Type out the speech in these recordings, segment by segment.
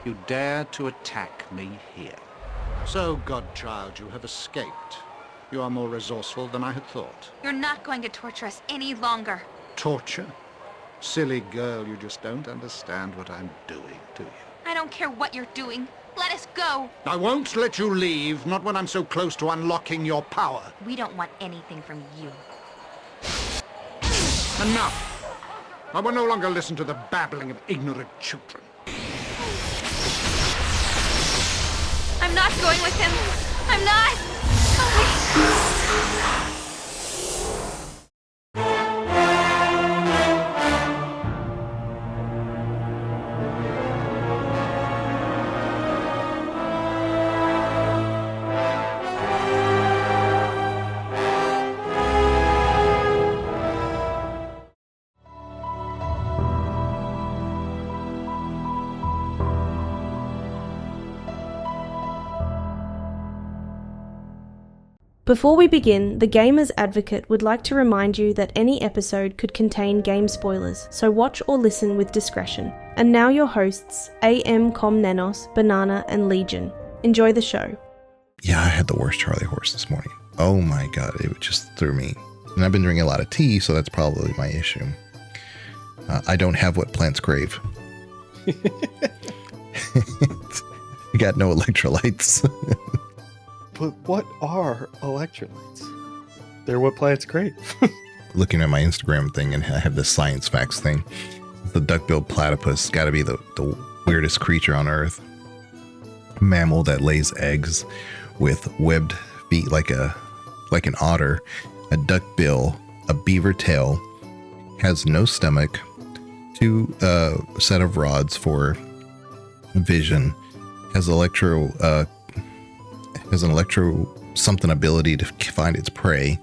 You dare to attack me here. So, godchild, you have escaped. You are more resourceful than I had thought. You're not going to torture us any longer. Torture? Silly girl, you just don't understand what I'm doing, do you? I don't care what you're doing. Let us go. I won't let you leave, not when I'm so close to unlocking your power. We don't want anything from you. Enough! I will no longer listen to the babbling of ignorant children. I'm not going with him. I'm not! Before we begin, the Gamer's Advocate would like to remind you that any episode could contain game spoilers, so watch or listen with discretion. And now your hosts, AMKomnenos, Banana, and Legion. Enjoy the show. Yeah, I had the worst Charlie horse this morning. Oh my god, it just threw me. And I've been drinking a lot of tea, so that's probably my issue. I don't have what plants crave. You got no electrolytes. But what are electrolytes? They're what plants crave. Looking at my Instagram thing, and I have this science facts thing. The duck-billed platypus got to be the weirdest creature on Earth. A mammal that lays eggs with webbed feet like an otter, a duck bill, a beaver tail, has no stomach, two set of rods for vision, has an electro something ability to find its prey,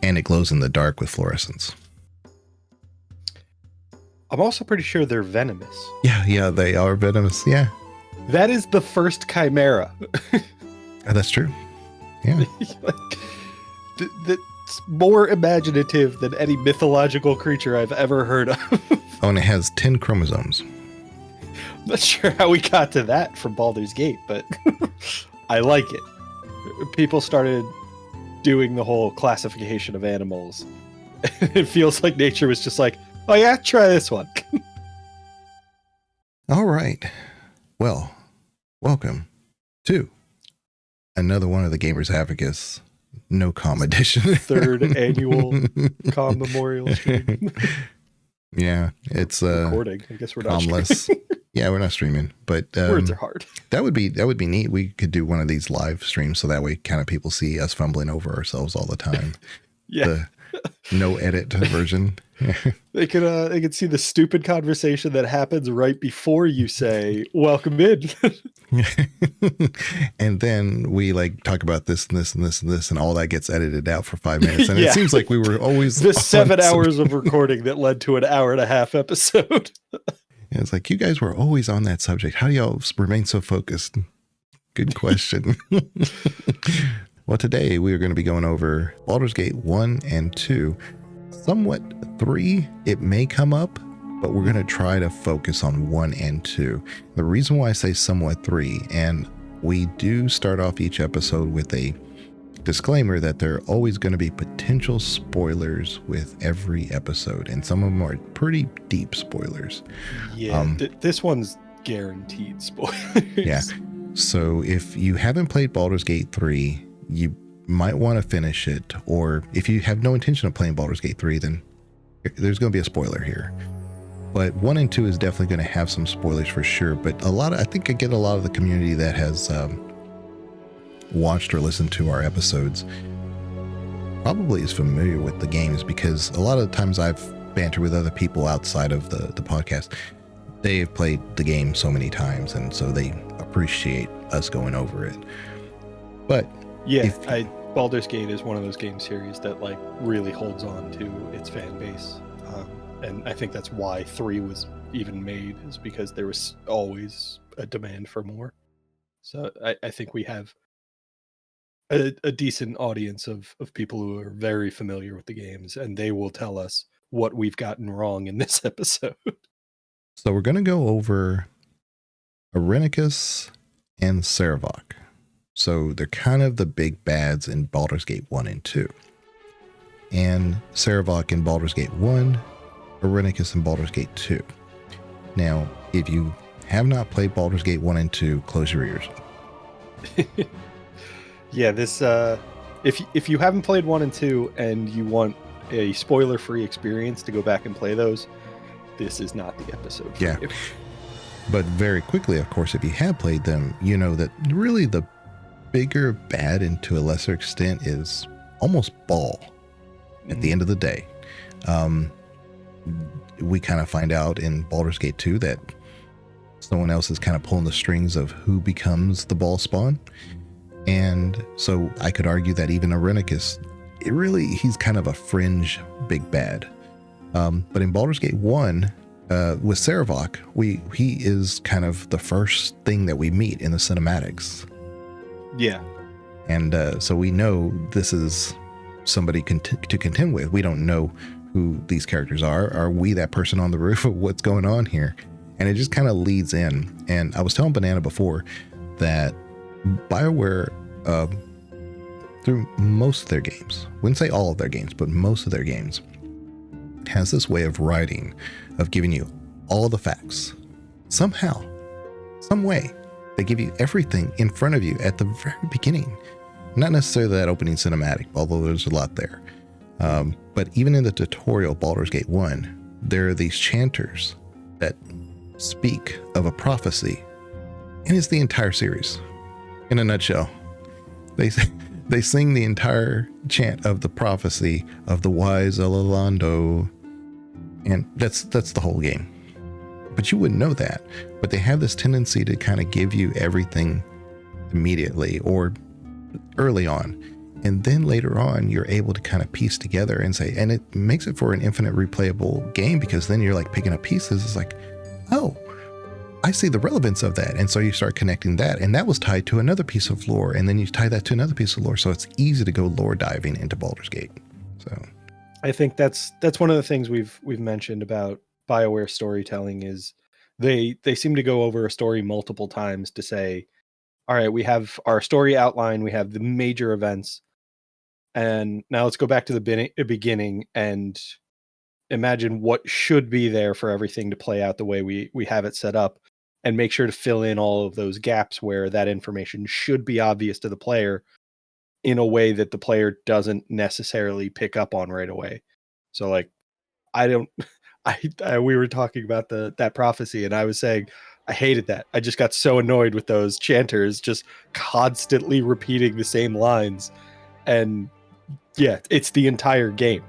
and it glows in the dark with fluorescence. I'm also pretty sure they're venomous. Yeah, they are venomous. Yeah, that is the first chimera. That's true. Yeah, that's more imaginative than any mythological creature I've ever heard of. Oh, and it has 10 chromosomes. I'm not sure how we got to that from Baldur's Gate, but I like it. People started doing the whole classification of animals. It feels like nature was just like, oh yeah, try this one. All right. Well, welcome to another one of the Gamers Advocates No Com edition. Third annual Com Memorial stream. Yeah, it's recording. I guess we're not comless. Yeah, we're not streaming, but words are hard. That would be neat. We could do one of these live streams, so that way kind of people see us fumbling over ourselves all the time. Yeah, the no edit version. They could see the stupid conversation that happens right before you say welcome in. And then we like talk about this and this and this and this, and all that gets edited out for 5 minutes. And It seems like we were always the 7 hours of recording that led to an 1.5 hour episode. It's like, you guys were always on that subject. How do y'all remain so focused? Good question. Well, today we are going to be going over Baldur's Gate 1 and 2. Somewhat 3, it may come up, but we're going to try to focus on 1 and 2. The reason why I say somewhat 3, and we do start off each episode with a disclaimer that there are always going to be potential spoilers with every episode, and some of them are pretty deep spoilers. Yeah, this one's guaranteed spoilers. Yeah. So if you haven't played Baldur's Gate 3, you might want to finish it, or if you have no intention of playing Baldur's Gate 3, then there's going to be a spoiler here. But 1 and 2 is definitely going to have some spoilers for sure, but I think I get a lot of the community that has watched or listened to our episodes probably is familiar with the games, because a lot of the times I've bantered with other people outside of the podcast. They've played the game so many times, and so they appreciate us going over it. But yeah, Baldur's Gate is one of those game series that like really holds on to its fan base, and I think that's why 3 was even made, is because there was always a demand for more. So I think we have a decent audience of people who are very familiar with the games, and they will tell us what we've gotten wrong in this episode. So we're going to go over Irenicus, and Sarevok. So they're kind of the big bads in Baldur's Gate 1 and 2. And Sarevok in Baldur's Gate 1, Irenicus in Baldur's Gate 2. Now, if you have not played Baldur's Gate 1 and 2, close your ears. Yeah, this if you haven't played 1 and 2 and you want a spoiler-free experience to go back and play those, this is not the episode for you. But very quickly, of course, if you have played them, you know that really the bigger bad, and to a lesser extent, is almost Ball at the end of the day. We kind of find out in Baldur's Gate 2 that someone else is kind of pulling the strings of who becomes the Ball spawn. And so I could argue that even Irenicus, he's kind of a fringe big bad. But in Baldur's Gate 1, with Sarevok, he is kind of the first thing that we meet in the cinematics. Yeah. And so we know this is somebody to contend with. We don't know who these characters are. Are we that person on the roof of what's going on here? And it just kind of leads in. And I was telling Banana before that BioWare, through most of their games, wouldn't say all of their games, but most of their games, has this way of writing, of giving you all the facts. Somehow, some way, they give you everything in front of you at the very beginning. Not necessarily that opening cinematic, although there's a lot there. But even in the tutorial, Baldur's Gate 1, there are these chanters that speak of a prophecy. And it's the entire series. In a nutshell, they sing the entire chant of the prophecy of the wise Elalando. And that's the whole game. But you wouldn't know that. But they have this tendency to kind of give you everything immediately or early on. And then later on, you're able to kind of piece together and say, and it makes it for an infinite replayable game, because then you're like picking up pieces. It's like, oh, I see the relevance of that. And so you start connecting that. And that was tied to another piece of lore. And then you tie that to another piece of lore. So it's easy to go lore diving into Baldur's Gate. So I think that's one of the things we've mentioned about BioWare storytelling is they seem to go over a story multiple times to say, all right, we have our story outline, we have the major events, and now let's go back to the beginning and imagine what should be there for everything to play out the way we have it set up, and make sure to fill in all of those gaps where that information should be obvious to the player in a way that the player doesn't necessarily pick up on right away. So like, we were talking about that prophecy, and I was saying I hated that. I just got so annoyed with those chanters just constantly repeating the same lines. And yeah, it's the entire game.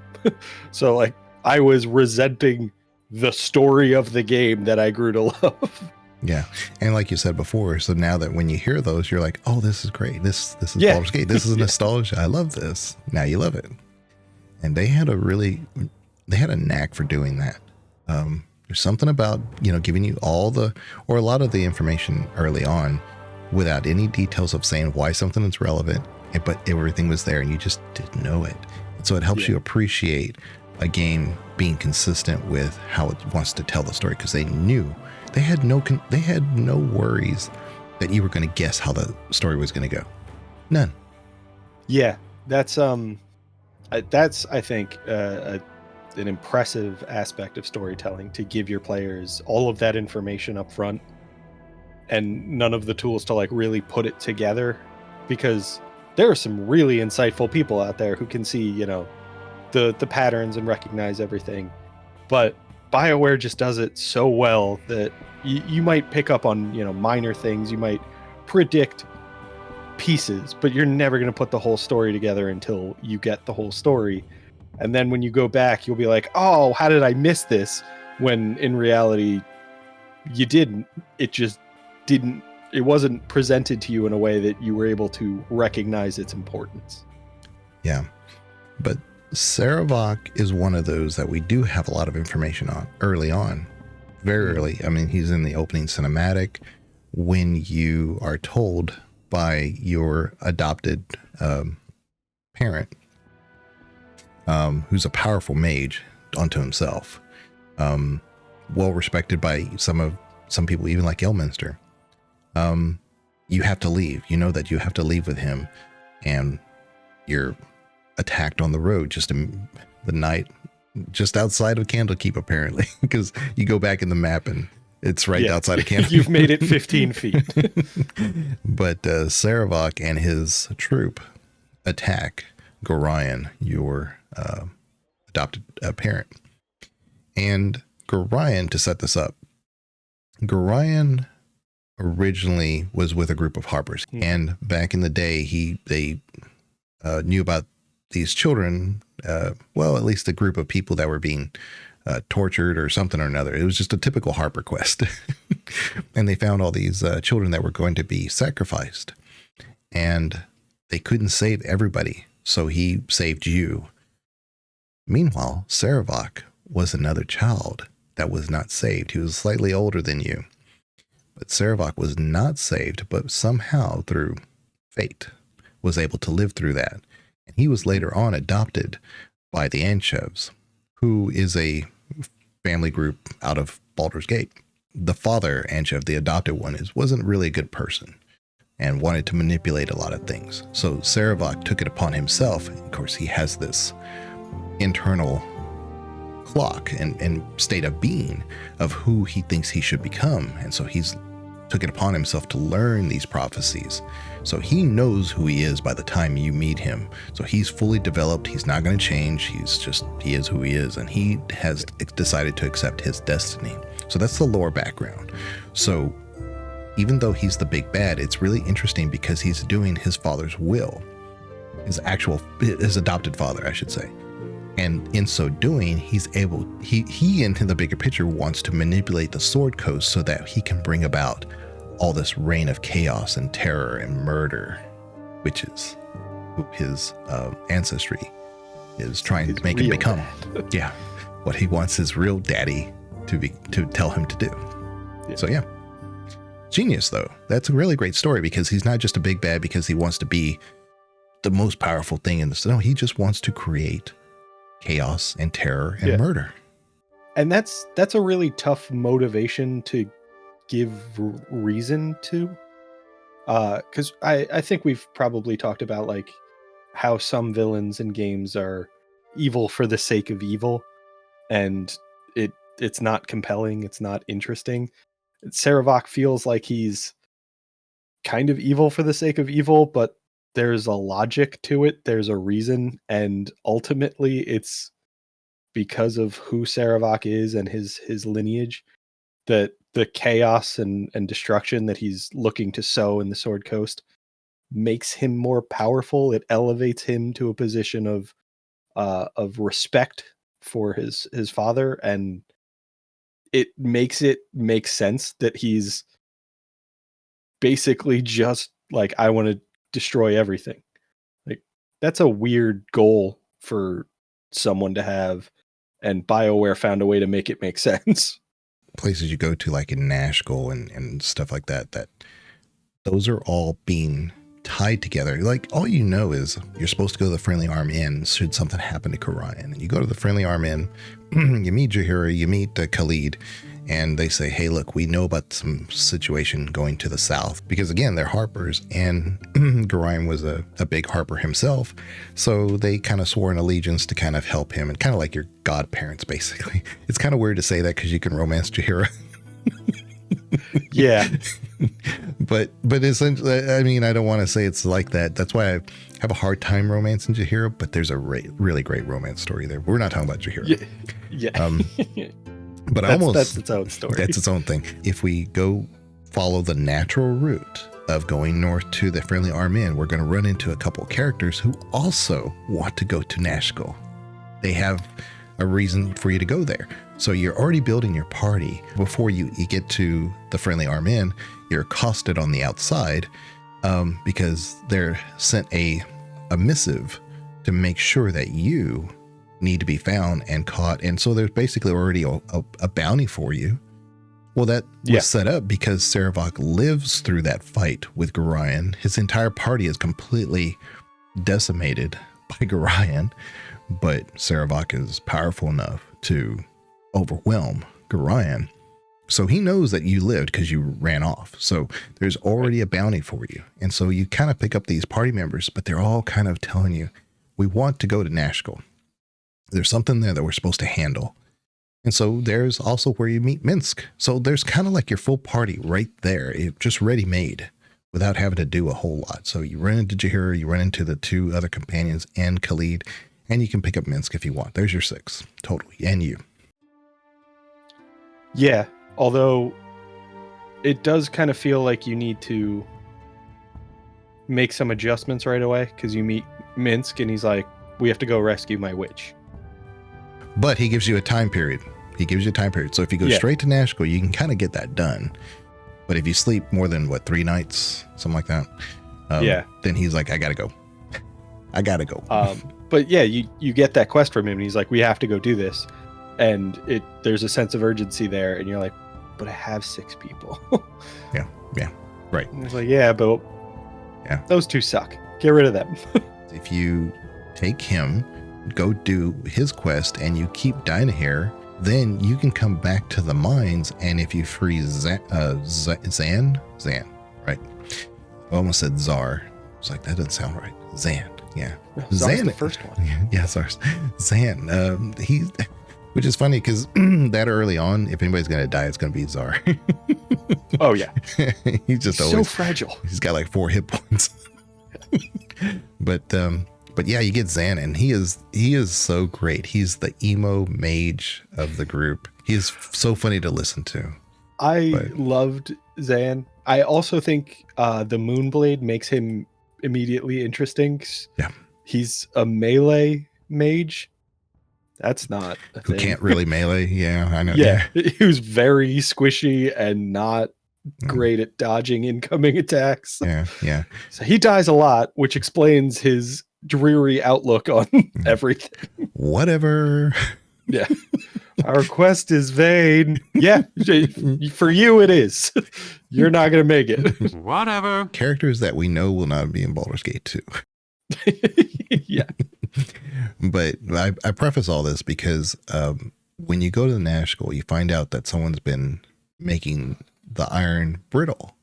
So like, I was resenting the story of the game that I grew to love. Yeah. And like you said before, so now that when you hear those, you're like, oh, this is great. This is Baldur's Gate. This is nostalgia. I love this. Now you love it. And they had a knack for doing that. There's something about, giving you or a lot of the information early on without any details of saying why something is relevant, but everything was there and you just didn't know it. And so it helps you appreciate a game being consistent with how it wants to tell the story, because they knew they had no worries that you were going to guess how the story was going to go. None. Yeah, that's I think an impressive aspect of storytelling, to give your players all of that information up front and none of the tools to like really put it together, because there are some really insightful people out there who can see, the patterns and recognize everything. But BioWare just does it so well that you might pick up on, minor things. You might predict pieces, but you're never going to put the whole story together until you get the whole story. And then when you go back, you'll be like, oh, how did I miss this? When in reality, you didn't. It just didn't. It wasn't presented to you in a way that you were able to recognize its importance. Yeah. But Sarevok is one of those that we do have a lot of information on early on. Very early. I mean, he's in the opening cinematic when you are told by your adopted parent, who's a powerful mage unto himself, well respected by some people, even like Elminster, you have to leave. You know that you have to leave with him, and you're attacked on the road just in the night, just outside of Candlekeep, apparently, because you go back in the map and it's right outside of Candlekeep. You've made it 15 feet. But Sarevok and his troop attack Gorion, your adopted parent. And Gorion, to set this up, Gorion originally was with a group of harpers, and back in the day, they knew about these children. Well, at least a group of people that were being tortured or something or another. It was just a typical harper quest, and they found all these children that were going to be sacrificed, and they couldn't save everybody, so he saved you. Meanwhile, Sarevok was another child that was not saved. He was slightly older than you. But Sarevok was not saved, but somehow through fate was able to live through that. And he was later on adopted by the Anchevs, who is a family group out of Baldur's Gate. The father, Anchev, the adopted one, wasn't really a good person and wanted to manipulate a lot of things. So Sarevok took it upon himself. Of course, he has this internal clock and state of being of who he thinks he should become. And so he's took it upon himself to learn these prophecies. So he knows who he is by the time you meet him. So he's fully developed. He's not going to change. He is who he is. And he has decided to accept his destiny. So that's the lore background. So even though he's the big bad, it's really interesting because he's doing his father's will, his adopted father, I should say. And in so doing, he into the bigger picture wants to manipulate the Sword Coast so that he can bring about all this reign of chaos and terror and murder, which is who his ancestry is trying to make him become. Yeah, what he wants his real daddy to tell him to do. Yeah. So yeah, genius though. That's a really great story because he's not just a big bad because he wants to be the most powerful thing in this. No, he just wants to create chaos and terror and murder. And that's a really tough motivation to give reason to, because I think we've probably talked about like how some villains in games are evil for the sake of evil, and it's not compelling, it's not interesting. Sarevok feels like he's kind of evil for the sake of evil, but there's a logic to it, there's a reason, and ultimately it's because of who Sarevok is and his lineage that the chaos and destruction that he's looking to sow in the Sword Coast makes him more powerful. It elevates him to a position of respect for his father, and it makes sense that he's basically just like, I want to destroy everything. Like, that's a weird goal for someone to have, and BioWare found a way to make it make sense. Places you go to like in Nashville and stuff like that those are all being tied together. Like, all you know is you're supposed to go to the Friendly Arm Inn should something happen to Gorion. And you go to the Friendly Arm Inn, you meet Jaheira, you meet Khalid, and they say, hey, look, we know about some situation going to the south. Because again, they're harpers, and Gorion was a big harper himself. So they kind of swore an allegiance to kind of help him, and kind of like your godparents, basically. It's kind of weird to say that because you can romance Jaheira. Yeah. But essentially, I mean, I don't want to say it's like that. That's why I have a hard time romancing Jaheira, but there's a really great romance story there. We're not talking about Jaheira. Yeah. But that's its own story. That's its own thing. If we go follow the natural route of going north to the Friendly Arm Inn, we're going to run into a couple of characters who also want to go to Nashville. They have a reason for you to go there. So you're already building your party. Before you get to the Friendly Arm Inn, you're accosted on the outside because they're sent a missive to make sure that you need to be found and caught. And so there's basically already a bounty for you. Well, that was set up because Sarevok lives through that fight with Gorion. His entire party is completely decimated by Gorion, but Sarevok is powerful enough to overwhelm Gorion. So he knows that you lived because you ran off. So there's already a bounty for you. And so you kind of pick up these party members, but they're all kind of telling you, we want to go to Nashkel. There's something there that we're supposed to handle. And so there's also where you meet Minsk. So there's kind of like your full party right there, just ready-made without having to do a whole lot. So you run into Jahira, you run into the 2 other companions and Khalid, and you can pick up Minsk if you want. There's your 6, totally, and you. Yeah, although it does kind of feel like you need to make some adjustments right away, because you meet Minsk and he's like, we have to go rescue my witch. But he gives you a time period. So if you go straight to Nashkel, you can kind of get that done. But if you sleep more than 3 nights, something like that, then he's like, I gotta go. But yeah, you get that quest from him, and he's like, we have to go do this. And there's a sense of urgency there, and you're like, but I have 6 people. yeah, right. And he's like, yeah, but those 2 suck. Get rid of them. If you take him, go do his quest, and you keep Dynahare, then you can come back to the mines, and if you free Zan, right? I almost said Czar. I was like, that doesn't sound right. Zan, yeah. Zar's the first one. Yeah, Czar's. Zan, which is funny because that early on, if anybody's going to die, it's going to be Czar. Oh, yeah. He's just always so fragile. He's got like 4 hit points. But yeah, you get Zan, and he is so great. He's the emo mage of the group. He is so funny to listen to. I loved Zan. I also think the Moonblade makes him immediately interesting. Yeah. He's a melee mage. That's not a Who thing. can't really melee. Yeah, I know. Yeah, he was very squishy and not great at dodging incoming attacks. Yeah. So he dies a lot, which explains his dreary outlook on everything. Whatever. Yeah. Our quest is vain. Yeah, for you it is. You're not going to make it. Whatever. Characters that we know will not be in Baldur's Gate 2. Yeah. But I preface all this because when you go to the Nashkel, you find out that someone's been making the iron brittle.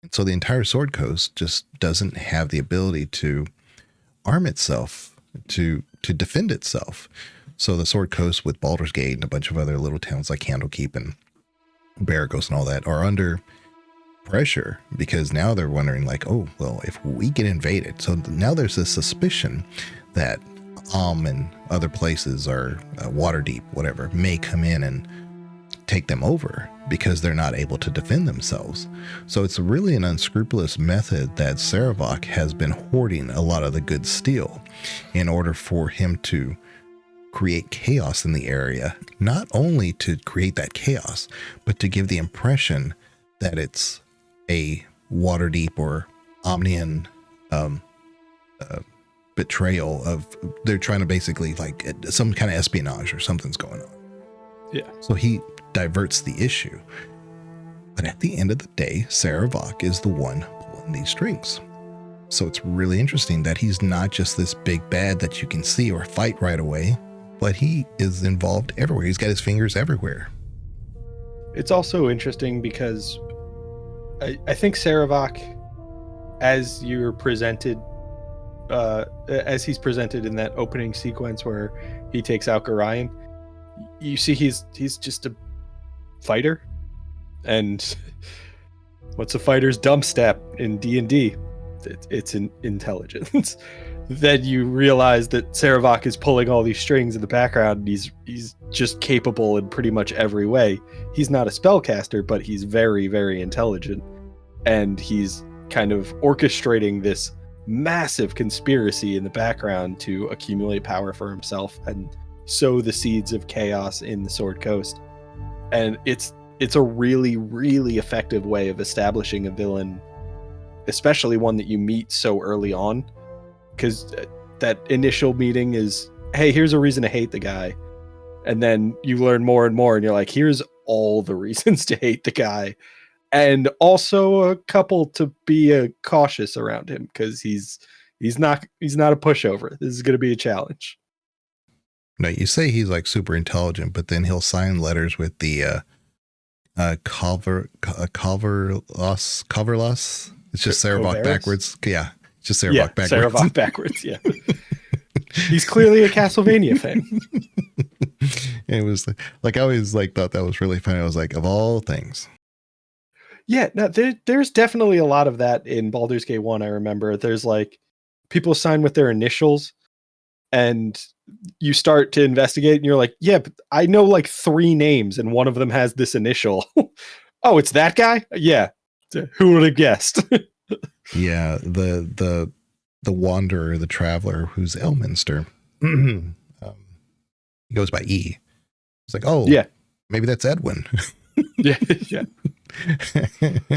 And so the entire Sword Coast just doesn't have the ability to arm itself, to defend itself. So the Sword Coast with Baldur's Gate and a bunch of other little towns like Candlekeep and Baragos and all that are under pressure because now they're wondering like, oh, well, if we get invaded. So now there's this suspicion that and other places are Waterdeep, whatever, may come in and take them over because they're not able to defend themselves. So it's really an unscrupulous method that Sarevok has been hoarding a lot of the good steel in order for him to create chaos in the area, not only to create that chaos, but to give the impression that it's a Waterdeep or Omnian betrayal of, they're trying to basically like some kind of espionage or something's going on. Yeah. So he diverts the issue. But at the end of the day, Sarevok is the one pulling these strings. So it's really interesting that he's not just this big bad that you can see or fight right away, but he is involved everywhere. He's got his fingers everywhere. It's also interesting because I think Sarevok, as you're presented, as he's presented in that opening sequence where he takes out Gorion, you see he's just a fighter. And what's a fighter's dump step in D&D? It's an intelligence. Then you realize that Sarevok is pulling all these strings in the background, and he's just capable in pretty much every way. He's not a spellcaster, but he's very, very intelligent. And he's kind of orchestrating this massive conspiracy in the background to accumulate power for himself and sow the seeds of chaos in the Sword Coast. And it's a really, really effective way of establishing a villain, especially one that you meet so early on. Because that initial meeting is, hey, here's a reason to hate the guy. And then you learn more and more, and you're like, here's all the reasons to hate the guy. And also a couple to be cautious around him, because he's not a pushover. This is going to be a challenge. No, you say he's like super intelligent, but then he'll sign letters with the Calverlos. It's just Sarevok Covaris? backwards. Yeah, just Sarevok backwards. Sarevok backwards. Yeah, he's clearly a Castlevania fan. It was like I always thought that was really funny. I was like, of all things. Yeah, no, there's definitely a lot of that in Baldur's Gate 1. I remember there's like people sign with their initials, and you start to investigate, and you're like, yeah, but I know like 3 names, and one of them has this initial. Oh, it's that guy? Yeah. Who would have guessed? Yeah, the wanderer, the traveler, who's Elminster. He goes by E. It's like, oh, yeah, maybe that's Edwin. yeah.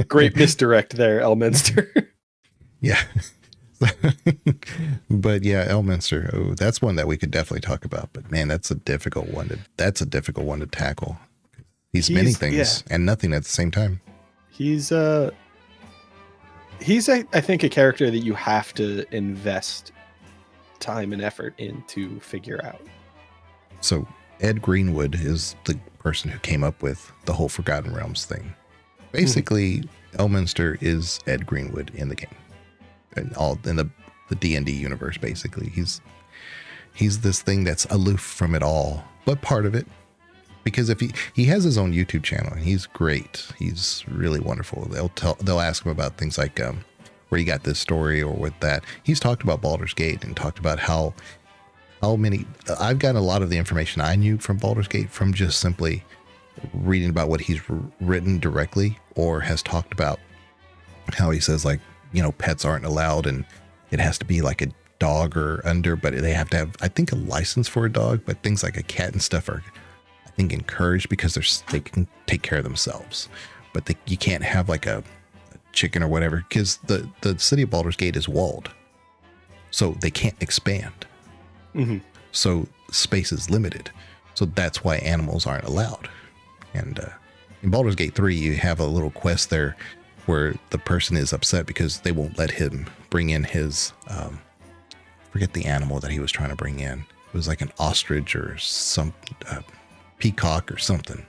Great misdirect there, Elminster. Yeah. But yeah, Elminster. Oh, that's one that we could definitely talk about. But man, that's a difficult one to tackle. He's many things and nothing at the same time. He's I think a character that you have to invest time and effort in to figure out. So Ed Greenwood is the person who came up with the whole Forgotten Realms thing. Basically, Elminster is Ed Greenwood in the game, and all in the D&D universe. Basically, he's this thing that's aloof from it all, but part of it. Because if he has his own YouTube channel, and he's great, he's really wonderful. They'll ask him about things like where you got this story or with that. He's talked about Baldur's Gate and talked about how many. I've gotten a lot of the information I knew from Baldur's Gate from just simply reading about what he's written directly, or has talked about how he says, like, you know, pets aren't allowed and it has to be like a dog or under, but they have to have, I think, a license for a dog, but things like a cat and stuff are, I think, encouraged because they can take care of themselves. But you can't have like a chicken or whatever, because the city of Baldur's Gate is walled, so they can't expand. So space is limited, so that's why animals aren't allowed. And in Baldur's Gate 3, you have a little quest there where the person is upset because they won't let him bring in his forget the animal that he was trying to bring in. It was like an ostrich or some peacock or something,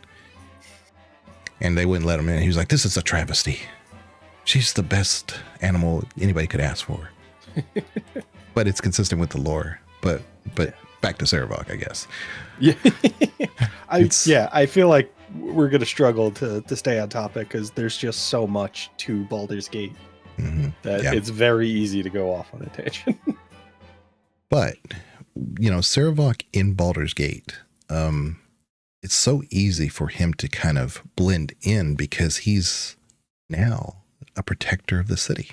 and they wouldn't let him in. He was like, this is a travesty. She's the best animal anybody could ask for. But it's consistent with the lore. But back to Sarevok, I guess. Yeah. I feel like we're going to struggle to stay on topic because there's just so much to Baldur's Gate that it's very easy to go off on a tangent. But, you know, Sarevok in Baldur's Gate, it's so easy for him to kind of blend in because he's now a protector of the city.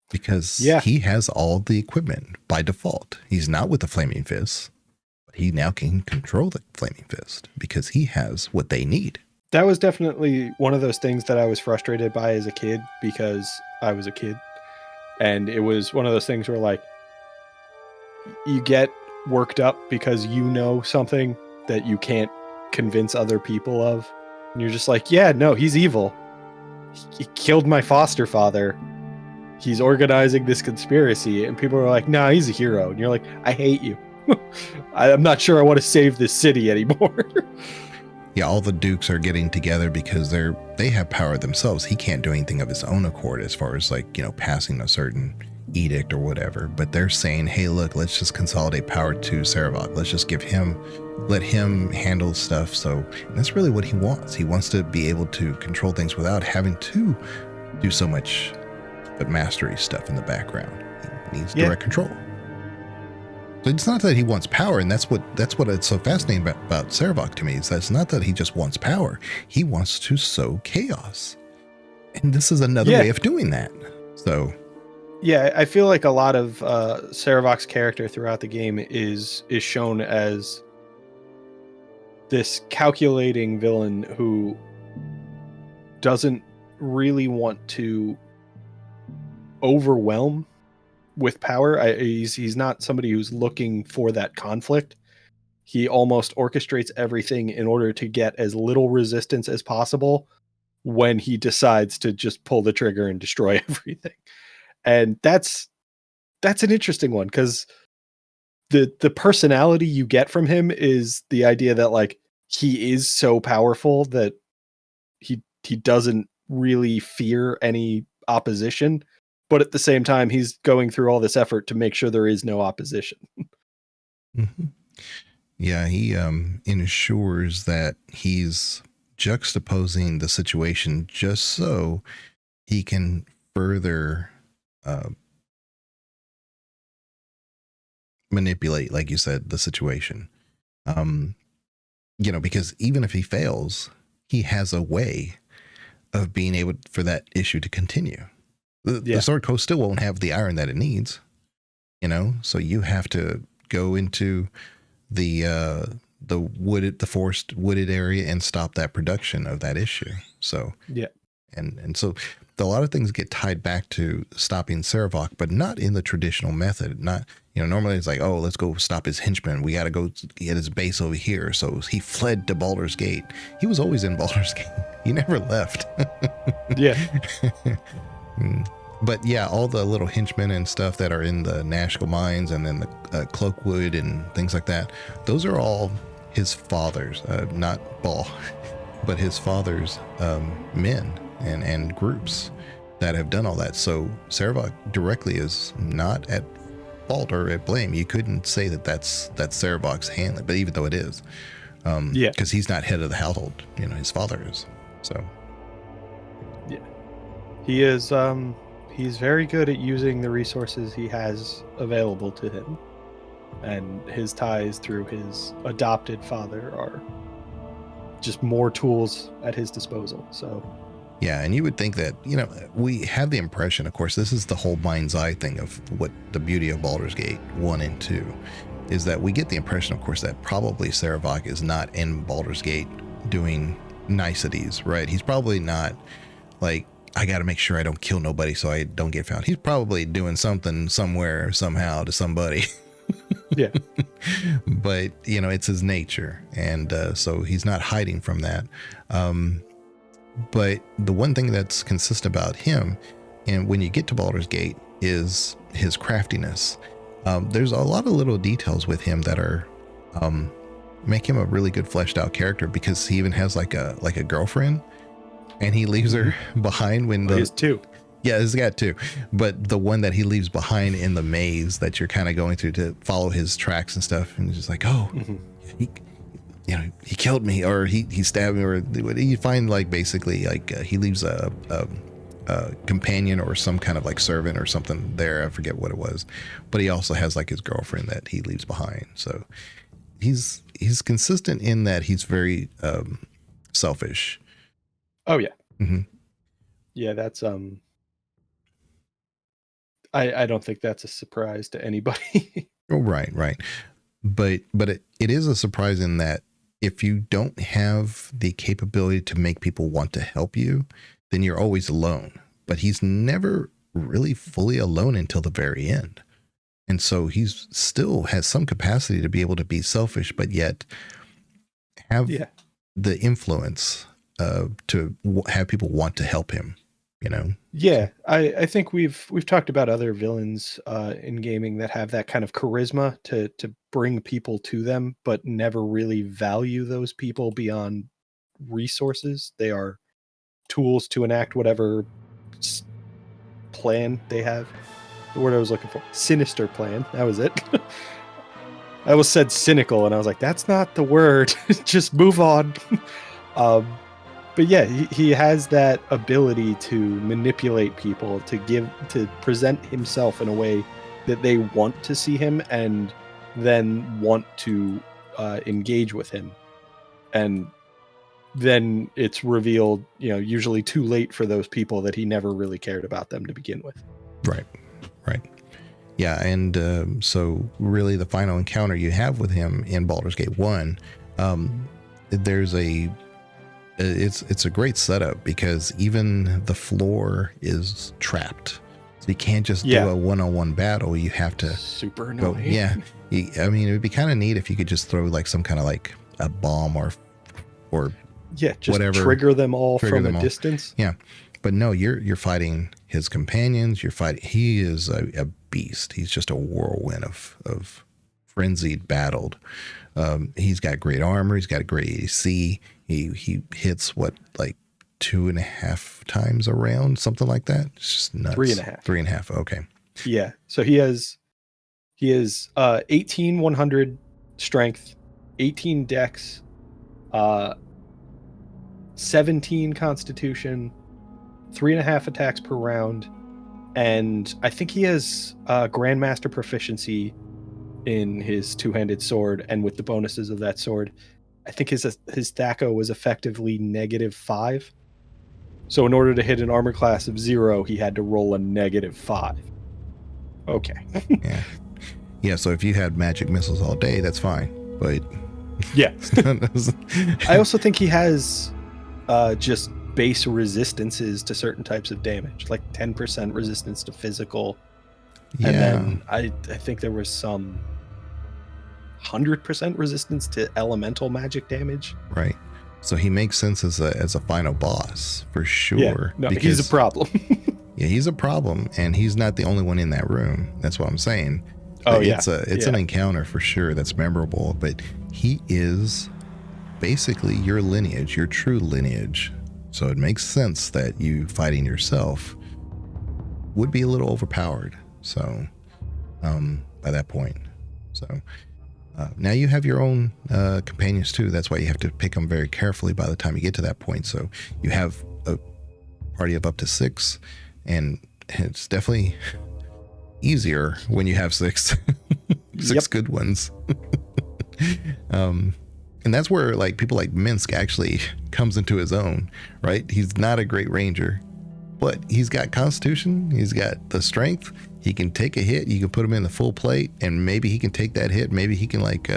Because he has all the equipment by default. He's not with the Flaming Fist, but he now can control the Flaming Fist because he has what they need. That was definitely one of those things that I was frustrated by as a kid because I was a kid. And it was one of those things where, like, you get worked up because you know something that you can't convince other people of. And you're just like, yeah, no, he's evil. He killed my foster father. He's organizing this conspiracy. And people are like, nah, he's a hero. And you're like, I hate you. I'm not sure I want to save this city anymore. Yeah, all the dukes are getting together because they have power themselves. He can't do anything of his own accord as far as, like, you know, passing a certain edict or whatever. But they're saying, hey, look, let's just consolidate power to Sarevok. Let's just let him handle stuff. So that's really what he wants. He wants to be able to control things without having to do so much but mastery stuff in the background. He needs direct control. So it's not that he wants power, and that's what it's so fascinating about Sarevok to me, is that it's not that he just wants power. He wants to sow chaos. And this is another way of doing that. So yeah, I feel like a lot of Sarevok's character throughout the game is shown as this calculating villain who doesn't really want to overwhelm with power. He's not somebody who's looking for that conflict. He almost orchestrates everything in order to get as little resistance as possible when he decides to just pull the trigger and destroy everything. And that's an interesting one, because the personality you get from him is the idea that, like, he is so powerful that he doesn't really fear any opposition, but at the same time he's going through all this effort to make sure there is no opposition. Mm-hmm. Yeah, he ensures that he's juxtaposing the situation just so he can further manipulate, like you said, the situation. Because even if he fails, he has a way of being able for that issue to continue. The Sword Coast still won't have the iron that it needs, so you have to go into the forest wooded area and stop that production of that issue. So yeah, and so a lot of things get tied back to stopping Sarevok, but not in the traditional method. Not normally it's like, oh, let's go stop his henchman. We got to go get his base over here. So he fled to Baldur's Gate. He was always in Baldur's Gate. He never left. Yeah. But yeah, all the little henchmen and stuff that are in the Nashkel mines and then the Cloakwood and things like that, those are all his father's, not Ball, but his father's men and groups that have done all that. So Sarevok directly is not at fault or at blame. You couldn't say that that's Sarevok's hand, but even though it is, because he's not head of the household, his father is. So yeah, he is. He's very good at using the resources he has available to him, and his ties through his adopted father are just more tools at his disposal. So yeah, and you would think that, we have the impression, of course, this is the whole mind's eye thing of what the beauty of Baldur's Gate 1 and 2 is, that we get the impression, of course, that probably Sarevok is not in Baldur's Gate doing niceties, right? He's probably not like, I got to make sure I don't kill nobody so I don't get found. He's probably doing something somewhere, somehow to somebody. Yeah. But, it's his nature. And so he's not hiding from that. But the one thing that's consistent about him, and when you get to Baldur's Gate, is his craftiness. There's a lot of little details with him that are make him a really good fleshed out character, because he even has like a girlfriend. And he leaves her behind when he has two. Yeah, he's got two. But the one that he leaves behind in the maze that you're kind of going through to follow his tracks and stuff, and he's just like, oh, he killed me, or he stabbed me, or you find like basically like he leaves a companion or some kind of like servant or something there. I forget what it was, but he also has like his girlfriend that he leaves behind. So he's consistent in that he's very selfish. Oh yeah. Mm-hmm. Yeah, that's I don't think that's a surprise to anybody. Oh, right. But it is a surprise in that if you don't have the capability to make people want to help you, then you're always alone. But he's never really fully alone until the very end. And so he's still has some capacity to be able to be selfish, but yet have the influence to have people want to help him, Yeah, I think we've talked about other villains in gaming that have that kind of charisma to bring people to them, but never really value those people beyond resources. They are tools to enact whatever plan they have. The word I was looking for, sinister plan. That was it. I almost said cynical, and I was like, that's not the word. Just move on. But yeah, he has that ability to manipulate people, to present himself in a way that they want to see him and then want to engage with him. And then it's revealed, usually too late for those people, that he never really cared about them to begin with. Right. Yeah, and so really the final encounter you have with him in Baldur's Gate 1, there's it's a great setup, because even the floor is trapped. So you can't just do a one-on-one battle. You have to super annoying. Go, yeah. I mean, it would be kind of neat if you could just throw like some kind of like a bomb or just whatever, trigger them all from a distance. Yeah. But no, you're fighting his companions. He is a beast. He's just a whirlwind of frenzied battled. He's got great armor. He's got a great AC. He hits what, like 2.5 times around, something like that. It's just nuts. 3.5. 3.5. Okay. Yeah. So he has 18 100 strength, 18 dex, 17 constitution, 3.5 attacks per round, and I think he has grandmaster proficiency in his two-handed sword, and with the bonuses of that sword, I think his THAC0 was effectively -5. So in order to hit an armor class of 0, he had to roll a -5. Okay. Yeah. So if you had magic missiles all day, that's fine. But yeah, I also think he has just base resistances to certain types of damage, like 10% resistance to physical. Yeah. And then I think there was some 100% resistance to elemental magic damage. Right. So he makes sense as a final boss for sure. Yeah, no, he's a problem. Yeah, he's a problem, and he's not the only one in that room. That's what I'm saying. Oh, yeah. It's an encounter for sure that's memorable, but he is basically your lineage, your true lineage. So it makes sense that you fighting yourself would be a little overpowered. So by that point. So now you have your own companions too. That's why you have to pick them very carefully by the time you get to that point. So you have a party of up to 6, and it's definitely easier when you have 6 good ones. And that's where like people like Minsk actually comes into his own, right? He's not a great ranger, but he's got constitution, he's got the strength, he can take a hit, you can put him in the full plate, and maybe he can take that hit, maybe he can like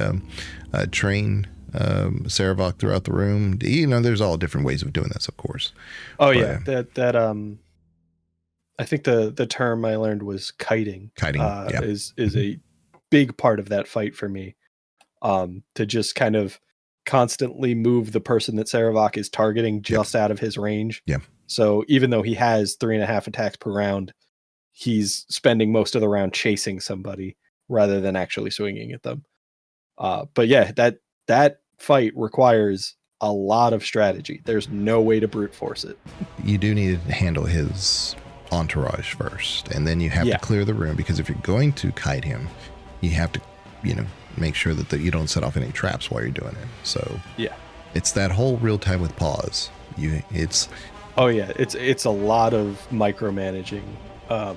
train Sarevok throughout the room. You know, there's all different ways of doing this, of course. Oh, but, yeah, that I think the term I learned was kiting. Kiting, is a big part of that fight for me. To just kind of constantly move the person that Sarevok is targeting just out of his range. Yeah. So even though he has 3.5 attacks per round, he's spending most of the round chasing somebody rather than actually swinging at them. But yeah, that fight requires a lot of strategy. There's no way to brute force it. You do need to handle his entourage first, and then you have to clear the room, because if you're going to kite him, you have to, make sure that you don't set off any traps while you're doing it. So yeah, it's that whole real time with pause. It's a lot of micromanaging. I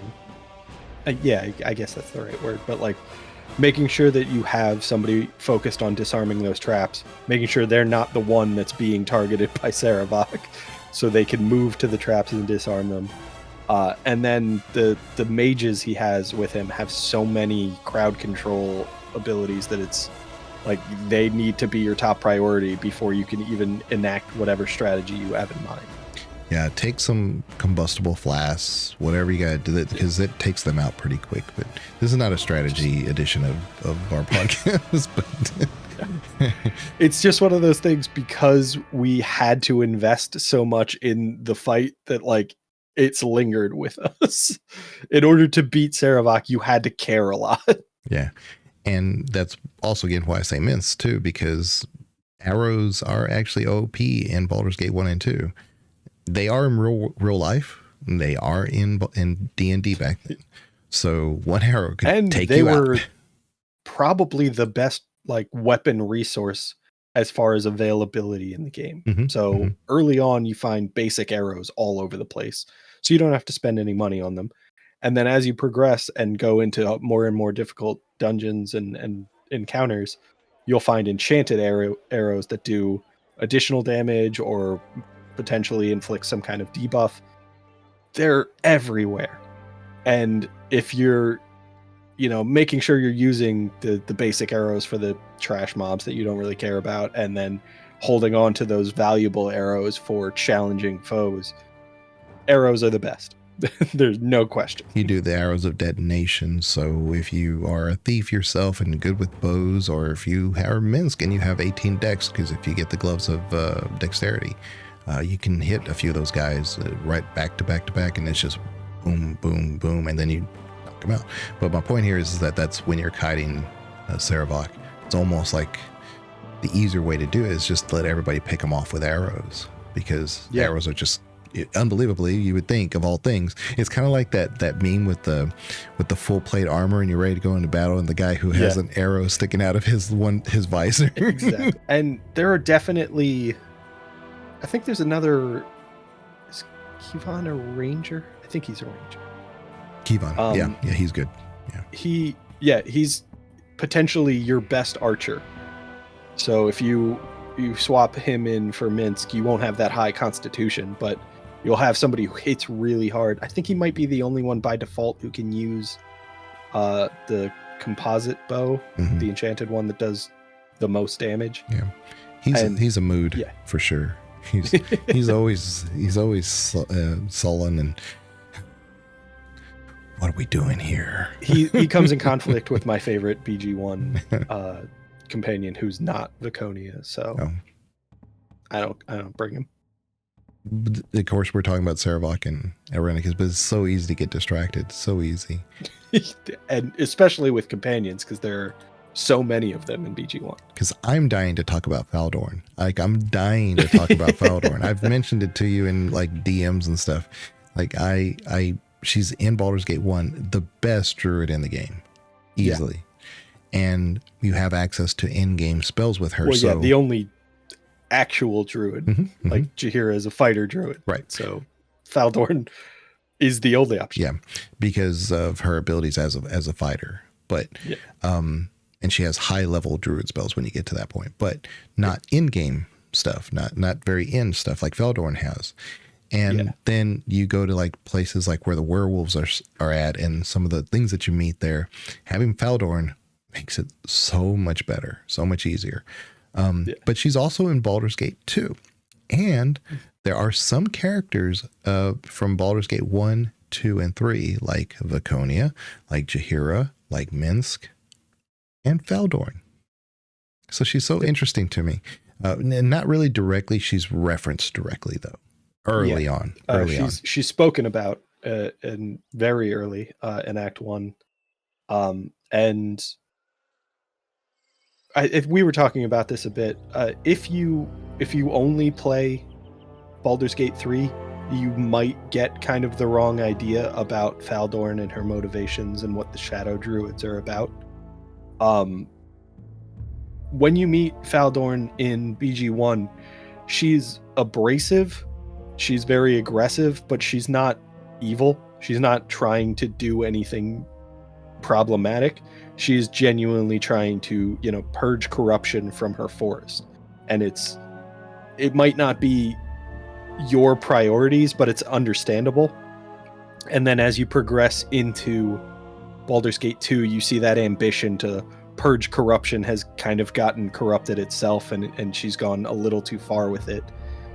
guess that's the right word, but like making sure that you have somebody focused on disarming those traps, making sure they're not the one that's being targeted by Sarevok, so they can move to the traps and disarm them. And then the mages he has with him have so many crowd control abilities that it's like they need to be your top priority before you can even enact whatever strategy you have in mind. Yeah, take some combustible flasks, whatever you got to do, because it takes them out pretty quick. But this is not a strategy edition of our podcast. But it's just one of those things, because we had to invest so much in the fight that like it's lingered with us. In order to beat Sarevok, you had to care a lot. Yeah. And that's also, again, why I say mints too, because arrows are actually OP in Baldur's Gate 1 and 2. They are in real life. They are in D&D back then. So one arrow could take you out. And they were probably the best like weapon resource as far as availability in the game. Mm-hmm, so early on, you find basic arrows all over the place, so you don't have to spend any money on them. And then as you progress and go into more and more difficult dungeons and encounters, you'll find enchanted arrows that do additional damage or potentially inflict some kind of debuff. They're everywhere. And if you're, making sure you're using the basic arrows for the trash mobs that you don't really care about, and then holding on to those valuable arrows for challenging foes, arrows are the best. There's no question. You do the arrows of detonation. So if you are a thief yourself and good with bows, or if you are Minsk and you have 18 dex, because if you get the gloves of dexterity, you can hit a few of those guys right back to back to back, and it's just boom, boom, boom, and then you knock them out. But my point here is that that's when you're kiting Sarevok, it's almost like the easier way to do it is just let everybody pick them off with arrows, because arrows are just unbelievably, you would think of all things, it's kind of like that meme with the full plate armor and you're ready to go into battle and the guy who has an arrow sticking out of his visor. Exactly. And there are definitely, I think there's another, is Kevon a ranger? I think he's a ranger. Kevon, yeah, he's good. Yeah, he's potentially your best archer. So if you swap him in for Minsk, you won't have that high constitution, but you'll have somebody who hits really hard. I think he might be the only one by default who can use the composite bow, the enchanted one that does the most damage. Yeah, he's a mood for sure. He's always sullen and what are we doing here? He comes in conflict with my favorite BG1 companion, who's not Viconia, so I don't bring him. Of course, we're talking about Sarevok and Irenicus, but it's so easy to get distracted. So easy. And especially with companions, because there are so many of them in BG1. Because I'm dying to talk about Faldorn. Like, I'm dying to talk about Faldorn. I've mentioned it to you in like DMs and stuff. Like, she's in Baldur's Gate 1, the best druid in the game. Easily. Yeah. And you have access to in-game spells with her. Well, yeah, the only actual druid, like Jaheira is a fighter druid, right? So Faldorn is the only option. Yeah, because of her abilities as a fighter, but and she has high level druid spells when you get to that point, but not in game stuff, not very in stuff like Faldorn has. And then you go to like places like where the werewolves are at, and some of the things that you meet there. Having Faldorn makes it so much better, so much easier. But she's also in Baldur's Gate 2. And there are some characters from Baldur's Gate 1, 2, and 3, like Viconia, like Jaheira, like Minsk, and Faldorn. So she's so interesting to me. And not really directly, she's referenced directly, though, early on. She's spoken about in very early in Act 1. And if we were talking about this a bit, if you only play Baldur's Gate 3, you might get kind of the wrong idea about Faldorn and her motivations and what the Shadow Druids are about. When you meet Faldorn in BG1, she's abrasive, she's very aggressive, but she's not evil. She's not trying to do anything problematic. She's genuinely trying to, purge corruption from her forest. And it might not be your priorities, but it's understandable. And then as you progress into Baldur's Gate 2, you see that ambition to purge corruption has kind of gotten corrupted itself, and she's gone a little too far with it.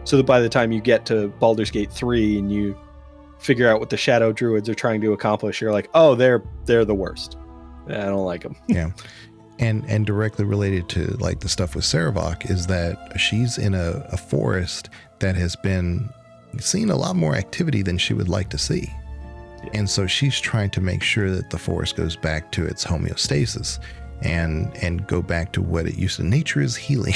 So that by the time you get to Baldur's Gate 3 and you figure out what the Shadow Druids are trying to accomplish, you're like, oh, they're the worst. I don't like them. Yeah. And directly related to like the stuff with Sarevok is that she's in a forest that has been seeing a lot more activity than she would like to see. Yeah. And so she's trying to make sure that the forest goes back to its homeostasis and go back to what it used to. Nature is healing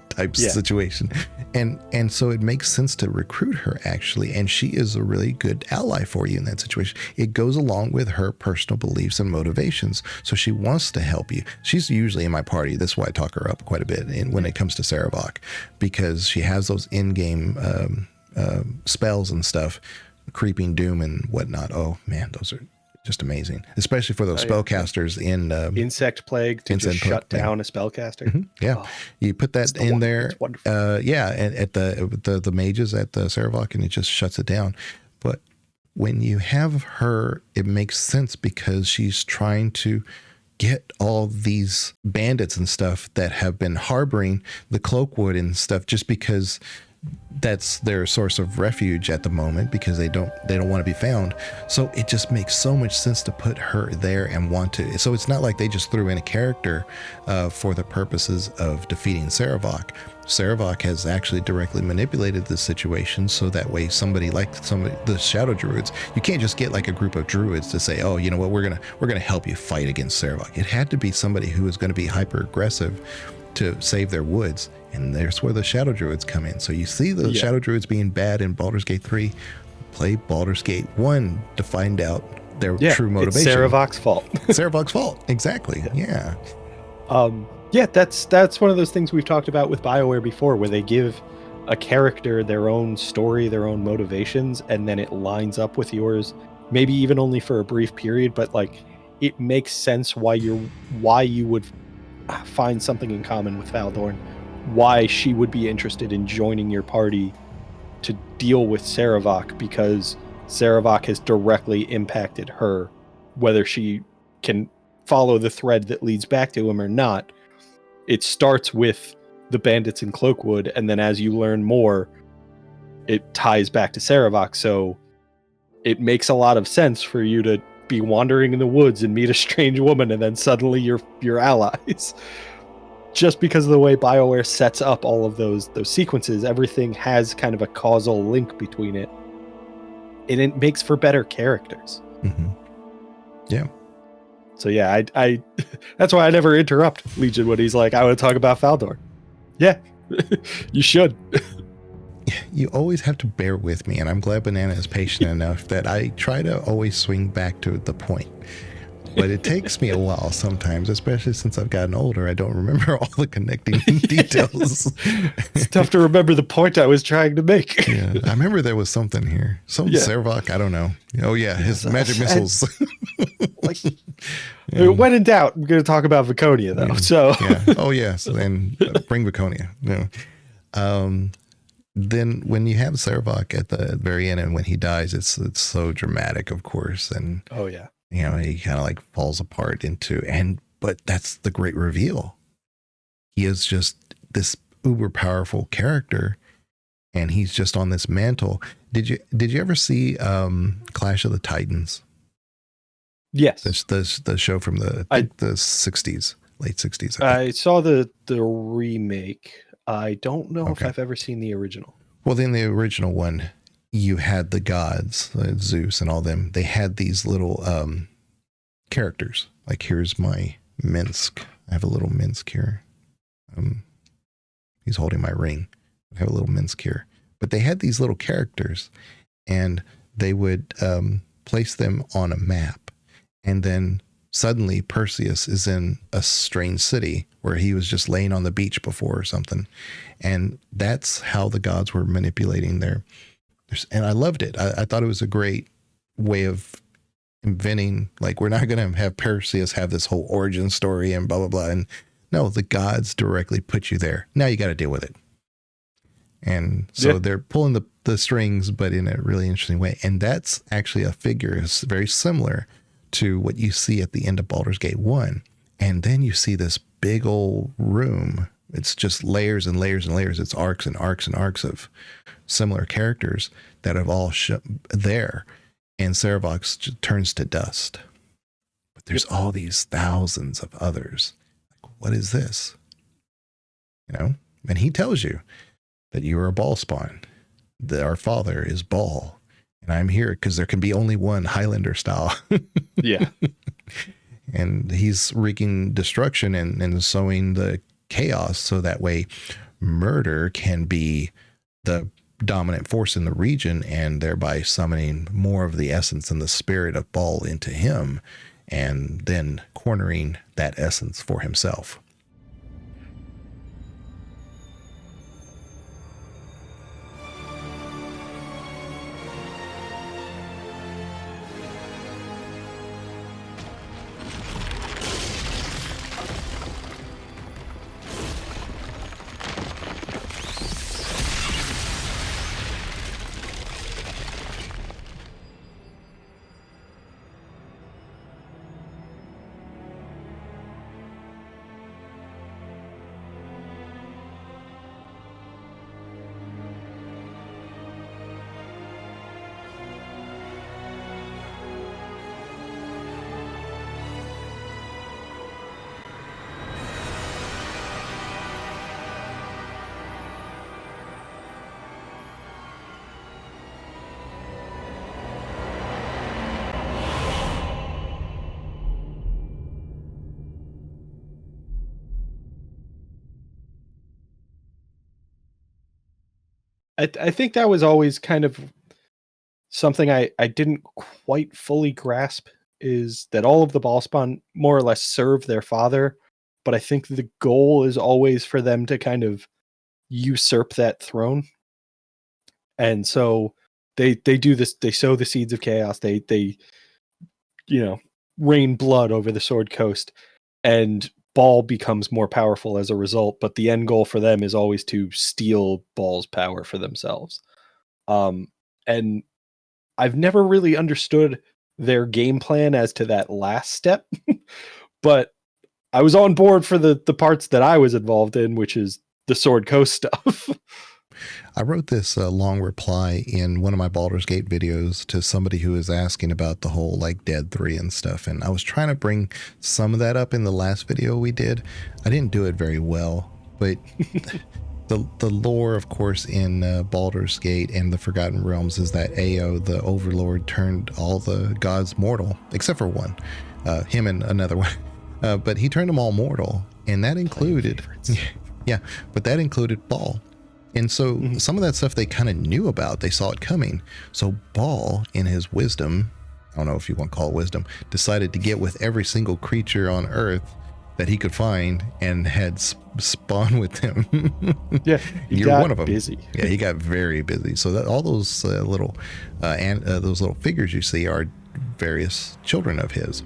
type situation. And so it makes sense to recruit her, actually. And she is a really good ally for you in that situation. It goes along with her personal beliefs and motivations. So she wants to help you. She's usually in my party. That's why I talk her up quite a bit when it comes to Sarevok, because she has those in-game spells and stuff, Creeping Doom and whatnot. Oh, man, those are just amazing, especially for those spellcasters in Insect Plague to just shut down a spellcaster. Mm-hmm. Yeah, you put that in there. It's wonderful. And at the mages at the Sarevok, and it just shuts it down. But when you have her, it makes sense because she's trying to get all these bandits and stuff that have been harboring the Cloakwood and stuff, just because that's their source of refuge at the moment because they don't want to be found. So it just makes so much sense to put her there and want to. So it's not like they just threw in a character for the purposes of defeating Sarevok. Sarevok has actually directly manipulated the situation so that way somebody like the Shadow Druids, you can't just get like a group of druids to say, oh, you know what, we're gonna help you fight against Sarevok. It had to be somebody who was going to be hyper aggressive to save their woods, and there's where the Shadow Druids come in. So you see the Shadow Druids being bad in Baldur's Gate 3, play Baldur's Gate 1 to find out their true motivation. It's Sarevok's fault. Sarevok's fault, exactly. Yeah. That's one of those things we've talked about with BioWare before, where they give a character their own story, their own motivations, and then it lines up with yours, maybe even only for a brief period, but like it makes sense why you would find something in common with Valdorn, why she would be interested in joining your party to deal with Sarevok, because Sarevok has directly impacted her, whether she can follow the thread that leads back to him or not. It starts with the bandits in Cloakwood, and then as you learn more, it ties back to Sarevok. So it makes a lot of sense for you to be wandering in the woods and meet a strange woman, and then suddenly you're allies. Just because of the way BioWare sets up all of those sequences, everything has kind of a causal link between it, and it makes for better characters. Mm-hmm. Yeah. So yeah, I that's why I never interrupt Legion when he's like, I want to talk about Valdor. Yeah, you should. You always have to bear with me, and I'm glad Banana is patient enough that I try to always swing back to the point. But it takes me a while sometimes, especially since I've gotten older. I don't remember all the connecting details. It's tough to remember the point I was trying to make. Yeah, I remember there was something here. Sarevok, I don't know. Oh yeah, his magic missiles. When in doubt, I'm going to talk about Viconia though. So oh yes, and bring Viconia. Then when you have Sarevok at the very end and when he dies, it's so dramatic, of course, and oh yeah. He kind of like falls apart but that's the great reveal. He is just this uber powerful character, and he's just on this mantle. Did you ever see Clash of the Titans? Yes. The show from the 60s, late 60s. I saw the remake. I don't know if I've ever seen the original. Well, in the original one, you had the gods, Zeus and all them. They had these little characters. Like, here's my Minsk. I have a little Minsk here. He's holding my ring. I have a little Minsk here. But they had these little characters, and they would place them on a map. And then suddenly Perseus is in a strange city where he was just laying on the beach before or something. And that's how the gods were manipulating and I loved it. I thought it was a great way of inventing, like, we're not going to have Perseus have this whole origin story and blah, blah, blah. And no, the gods directly put you there. Now you got to deal with it. And so they're pulling the strings, but in a really interesting way. And that's actually a figure is very similar to what you see at the end of Baldur's Gate 1. And then you see this big old room. It's just layers and layers and layers. It's arcs and arcs and arcs of similar characters that have all there. And Sarevok turns to dust. But there's all these thousands of others. Like, what is this? And he tells you that you are a ball spawn, that our father is Ball. And I'm here because there can be only one Highlander style. Yeah. And he's wreaking destruction and sowing the chaos so that way murder can be the dominant force in the region, and thereby summoning more of the essence and the spirit of Ball into him, and then cornering that essence for himself. I think that was always kind of something I didn't quite fully grasp, is that all of the Ballspawn more or less serve their father, but I think the goal is always for them to kind of usurp that throne. And so they do this, they sow the seeds of chaos, they rain blood over the Sword Coast, and Ball becomes more powerful as a result, but the end goal for them is always to steal Ball's power for themselves. And I've never really understood their game plan as to that last step, but I was on board for the parts that I was involved in, which is the Sword Coast stuff. I wrote this long reply in one of my Baldur's Gate videos to somebody who was asking about the whole like Dead 3 and stuff. And I was trying to bring some of that up in the last video we did. I didn't do it very well, but the lore, of course, in Baldur's Gate and the Forgotten Realms is that Ao, the Overlord, turned all the gods mortal, except for one, him and another one. But he turned them all mortal, and that included, but that included Ball. And so some of that stuff they kind of knew about, they saw it coming. So Ball, in his wisdom, I don't know if you want to call it wisdom, decided to get with every single creature on Earth that he could find and had spawn with him. Yeah, you're one of them. Busy. Yeah, he got very busy. So that all those little figures you see are various children of his.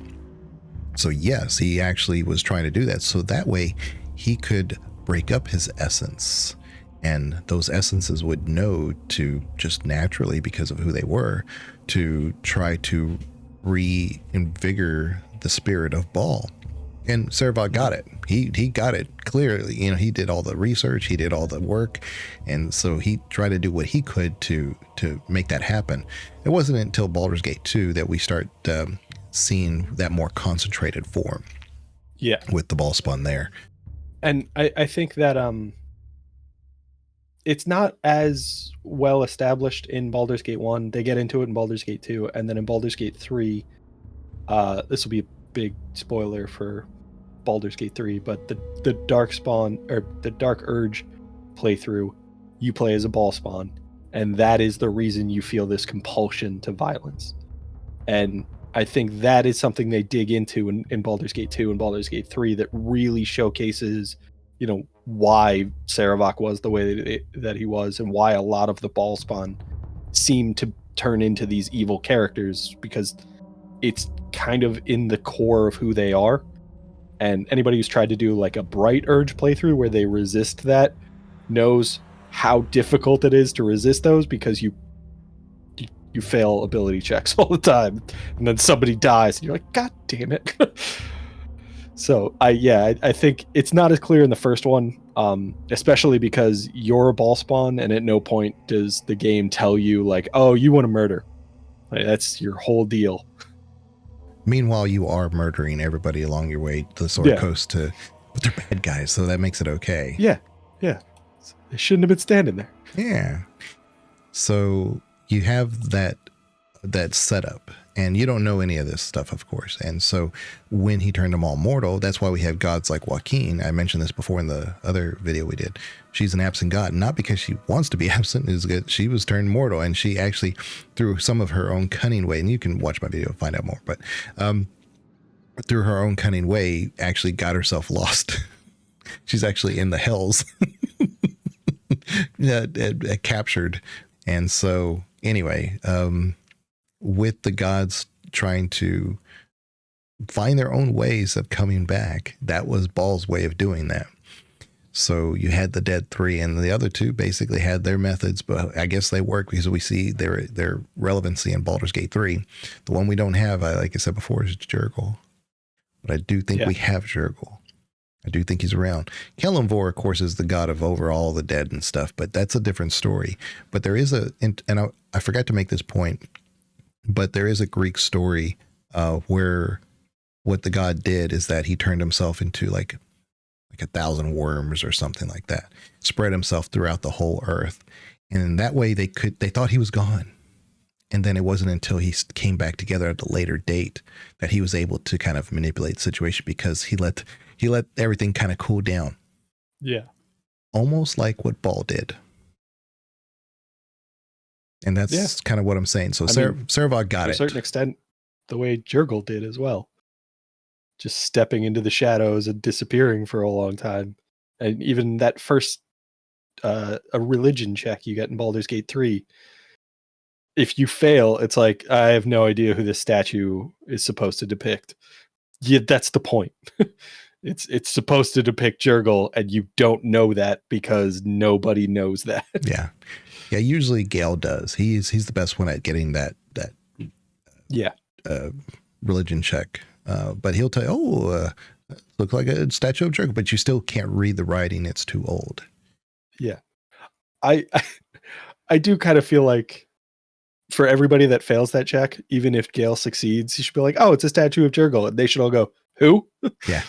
So yes, he actually was trying to do that. So that way he could break up his essence. And those essences would know to just naturally, because of who they were, to try to reinvigorate the spirit of Ball. And Sarevok got it. He got it clearly. He did all the research, he did all the work, and so he tried to do what he could to make that happen. It wasn't until Baldur's Gate 2 that we start seeing that more concentrated form. Yeah, with the Ballspawn there. And I think that it's not as well established in Baldur's Gate 1. They get into it in Baldur's Gate 2, and then in Baldur's Gate 3, this will be a big spoiler for Baldur's Gate 3, but the Darkspawn, or the Dark Urge playthrough, you play as a Ballspawn, and that is the reason you feel this compulsion to violence. And I think that is something they dig into in Baldur's Gate 2 and Baldur's Gate 3 that really showcases, why Sarevok was the way that he was, and why a lot of the Ballspawn seem to turn into these evil characters, because it's kind of in the core of who they are. And anybody who's tried to do like a Bright Urge playthrough where they resist that knows how difficult it is to resist those, because you fail ability checks all the time, and then somebody dies and you're like, God damn it. So I think it's not as clear in the first one, especially because you're a Ballspawn, and at no point does the game tell you like, oh, you want to murder. Like, that's your whole deal. Meanwhile, you are murdering everybody along your way to the Sword Coast, but they're bad guys, so that makes it okay. Yeah. They shouldn't have been standing there. Yeah. So you have that setup, and you don't know any of this stuff, of course. And so when he turned them all mortal, that's why we have gods like Joaquin. I mentioned this before in the other video we did. She's an absent god, not because she wants to be absent. Is good. She was turned mortal, and she actually, through some of her own cunning way, and you can watch my video and find out more, but through her own cunning way, actually got herself lost. She's actually in the hells, captured. And so anyway, with the gods trying to find their own ways of coming back, that was Ball's way of doing that. So you had the Dead 3, and the other two basically had their methods, but I guess they work because we see their relevancy in Baldur's Gate 3. The one we don't have, like I said before, is Jurgle. But I do think we have Jurgle. I do think he's around. Kelemvor, of course, is the god of over all the dead and stuff, but that's a different story. But there is and I forgot to make this point, but there is a Greek story where what the god did is that he turned himself into like 1,000 worms or something like that, spread himself throughout the whole earth. And in that way they thought he was gone. And then it wasn't until he came back together at a later date that he was able to kind of manipulate the situation, because he let everything kind of cool down. Yeah. Almost like what Ball did. And that's kind of what I'm saying. So Sarevok got it. To a certain extent, the way Jurgle did as well. Just stepping into the shadows and disappearing for a long time. And even that first a religion check you get in Baldur's Gate 3, if you fail, it's like, I have no idea who this statue is supposed to depict. Yeah, that's the point. It's supposed to depict Jurgle, and you don't know that because nobody knows that. Yeah. Usually Gale does. He's the best one at getting that religion check. But he'll tell you, look like a statue of Jurgle, but you still can't read the writing. It's too old. Yeah. I do kind of feel like for everybody that fails that check, even if Gale succeeds, you should be like, oh, it's a statue of Jurgle. And they should all go, who? Yeah.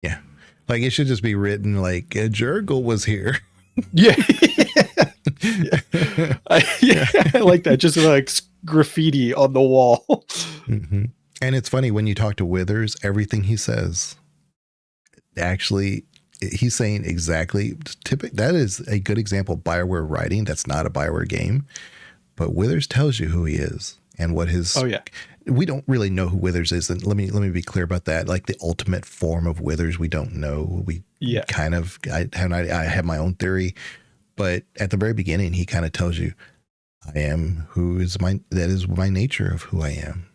Yeah. Like it should just be written like Jurgle was here. Yeah. I like that. Just like graffiti on the wall. Mm-hmm. And it's funny when you talk to Withers, everything he says, actually, he's saying exactly. That is a good example of BioWare writing. That's not a BioWare game, but Withers tells you who he is and what his. Oh yeah. We don't really know who Withers is, and let me be clear about that. Like the ultimate form of Withers, we don't know. Kind of. I have my own theory, but at the very beginning, he kind of tells you, "I am that is my nature of who I am."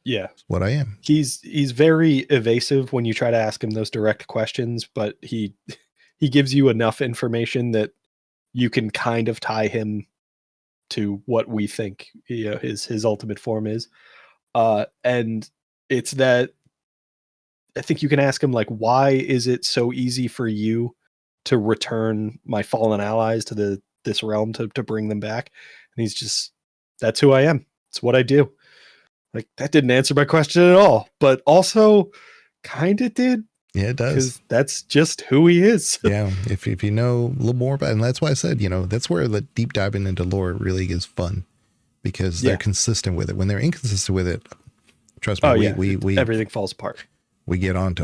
Yeah, what I am. He's very evasive when you try to ask him those direct questions, but he gives you enough information that you can kind of tie him to what we think his ultimate form is. And it's that I think you can ask him like, why is it so easy for you to return my fallen allies to this realm to bring them back? And he's just, that's who I am. It's what I do. Like that didn't answer my question at all, but also kind of did. Yeah, it does. Because that's just who he is. Yeah. If you know a little more about it, and that's why I said, that's where the deep diving into lore really is fun. Because they're consistent with it. When they're inconsistent with it, trust me, we everything falls apart. We get onto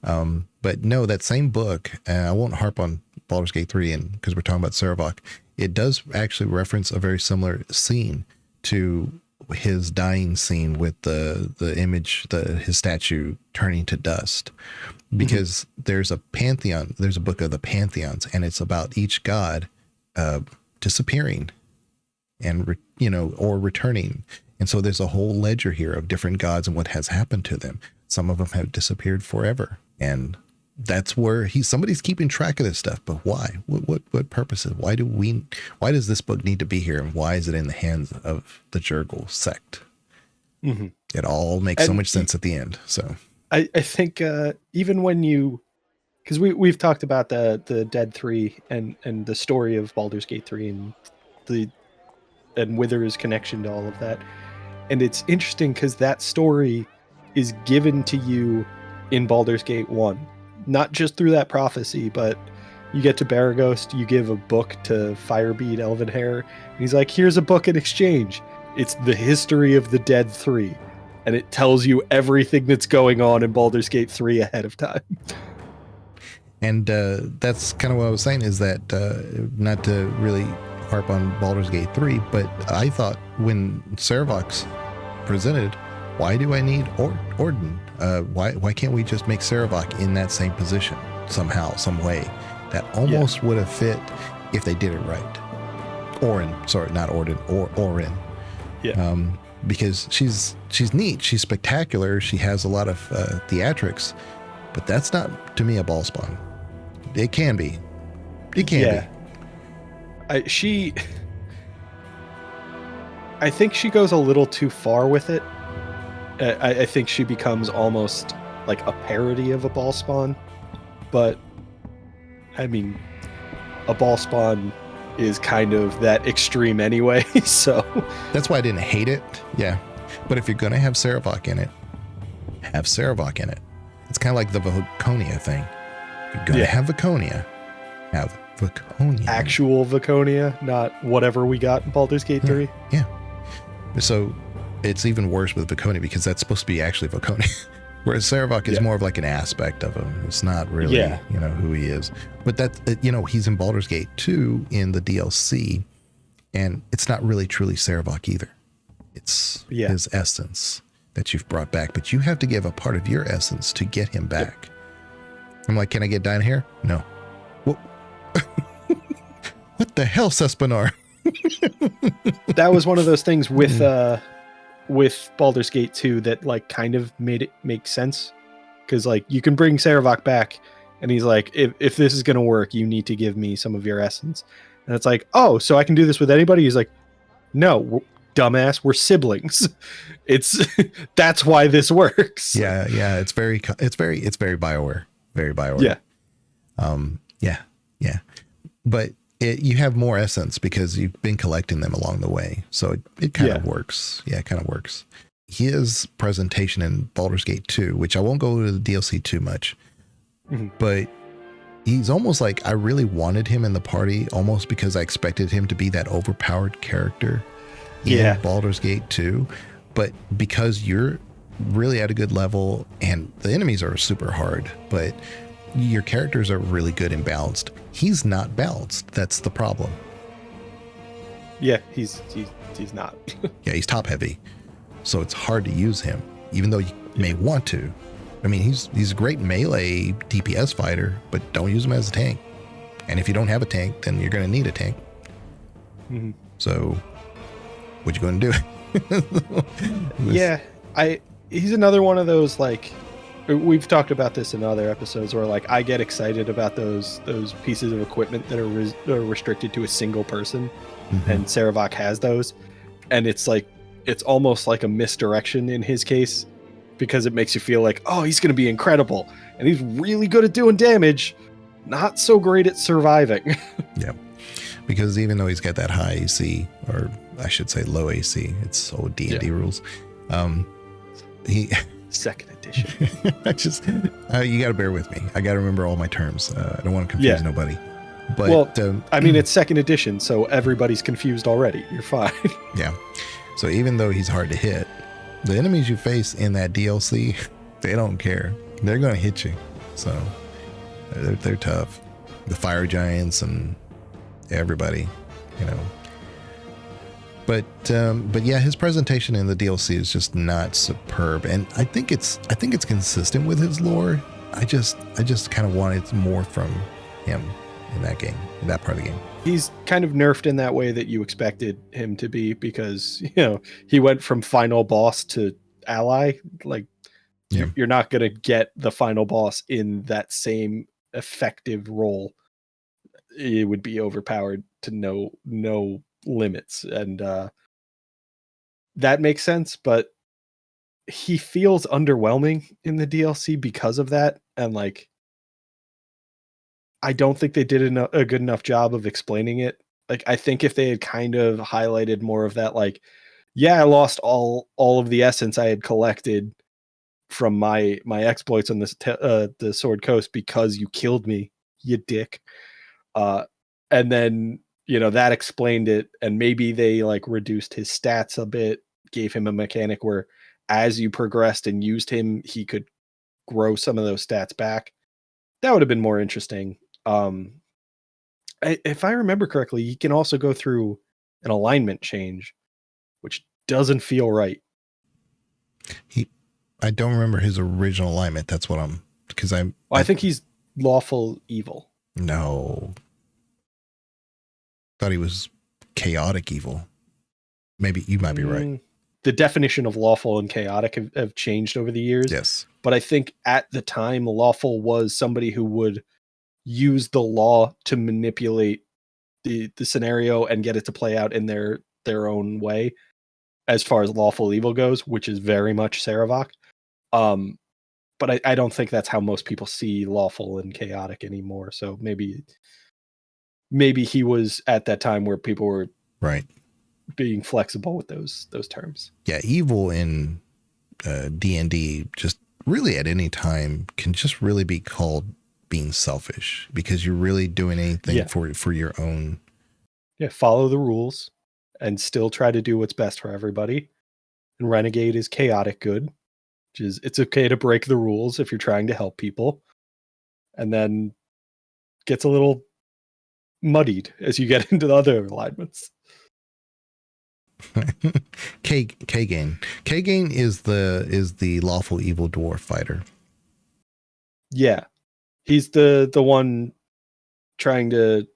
them. But no, that same book, I won't harp on Baldur's Gate 3 because we're talking about Sarevok. It does actually reference a very similar scene to his dying scene with the image, his statue turning to dust. Because there's a pantheon, there's a book of the pantheons, and it's about each god disappearing and or returning. And so there's a whole ledger here of different gods and what has happened to them. Some of them have disappeared forever, and that's where somebody's keeping track of this stuff. But why? What purposes? Why does this book need to be here, and why is it in the hands of the Jurgle sect? Mm-hmm. It all makes so much sense at the end. So I think even when because we've talked about the Dead 3 and the story of Baldur's Gate 3 and Wither's connection to all of that. And it's interesting because that story is given to you in Baldur's Gate 1. Not just through that prophecy, but you get to Baragost, you give a book to Firebead Elvenhair, and he's like, here's a book in exchange. It's the history of the Dead 3. And it tells you everything that's going on in Baldur's Gate 3 ahead of time. And that's kind of what I was saying, is that not to really harp on Baldur's Gate 3, but I thought when Sarevok's presented, why do I need Orden? Why can't we just make Sarevok in that same position somehow, some way? That almost would have fit if they did it right. Orin, sorry, not Orden, Orin. Yeah. Because she's neat, she's spectacular, she has a lot of theatrics, but that's not, to me, a ball spawn. It can be. It can be. I think she goes a little too far with it. I think she becomes almost like a parody of a ball spawn. But, I mean, a ball spawn is kind of that extreme anyway, so... That's why I didn't hate it, yeah. But if you're going to have Sarevok in it, have Sarevok in it. It's kind of like the Viconia thing. If you're going to have Viconia, have Viconia. Actual Viconia, not whatever we got in Baldur's Gate 3. Yeah. So it's even worse with Viconia because that's supposed to be actually Viconia. Whereas Sarevok is more of like an aspect of him. It's not really, who he is. But that, he's in Baldur's Gate 2 in the DLC. And it's not really truly Sarevok either. It's his essence that you've brought back, but you have to give a part of your essence to get him back. I'm like, can I get down here? No. What the hell, Sespinar? That was one of those things with Baldur's Gate 2 that like kind of made it make sense. Because like you can bring Sarevok back and he's like, if this is going to work, you need to give me some of your essence. And it's like, oh, so I can do this with anybody? He's like, no, dumbass, we're siblings. That's why this works. Yeah. It's very BioWare. Very BioWare. Yeah. But you have more essence because you've been collecting them along the way. So it kind of works. Yeah, it kind of works. His presentation in Baldur's Gate 2, which I won't go to the DLC too much, but he's almost like I really wanted him in the party almost because I expected him to be that overpowered character in Baldur's Gate 2. But because you're really at a good level and the enemies are super hard, but your characters are really good and balanced. He's not balanced. That's the problem. Yeah, he's not. Yeah, he's top heavy. So it's hard to use him, even though you may want to. I mean, he's a great melee DPS fighter, but don't use him as a tank. And if you don't have a tank, then you're going to need a tank. So what you going to do? He's another one of those, like, we've talked about this in other episodes where like I get excited about those pieces of equipment that are restricted to a single person, and Sarevok has those, and it's like it's almost like a misdirection in his case because it makes you feel like, oh, he's going to be incredible and he's really good at doing damage, not so great at surviving. Yep. Because even though he's got that high AC, or I should say low AC, it's old D&D rules. He second edition. You got to bear with me. I got to remember all my terms. I don't want to confuse nobody. But I mean, it's second edition, so everybody's confused already. You're fine. Yeah. So even though he's hard to hit, the enemies you face in that DLC, they don't care. They're going to hit you. So they're tough. The fire giants and everybody, you know. But yeah, his presentation in the DLC is just not superb, and I think it's consistent with his lore. I just kind of wanted more from him in that game, in that part of the game. He's kind of nerfed in that way that you expected him to be, because he went from final boss to ally. Like you're not going to get the final boss in that same effective role. It would be overpowered to no limits, and that makes sense, but he feels underwhelming in the DLC because of that, and like I don't think they did a good enough job of explaining it. Like I think if they had kind of highlighted more of that, like, I lost all of the essence I had collected from my exploits on this the Sword Coast because you killed me, you dick. And then that explained it, and maybe they like reduced his stats a bit, gave him a mechanic where as you progressed and used him, he could grow some of those stats back. That would have been more interesting. If I remember correctly, he can also go through an alignment change, which doesn't feel right. I don't remember his original alignment. That's what I think he's lawful evil. No. Thought he was chaotic evil. Maybe you might be right. The definition of lawful and chaotic have changed over the years. Yes. But I think at the time, lawful was somebody who would use the law to manipulate the scenario and get it to play out in their own way, as far as lawful evil goes, which is very much Sarevok. But I don't think that's how most people see lawful and chaotic anymore. So maybe he was at that time where people were right being flexible with those terms. Yeah, evil in D&D just really at any time can just really be called being selfish, because you're really doing anything for your own. Yeah, follow the rules and still try to do what's best for everybody. And renegade is chaotic good, which is it's okay to break the rules if you're trying to help people, and then gets a little muddied as you get into the other alignments. Kagan. Kagan is the lawful evil dwarf fighter. Yeah. He's the one trying to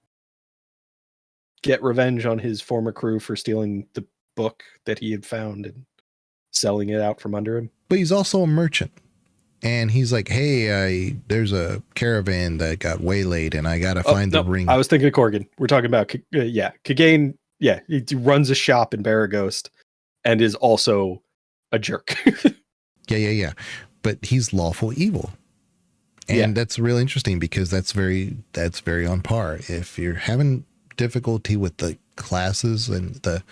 get revenge on his former crew for stealing the book that he had found and selling it out from under him. But he's also a merchant. And he's like, hey, there's a caravan that got waylaid and I got to find the ring. I was thinking of Corgan. We're talking about, Kagan. Yeah, he runs a shop in Baragost and is also a jerk. Yeah. But he's lawful evil. And that's really interesting because that's very on par. If you're having difficulty with the classes and the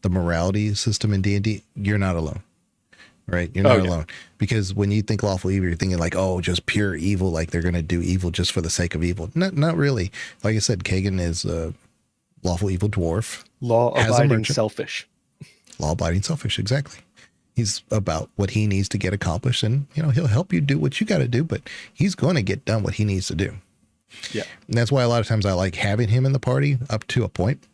morality system in D&D, you're not alone. Right? You're not alone. Because when you think lawful evil, you're thinking like, oh, just pure evil, like they're going to do evil just for the sake of evil. Not really. Like I said, Kagan is a lawful evil dwarf. Law-abiding selfish. Law-abiding selfish, exactly. He's about what he needs to get accomplished, and he'll help you do what you got to do, but he's going to get done what he needs to do. Yeah. And that's why a lot of times I like having him in the party up to a point.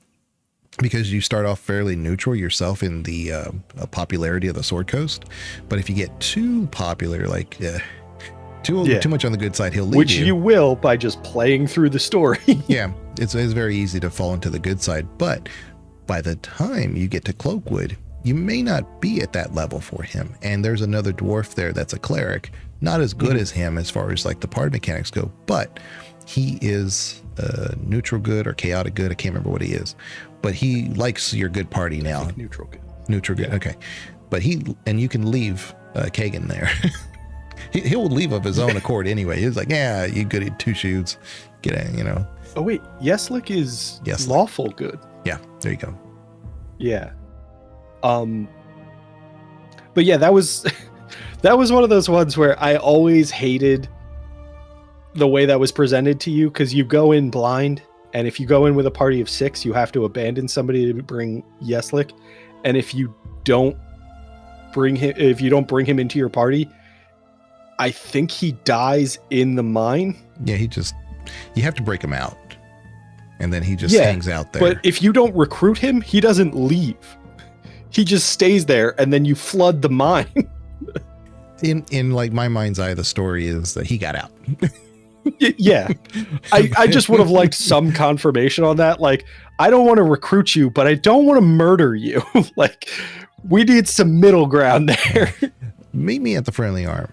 Because you start off fairly neutral yourself in the popularity of the Sword Coast, but if you get too popular, like too much on the good side, he'll leave Which you will by just playing through the story. Yeah, it's very easy to fall into the good side, but by the time you get to Cloakwood, you may not be at that level for him. And there's another dwarf there that's a cleric, not as good as him as far as like the party mechanics go, but he is neutral good or chaotic good. I can't remember what he is. But he likes your good party now. Neutral good. Neutral good. Yeah. Okay. But you can leave Kagan there. he will leave of his own accord anyway. He's like, yeah, you good at 2 shoots. Get in, Oh wait, Yeslik is lawful good. Yeah, there you go. Yeah. But yeah, that was one of those ones where I always hated the way that was presented to you, because you go in blind. And if you go in with a party of 6, you have to abandon somebody to bring Yeslik. And if you don't bring him into your party, I think he dies in the mine. Yeah, you have to break him out. And then he just hangs out there. But if you don't recruit him, he doesn't leave. He just stays there, and then you flood the mine. In like my mind's eye, the story is that he got out. Yeah, I just would have liked some confirmation on that. Like, I don't want to recruit you, but I don't want to murder you. Like, we need some middle ground there. Meet me at the Friendly Arm.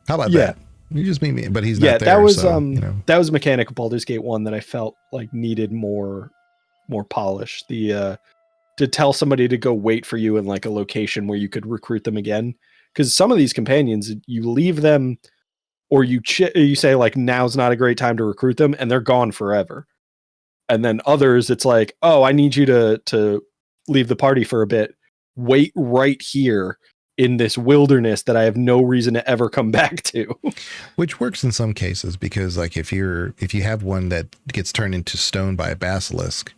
How about that? You just meet me, but he's not there. That was that was a mechanic of Baldur's Gate 1 that I felt like needed more polish. The to tell somebody to go wait for you in like a location where you could recruit them again, because some of these companions, you leave them. Or you say like, now's not a great time to recruit them, and they're gone forever. And then others, it's like, oh, I need you to leave the party for a bit. Wait right here in this wilderness that I have no reason to ever come back to. Which works in some cases, because like if you have one that gets turned into stone by a basilisk,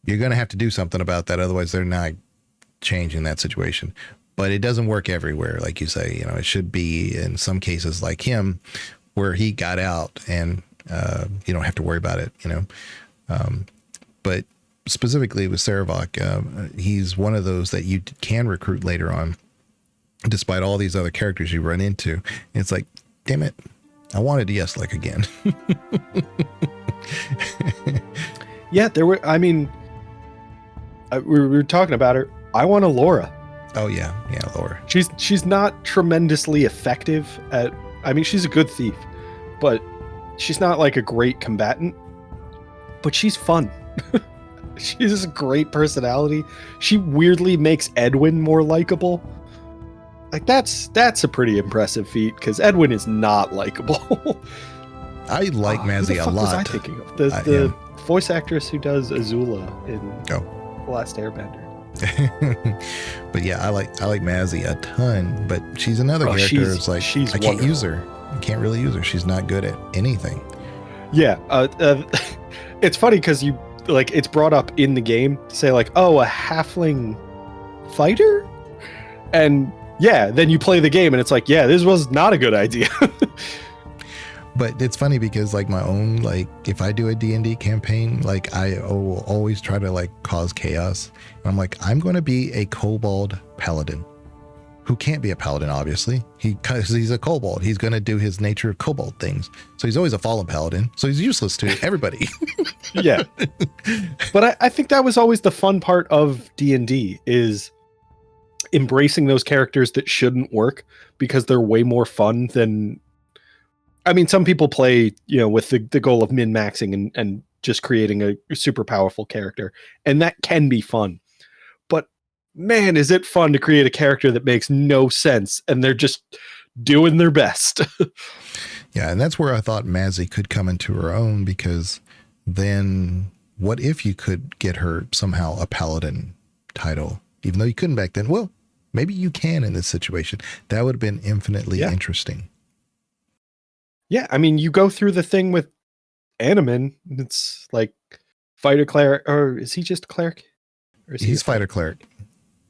you're going to have to do something about that. Otherwise, they're not changing that situation. But it doesn't work everywhere. Like you say, it should be in some cases like him where he got out and you don't have to worry about it, but specifically with Sarevok, he's one of those that you can recruit later on, despite all these other characters you run into. And it's like, damn it, I wanted Yeslik again. Yeah, we were talking about her. I want a Laura. Oh yeah, Laura. She's not tremendously effective at. She's a good thief, but she's not like a great combatant. But she's fun. She has a great personality. She weirdly makes Edwin more likable. Like that's a pretty impressive feat, because Edwin is not likable. I like Mazzy a lot. What was I thinking of? The voice actress who does Azula in The Last Airbender. But yeah, I like Mazzy a ton, but she's another character. It's like I can't use her. I can't really use her. She's not good at anything. Yeah, it's funny because it's brought up in the game to say like, oh, a halfling fighter, and then you play the game and it's like, yeah, this was not a good idea. But it's funny because like my own, like if I do a D&D campaign, like I will always try to like cause chaos. And I'm like, I'm going to be a kobold paladin who can't be a paladin, obviously. Because he's a kobold. He's going to do his nature of kobold things. So he's always a fallen paladin. So he's useless to everybody. Yeah. But I think that was always the fun part of D&D is embracing those characters that shouldn't work because they're way more fun than... I mean, some people play, with the goal of min-maxing and just creating a super powerful character. And that can be fun. But man, is it fun to create a character that makes no sense and they're just doing their best. Yeah, and that's where I thought Mazzy could come into her own, because then what if you could get her somehow a paladin title, even though you couldn't back then? Well, maybe you can in this situation. That would have been infinitely interesting. Yeah, I mean, you go through the thing with Imoen, it's like fighter cleric, or is he just a cleric? Or is he's fighter cleric.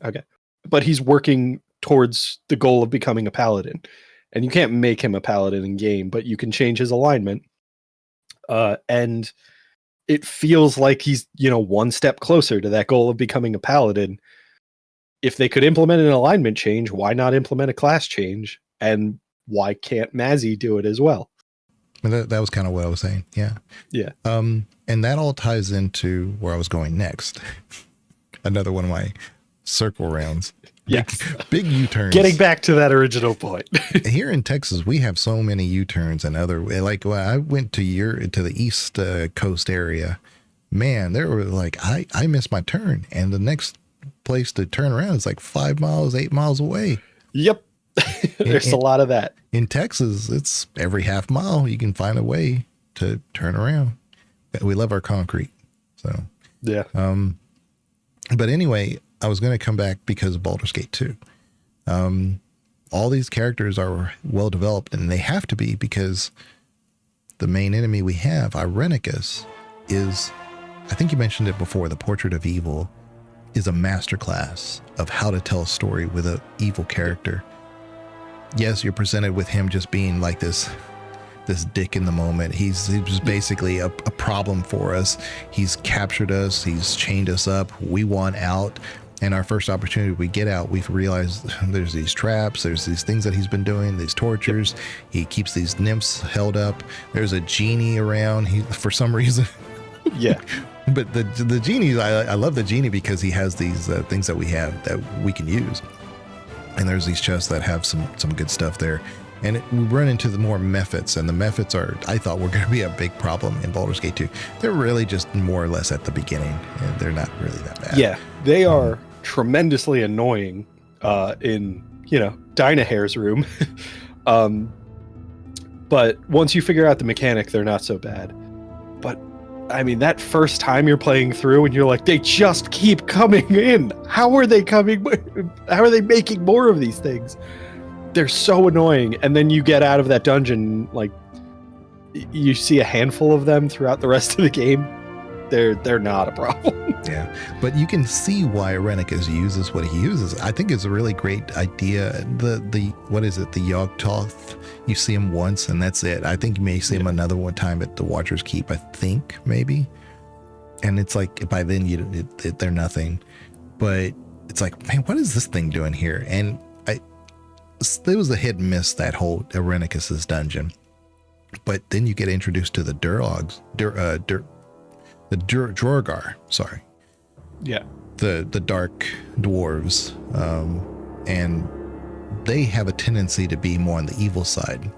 Okay. But he's working towards the goal of becoming a paladin. And you can't make him a paladin in game, but you can change his alignment. And it feels like he's, one step closer to that goal of becoming a paladin. If they could implement an alignment change, why not implement a class change? And why can't Mazzy do it as well? That was kind of what I was saying. Yeah. Yeah. And that all ties into where I was going next. Another one of my circle rounds. Big U-turns. Getting back to that original point. Here in Texas, we have so many U-turns and other, like when I went to the East Coast area, man, there were like, I missed my turn, and the next place to turn around is like 5 miles, 8 miles away. Yep. There's a lot of that. In Texas, it's every half mile you can find a way to turn around. We love our concrete. So, yeah. But anyway, I was going to come back because of Baldur's Gate 2. All these characters are well developed, and they have to be, because the main enemy we have, Irenicus, is, I think you mentioned it before, the Portrait of Evil is a masterclass of how to tell a story with an evil character. Yes, you're presented with him just being like this dick in the moment. He was basically a problem for us. He's captured us. He's chained us up. We want out. And our first opportunity we get out, we've realized there's these traps. There's these things that he's been doing, these tortures. He keeps these nymphs held up. There's a genie around. For some reason. Yeah. But the genie, I love the genie because he has these things that we have that we can use. And there's these chests that have some good stuff there. And we run into the more mephits, and the mephits I thought were going to be a big problem in Baldur's Gate 2. They're really just more or less at the beginning, and they're not really that bad. Yeah, they are tremendously annoying in, Dynahair's room. But once you figure out the mechanic, they're not so bad. But, I mean, that first time you're playing through and you're like, they just keep coming in. How are they coming? How are they making more of these things? They're so annoying. And then you get out of that dungeon, like, you see a handful of them throughout the rest of the game. They're not a problem. Yeah, but you can see why Irenicus uses what he uses. I think it's a really great idea. The what is it? The Yogg-Toth. You see him once and that's it. I think you may see him another one time at the Watcher's Keep. I think maybe. And it's like by then they're nothing. But it's like, man, what is this thing doing here? And there was a hit and miss, that whole Irenicus's dungeon. But then you get introduced to the Durlogs, the Drogar, sorry. Yeah. The dark dwarves. And they have a tendency to be more on the evil side.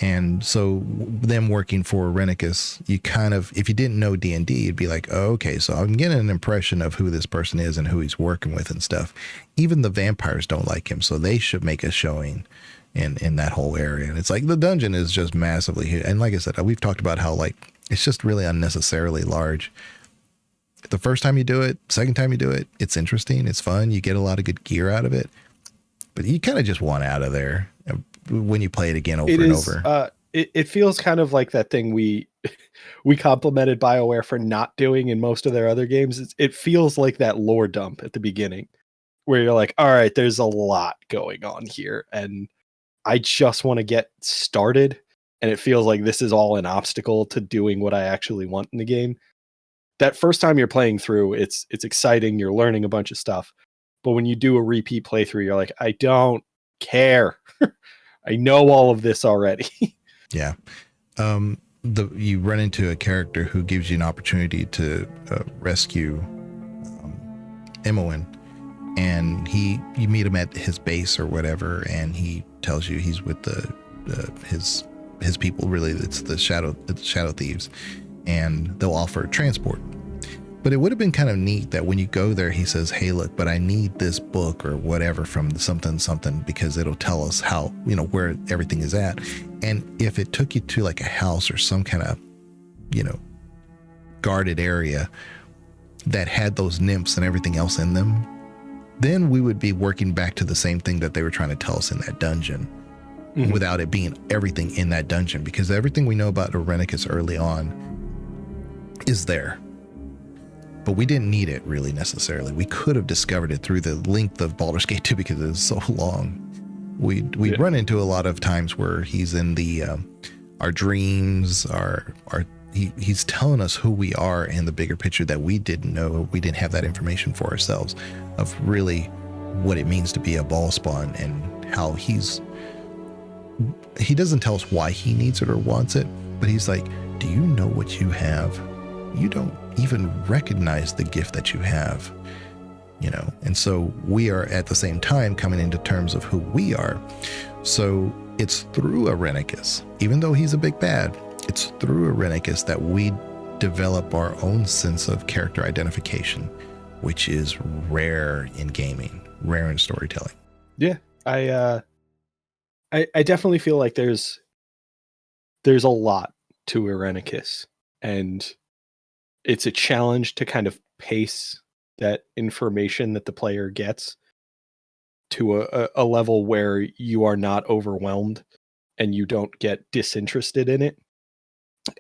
And so them working for Irenicus, you kind of, if you didn't know D&D, you'd be like, oh, okay, so I'm getting an impression of who this person is and who he's working with and stuff. Even the vampires don't like him, so they should make a showing in that whole area. And it's like the dungeon is just massively huge. And like I said, we've talked about how like it's just really unnecessarily large. The first time you do it, second time you do it, it's interesting, it's fun, you get a lot of good gear out of it. But you kind of just want out of there when you play it again over and over. It feels kind of like that thing we complimented BioWare for not doing in most of their other games. It feels like that lore dump at the beginning where you're like, all right, there's a lot going on here and I just want to get started and it feels like this is all an obstacle to doing what I actually want in the game. That first time you're playing through, it's exciting, you're learning a bunch of stuff. But when you do a repeat playthrough, you're like, I don't care. I know all of this already. Yeah. You run into a character who gives you an opportunity to rescue Imoen, and you meet him at his base or whatever, and he tells you he's with his people. Really, it's the shadow thieves, and they'll offer transport. But it would have been kind of neat that when you go there, he says, hey, look, but I need this book or whatever from something because it'll tell us how, where everything is at. And if it took you to like a house or some kind of, guarded area that had those nymphs and everything else in them, then we would be working back to the same thing that they were trying to tell us in that dungeon, without it being everything in that dungeon, because everything we know about Irenicus early on is there. But we didn't need it really necessarily. We could have discovered it through the length of Baldur's Gate 2 because it was so long. We'd run into a lot of times where he's in our dreams, he's telling us who we are in the bigger picture that we didn't know. We didn't have that information for ourselves of really what it means to be a ball spawn, and how he doesn't tell us why he needs it or wants it, but he's like, do you know what you have? You don't even recognize the gift that you have, and so we are at the same time coming into terms of who we are. So it's through Irenicus, even though he's a big bad, it's through Irenicus that we develop our own sense of character identification, which is rare in gaming, rare in storytelling. Yeah, I definitely feel like there's a lot to Irenicus, and it's a challenge to kind of pace that information that the player gets to a level where you are not overwhelmed and you don't get disinterested in it.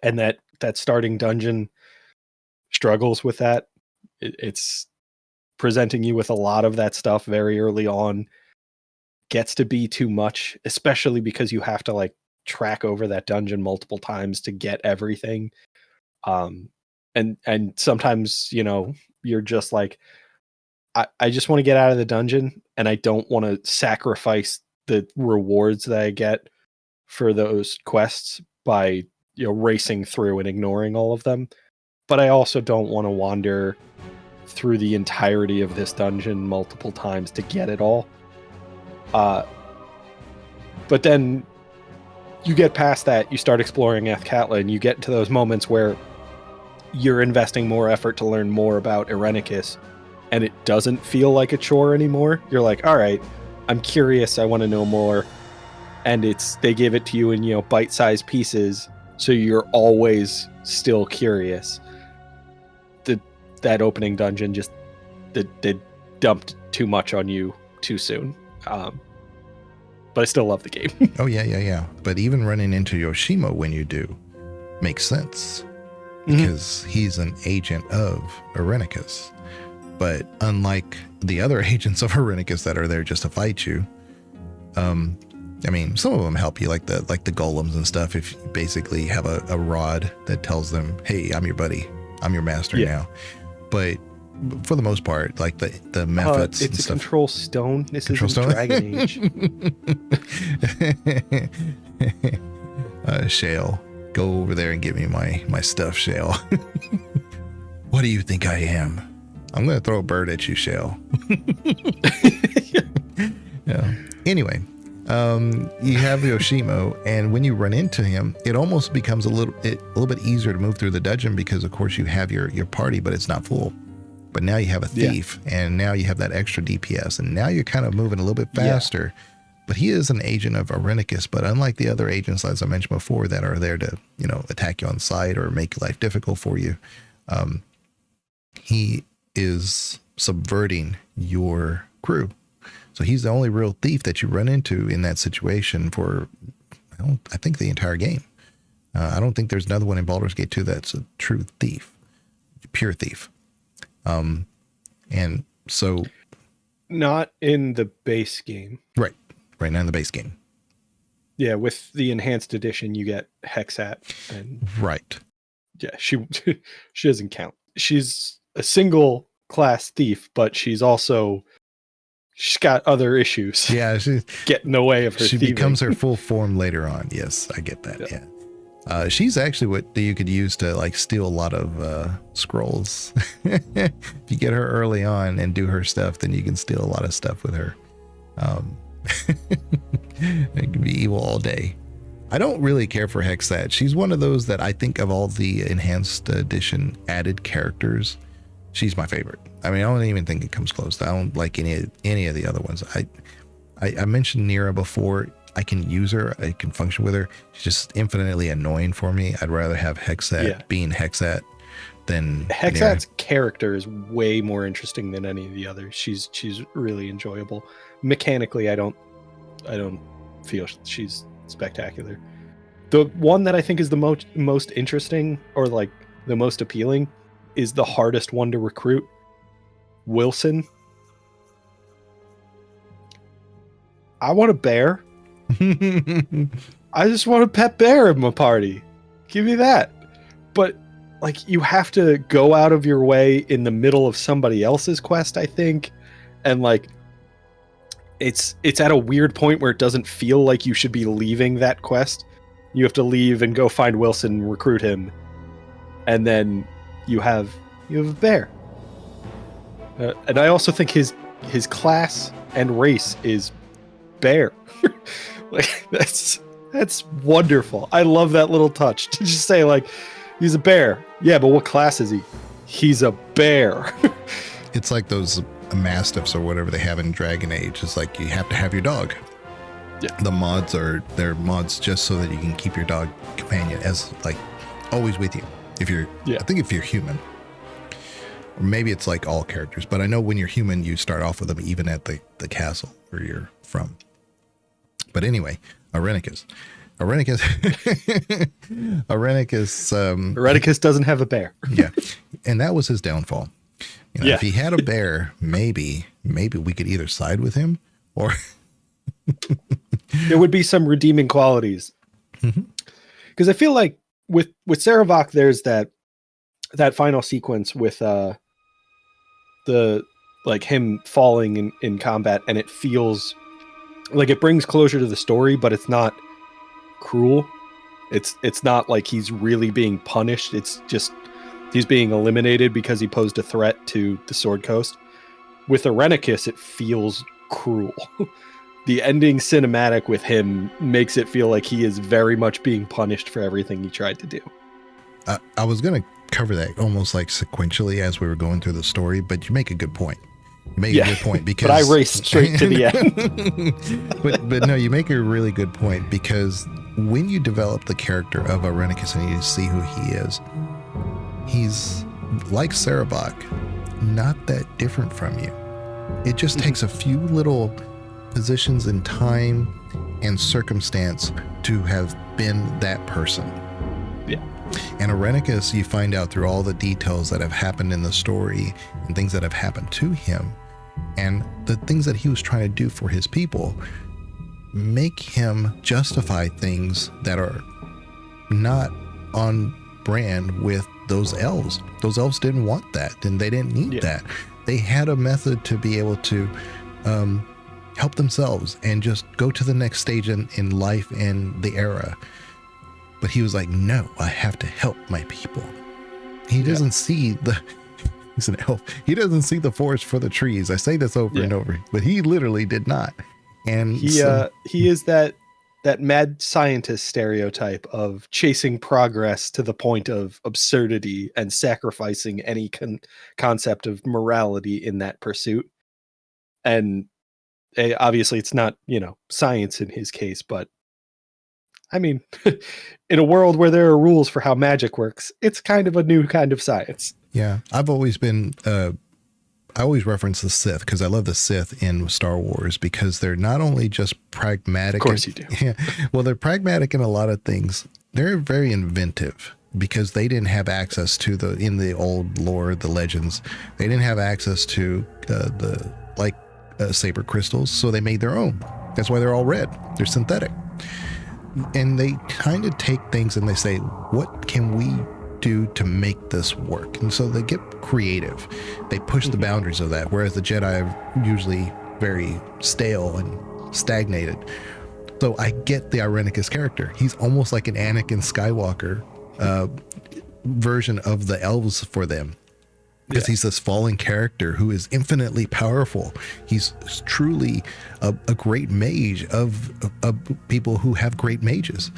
And that starting dungeon struggles with that. It's presenting you with a lot of that stuff very early on. Gets to be too much, especially because you have to like track over that dungeon multiple times to get everything. And sometimes, you're just like, I just want to get out of the dungeon, and I don't want to sacrifice the rewards that I get for those quests by, racing through and ignoring all of them. But I also don't want to wander through the entirety of this dungeon multiple times to get it all. But then you get past that, you start exploring Athkatla, and you get to those moments where you're investing more effort to learn more about Irenicus, and it doesn't feel like a chore anymore. You're like, all right, I'm curious, I want to know more. And they give it to you in, bite-sized pieces, so you're always still curious. That opening dungeon just, they dumped too much on you too soon. But I still love the game. Oh, yeah. But even running into Yoshimo when you do makes sense, because he's an agent of Irenicus. But unlike the other agents of Irenicus that are there just to fight you, some of them help you, like the golems and stuff. If you basically have a rod that tells them, hey, I'm your buddy, I'm your master now. But for the most part, like the methods, it's a stuff. control stone. This is Dragon Age. Shale, go over there and get me my stuff, Shale. What do you think I am? I'm going to throw a bird at you, Shale. Yeah. Anyway, you have Yoshimo, and when you run into him, it almost becomes a little bit easier to move through the dungeon, because of course you have your party, but it's not full. But now you have a thief, and now you have that extra DPS, and now you're kind of moving a little bit faster. But he is an agent of Irenicus, but unlike the other agents, as I mentioned before, that are there to, attack you on sight or make life difficult for you, he is subverting your crew. So he's the only real thief that you run into in that situation for, I think, the entire game. I don't think there's another one in Baldur's Gate 2 that's a true thief, pure thief. And so, not in the base game. Right now in the base game. Yeah, with the enhanced edition, you get Hexat, and Right. yeah, she doesn't count. She's a single class thief, but she's got other issues. Yeah, Get in the way of her. She thieving. becomes her full form later on. Yes, I get that. Yeah. She's actually what you could use to like steal a lot of scrolls. If you get her early on and do her stuff, then you can steal a lot of stuff with her. It can be evil all day. I don't really care for Hexat. She's one of those that I think of all the enhanced edition added characters, she's my favorite. I mean, I don't even think it comes close. I don't like any of the other ones. I mentioned Nira before. I can use her. I can function with her. She's just infinitely annoying for me. I'd rather have Hexat being Hexat than Hexat's Nira. character is way more interesting than any of the others. She's really enjoyable. Mechanically, I don't feel she's spectacular. The one that I think is the most interesting, or like the most appealing, is the hardest one to recruit, Wilson. I want a bear. I just want a pet bear in my party. Give me that. But like, you have to go out of your way in the middle of somebody else's quest, I think, and like it's at a weird point where it doesn't feel like you should be leaving that quest. You have to leave and go find Wilson, recruit him, and then you have a bear. And I also think his class and race is bear. Like, that's wonderful. I love that little touch to just say, like, he's a bear. Yeah, but what class is he? He's a bear. It's like those mastiffs or whatever they have in Dragon Age. It's like you have to have your dog. Yeah. The mods they're mods just so that you can keep your dog companion as like always with you. If you're, I think if you're human, or maybe it's like all characters, but I know when you're human, you start off with them even at the castle where you're from. But anyway, Irenicus doesn't have a bear. Yeah. And that was his downfall. You know, if he had a bear, maybe we could either side with him or there would be some redeeming qualities. Because I feel like with Sarevok, there's that final sequence with the like him falling in combat, and it feels like it brings closure to the story, but it's not cruel. It's not like he's really being punished. It's just he's being eliminated because he posed a threat to the Sword Coast. With Irenicus, it feels cruel. The ending cinematic with him makes it feel like he is very much being punished for everything he tried to do. I was going to cover that almost like sequentially as we were going through the story, but you make a good point. You make a good point because but I raced straight to the end. but no, you make a really good point, because when you develop the character of Irenicus and you see who he is, he's like Sarevok, not that different from you. It just takes a few little positions in time and circumstance to have been that person. Yeah. And Irenicus, you find out through all the details that have happened in the story and things that have happened to him and the things that he was trying to do for his people, make him justify things that are not on brand with those elves. Those elves didn't want that, and they didn't need that. They had a method to be able to help themselves and just go to the next stage in life and the era. But he was like, no, I have to help my people. He doesn't see he's an elf. He doesn't see the forest for the trees. I say this over and over, but he literally did not. And he is that mad scientist stereotype of chasing progress to the point of absurdity and sacrificing any concept of morality in that pursuit. And obviously it's not, science in his case, but I mean, in a world where there are rules for how magic works, it's kind of a new kind of science. Yeah. I've always been, I always reference the Sith because I love the Sith in Star Wars, because they're not only just pragmatic. Of course you do. Yeah. Well, they're pragmatic in a lot of things. They're very inventive because they didn't have access to in the old lore, the legends, they didn't have access to saber crystals. So they made their own. That's why they're all red. They're synthetic. and they kind of take things and they say, what can we do to make this work? And so they get creative. They push the boundaries of that, whereas the Jedi are usually very stale and stagnated. So I get the Irenicus character. He's almost like an Anakin Skywalker version of the elves for them, because he's this fallen character who is infinitely powerful. He's truly a great mage of people who have great mages.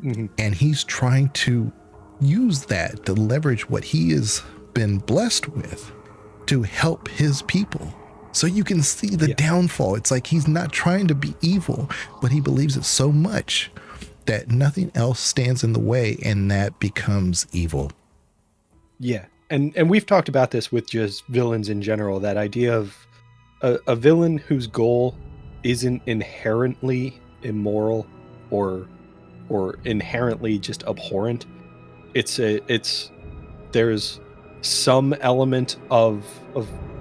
And he's trying to use that to leverage what he has been blessed with to help his people. So you can see the downfall. It's like he's not trying to be evil, but he believes it so much that nothing else stands in the way, and that becomes evil. Yeah. And we've talked about this with just villains in general, that idea of a villain whose goal isn't inherently immoral or inherently just abhorrent. There's some element of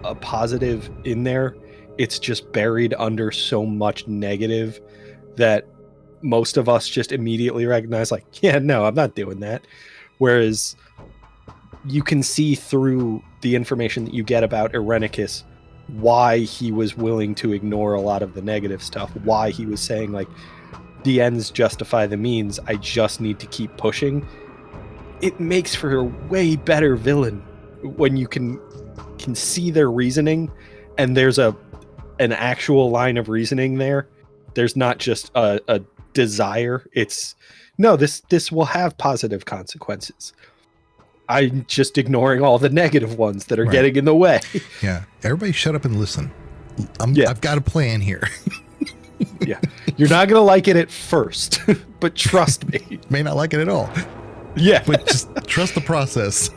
a positive in there. It's just buried under so much negative that most of us just immediately recognize, like, yeah, no, I'm not doing that. Whereas you can see through the information that you get about Irenicus why he was willing to ignore a lot of the negative stuff, why he was saying, like, the ends justify the means, I just need to keep pushing. It makes for a way better villain when you can see their reasoning, and there's an actual line of reasoning there. There's not just a desire. It's, no, this will have positive consequences. I'm just ignoring all the negative ones that are getting in the way. Yeah. Everybody shut up and listen. I've got a plan here. Yeah. You're not going to like it at first, but trust me. May not like it at all. Yeah. But just trust the process.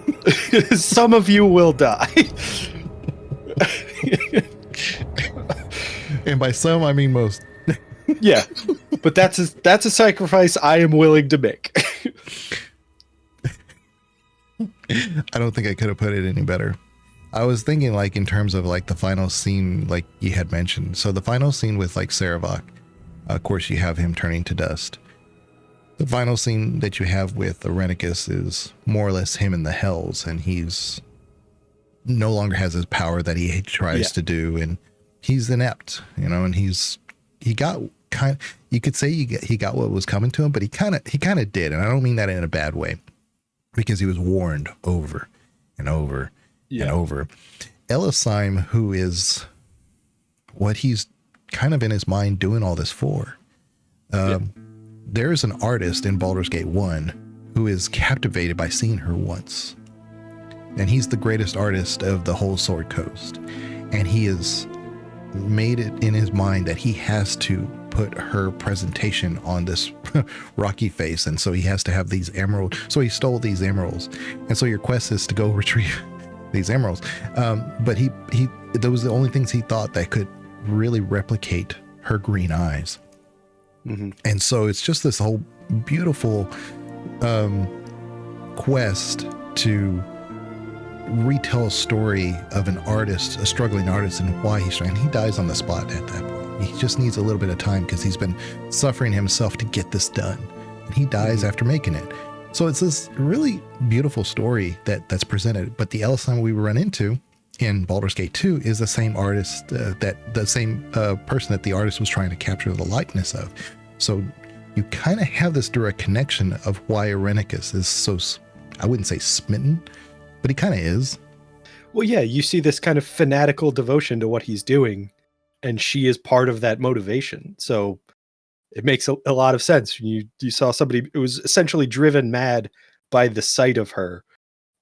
Some of you will die. And by some, I mean most. Yeah. But that's a sacrifice I am willing to make. I don't think I could have put it any better. I was thinking, like, in terms of like the final scene, like you had mentioned. So the final scene with like Sarevok, of course you have him turning to dust. The final scene that you have with Irenicus is more or less him in the hells, and he's no longer has his power that he tries to do, and he's inept, and he got kind, you could say he got what was coming to him, but he kind of did, and I don't mean that in a bad way, because he was warned over and over and over. Elisime, who is what he's kind of in his mind doing all this for, there's an artist in Baldur's Gate 1 who is captivated by seeing her once. And he's the greatest artist of the whole Sword Coast. And he has made it in his mind that he has to put her presentation on this rocky face. And so he has to have these emeralds. So he stole these emeralds. And so your quest is to go retrieve these emeralds. But he those were the only things he thought that could really replicate her green eyes. Mm-hmm. And so it's just this whole beautiful quest to retell a story of an artist, a struggling artist, and why he's trying. He dies on the spot at that point. He just needs a little bit of time because he's been suffering himself to get this done. And he dies after making it. So it's this really beautiful story that's presented. But the Elisime we run into in Baldur's Gate 2 is the same artist, the same person that the artist was trying to capture the likeness of. So you kind of have this direct connection of why Irenicus is so, I wouldn't say smitten, but he kind of is. Well, yeah, you see this kind of fanatical devotion to what he's doing, and she is part of that motivation. So it makes a lot of sense. You saw somebody who was essentially driven mad by the sight of her.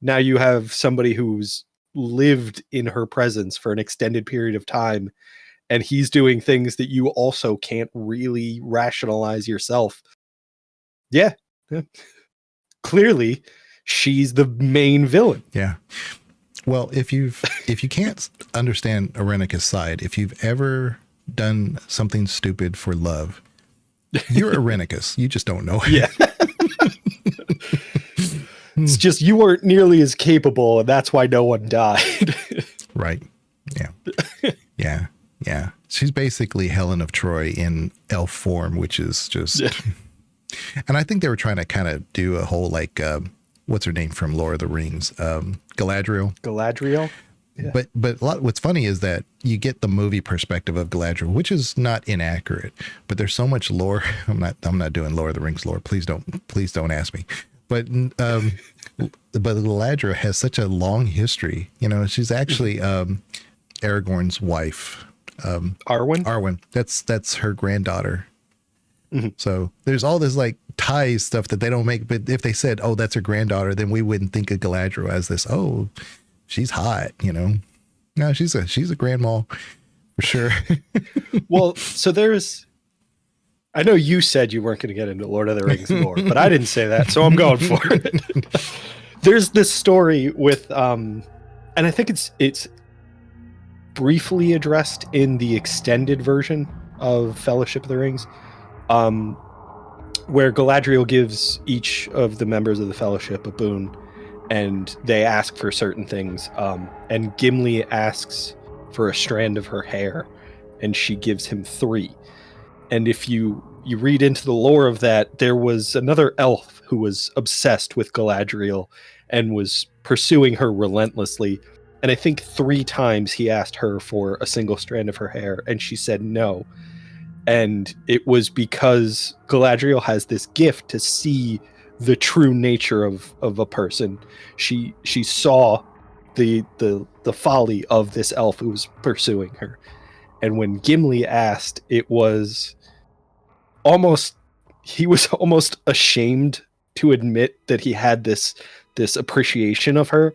Now you have somebody who's lived in her presence for an extended period of time, and he's doing things that you also can't really rationalize yourself. Yeah. Clearly, she's the main villain. Yeah. Well, if you can't understand Irenicus' side, if you've ever done something stupid for love, you're Irenicus. You just don't know it. Yeah. It's just you weren't nearly as capable, and that's why no one died. Right. Yeah. Yeah. Yeah. She's basically Helen of Troy in elf form, which is just And I think they were trying to kind of do a whole like, what's her name from Lord of the Rings? Galadriel. Galadriel. Yeah. But what's funny is that you get the movie perspective of Galadriel, which is not inaccurate, but there's so much lore. I'm not doing Lord of the Rings lore. Please don't ask me. But Galadriel has such a long history. You know, she's actually Aragorn's wife. Arwen. That's her granddaughter. Mm-hmm. So there's all this like ties stuff that they don't make. But if they said, "Oh, that's her granddaughter," then we wouldn't think of Galadriel as this. Oh, she's hot. You know, no, she's a grandma for sure. Well, so there's. I know you said you weren't going to get into Lord of the Rings lore, but I didn't say that, so I'm going for it. There's this story with, and I think it's briefly addressed in the extended version of Fellowship of the Rings, where Galadriel gives each of the members of the Fellowship a boon, and they ask for certain things. And Gimli asks for a strand of her hair, and she gives him 3. And if you read into the lore of that, there was another elf who was obsessed with Galadriel and was pursuing her relentlessly. And I think 3 times he asked her for a single strand of her hair, and she said no. And it was because Galadriel has this gift to see the true nature of a person. She saw the folly of this elf who was pursuing her. And when Gimli asked, he was almost ashamed to admit that he had this appreciation of her.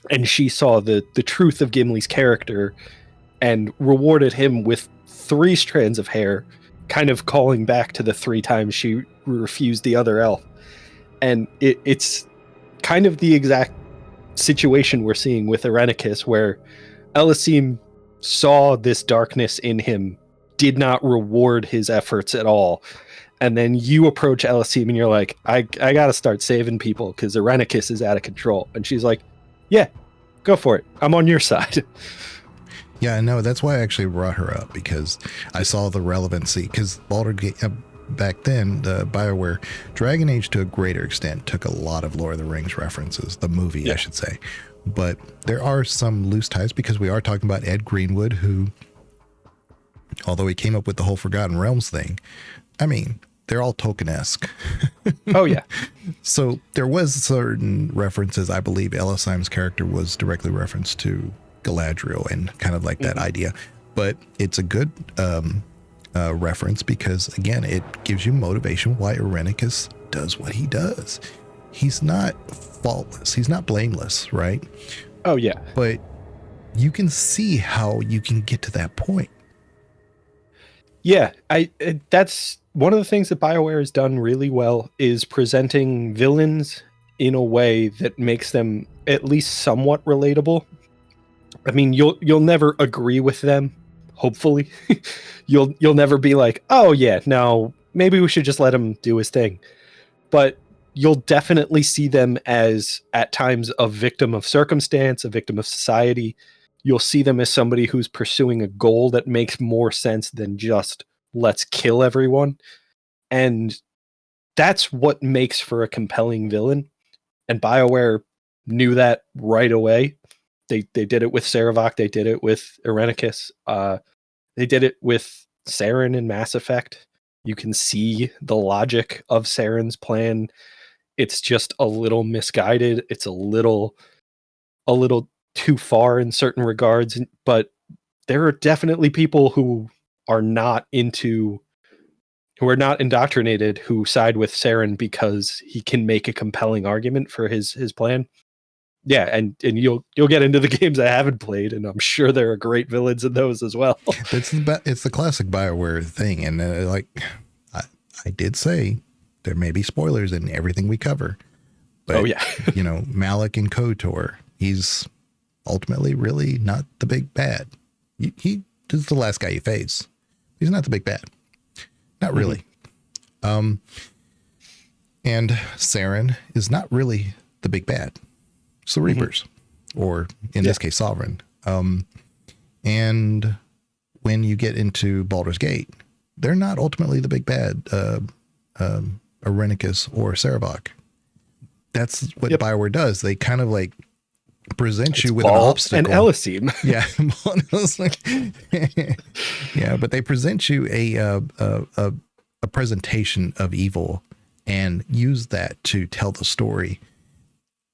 And she saw the truth of Gimli's character and rewarded him with 3 strands of hair, kind of calling back to the 3 times she refused the other elf. And it's kind of the exact situation we're seeing with Irenicus, where Elysim saw this darkness in him, did not reward his efforts at all. And then you approach Elysim and you're like, I got to start saving people because Irenicus is out of control. And she's like, yeah, go for it. I'm on your side. Yeah, no, that's why I actually brought her up, because I saw the relevancy. Because Baldur Gate, back then, BioWare, Dragon Age to a greater extent took a lot of Lord of the Rings references, the movie, I should say. But there are some loose ties, because we are talking about Ed Greenwood, who, although he came up with the whole Forgotten Realms thing, I mean, they're all Tolkien-esque. Oh, yeah. So there was certain references. I believe Elysim's character was directly referenced to Galadriel and kind of like that idea. But it's a good reference because, again, it gives you motivation why Irenicus does what he does. He's not faultless. He's not blameless, right? Oh, yeah. But you can see how you can get to that point. Yeah, that's one of the things that BioWare has done really well, is presenting villains in a way that makes them at least somewhat relatable. I mean, you'll never agree with them, hopefully. You'll never be like, oh yeah, no, maybe we should just let him do his thing. But you'll definitely see them as, at times, a victim of circumstance, a victim of society. You'll see them as somebody who's pursuing a goal that makes more sense than just let's kill everyone. And that's what makes for a compelling villain. And BioWare knew that right away. They did it with Sarevok. They did it with Irenicus. They did it with Saren in Mass Effect. You can see the logic of Saren's plan. It's just a little misguided. It's a little too far in certain regards, but there are definitely people who are not indoctrinated, who side with Saren because he can make a compelling argument for his plan. Yeah, and you'll get into the games I haven't played, and I'm sure there are great villains in those as well. It's the classic BioWare thing, and I did say there may be spoilers in everything we cover. But, oh yeah, Malik and KOTOR, he's ultimately really not the big bad. He is the last guy you face. He's not the big bad. Not really. And Saren is not really the big bad. It's the Reapers, or in this case, Sovereign. And when you get into Baldur's Gate, they're not ultimately the big bad Irenicus or Sarevok. That's what BioWare does. They kind of like present you with an obstacle. And Elisine. Yeah. Yeah, but they present you a presentation of evil and use that to tell the story.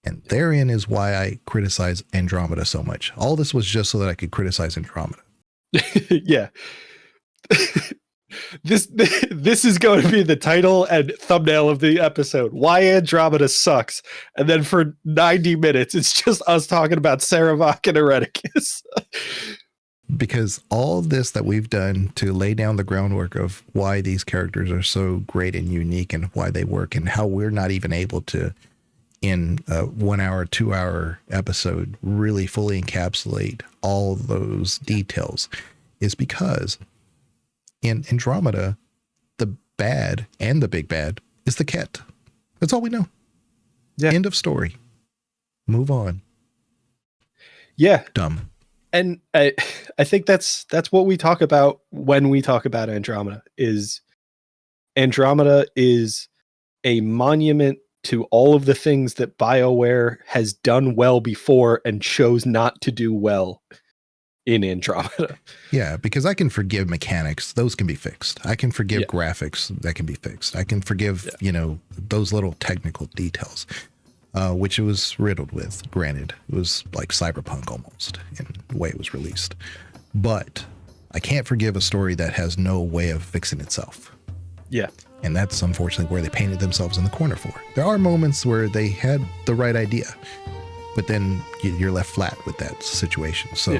And therein is why I criticize Andromeda so much. All this was just so that I could criticize Andromeda. Yeah. This is going to be the title and thumbnail of the episode. Why Andromeda sucks. And then for 90 minutes, it's just us talking about Sarevok and Irenicus. Because all this that we've done to lay down the groundwork of why these characters are so great and unique and why they work and how we're not even able to, in a 1 hour, 2 hour episode, really fully encapsulate all those details, is because in Andromeda, the bad and the big bad is the cat. That's all we know. Yeah. End of story. Move on. Yeah. Dumb. And I think that's what we talk about when we talk about Andromeda is a monument to all of the things that BioWare has done well before and chose not to do well in Andromeda. Yeah, because I can forgive mechanics. Those can be fixed. I can forgive graphics. That can be fixed. I can forgive, those little technical details, which it was riddled with. Granted, it was like Cyberpunk almost in the way it was released. But I can't forgive a story that has no way of fixing itself. Yeah. And that's unfortunately where they painted themselves in the corner for. There are moments where they had the right idea, but then you're left flat with that situation. So,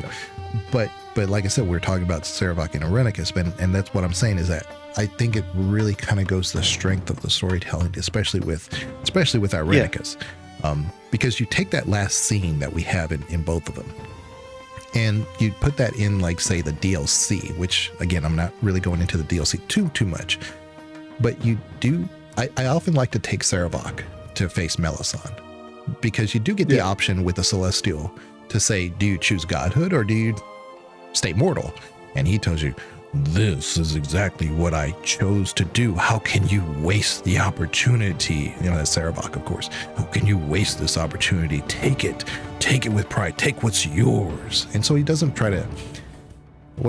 but like I said, we're talking about Sarevok and Irenicus, and that's what I'm saying is that I think it really kind of goes to the strength of the storytelling, especially with Irenicus, because you take that last scene that we have in both of them, and you put that in, like, say, the DLC, which again, I'm not really going into the DLC too much, but you do. I often like to take Sarevok to face Melisande, because you do get the option with the Celestial to say, do you choose godhood or do you stay mortal? And he tells you, this is exactly what I chose to do. How can you waste the opportunity? That's Sarevok, of course. How can you waste this opportunity? Take it with pride. Take what's yours. And so he doesn't try to,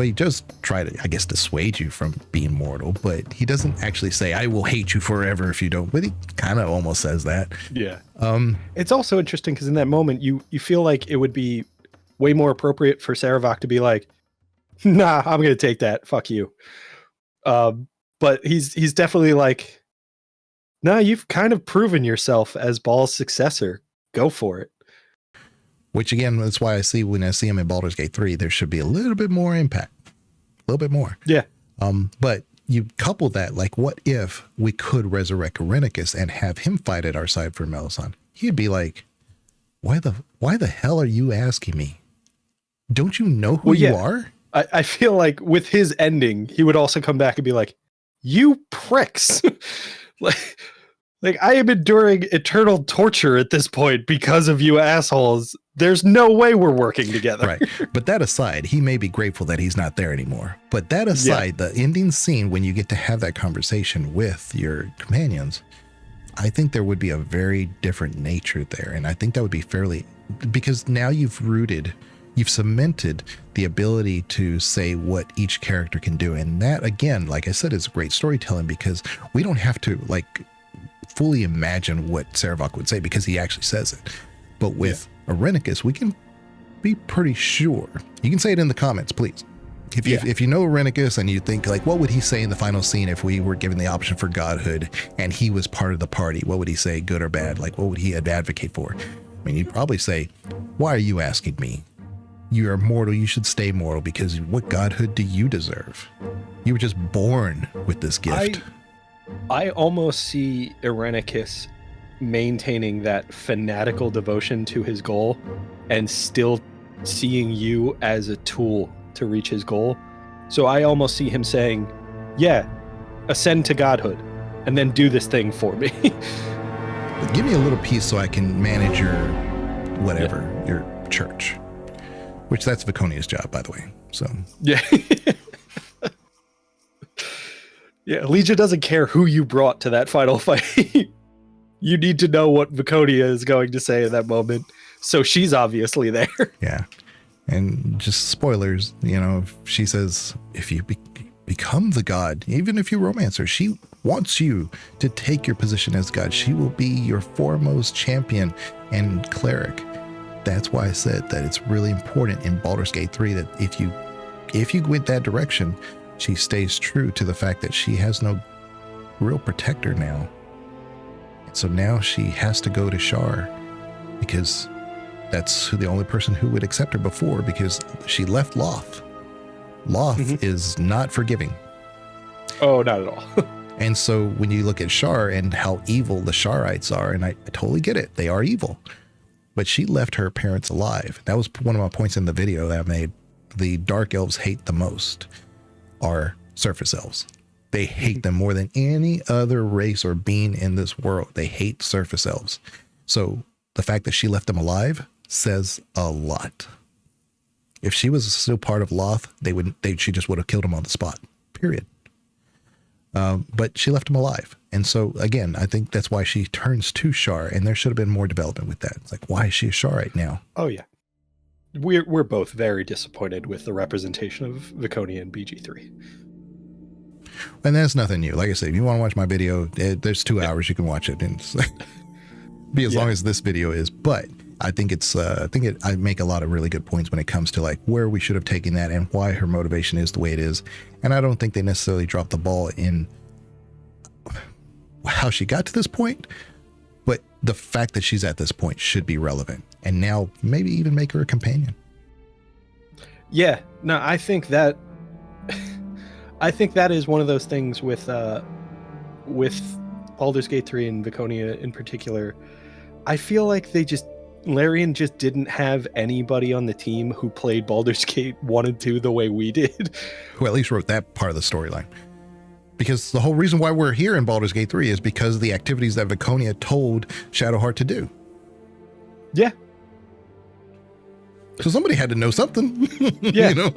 he just try to, I guess, dissuade you from being mortal, but he doesn't actually say, I will hate you forever if you don't, but he kind of almost says that. Yeah. It's also interesting because in that moment, you feel like it would be way more appropriate for Sarevok to be like, nah, I'm going to take that. Fuck you. But he's definitely like, nah, you've kind of proven yourself as Baal's successor. Go for it. Which again, that's why when I see him in Baldur's Gate 3, there should be a little bit more impact, a little bit more. Yeah. But you couple that, like, what if we could resurrect Irenicus and have him fight at our side for Melisande? He'd be like, why the hell are you asking me? Don't you know who you are? I feel like with his ending, he would also come back and be like, you pricks. Like I am enduring eternal torture at this point because of you assholes. There's no way we're working together. Right. But that aside, he may be grateful that he's not there anymore. But that aside, the ending scene, when you get to have that conversation with your companions, I think there would be a very different nature there. And I think that would be because now you've cemented the ability to say what each character can do. And that, again, like I said, is great storytelling, because we don't have to fully imagine what Sarevok would say, because he actually says it. But with Irenicus, we can be pretty sure. You can say it in the comments, please. If you know Irenicus and you think, like, what would he say in the final scene if we were given the option for godhood and he was part of the party? What would he say, good or bad? Like, what would he advocate for? I mean, he'd probably say, why are you asking me? You are mortal. You should stay mortal, because what godhood do you deserve? You were just born with this gift. I almost see Irenicus maintaining that fanatical devotion to his goal and still seeing you as a tool to reach his goal. So I almost see him saying, ascend to godhood and then do this thing for me. Give me a little piece so I can manage your your church. Which that's Viconia's job, by the way. So Yeah, Legion doesn't care who you brought to that final fight. You need to know what Viconia is going to say in that moment. So she's obviously there. Yeah. And just spoilers, she says, if you become the god, even if you romance her, she wants you to take your position as god. She will be your foremost champion and cleric. That's why I said that it's really important in Baldur's Gate 3 that if you went that direction, she stays true to the fact that she has no real protector now. So now she has to go to Shar because that's the only person who would accept her before, because she left Loth. Loth is not forgiving. Oh, not at all. And so when you look at Shar and how evil the Sharites are, and I totally get it, they are evil. But she left her parents alive. That was one of my points in the video that I made. The Dark Elves hate the most are surface elves. They hate them more than any other race or being in this world. They hate surface elves. So the fact that she left them alive says a lot. If she was still part of Loth, she just would have killed him on the spot, period. But she left him alive. And so again, I think that's why she turns to Shar, and there should have been more development with that. It's like, why is she a Sharite now? Oh yeah. We're both very disappointed with the representation of Viconia in BG3. And that's nothing new. Like I said, if you want to watch my video, there's 2 hours you can watch it, and it's be as long as this video is. But I think I make a lot of really good points when it comes to like where we should have taken that and why her motivation is the way it is. And I don't think they necessarily dropped the ball in how she got to this point, but the fact that she's at this point should be relevant. And now maybe even make her a companion. Yeah, no, I think that is one of those things with Baldur's Gate 3 and Viconia in particular. I feel like Larian just didn't have anybody on the team who played Baldur's Gate 1 and 2 the way we did. Who at least wrote that part of the storyline. Because the whole reason why we're here in Baldur's Gate 3 is because of the activities that Viconia told Shadowheart to do. Yeah. So somebody had to know something. Yeah.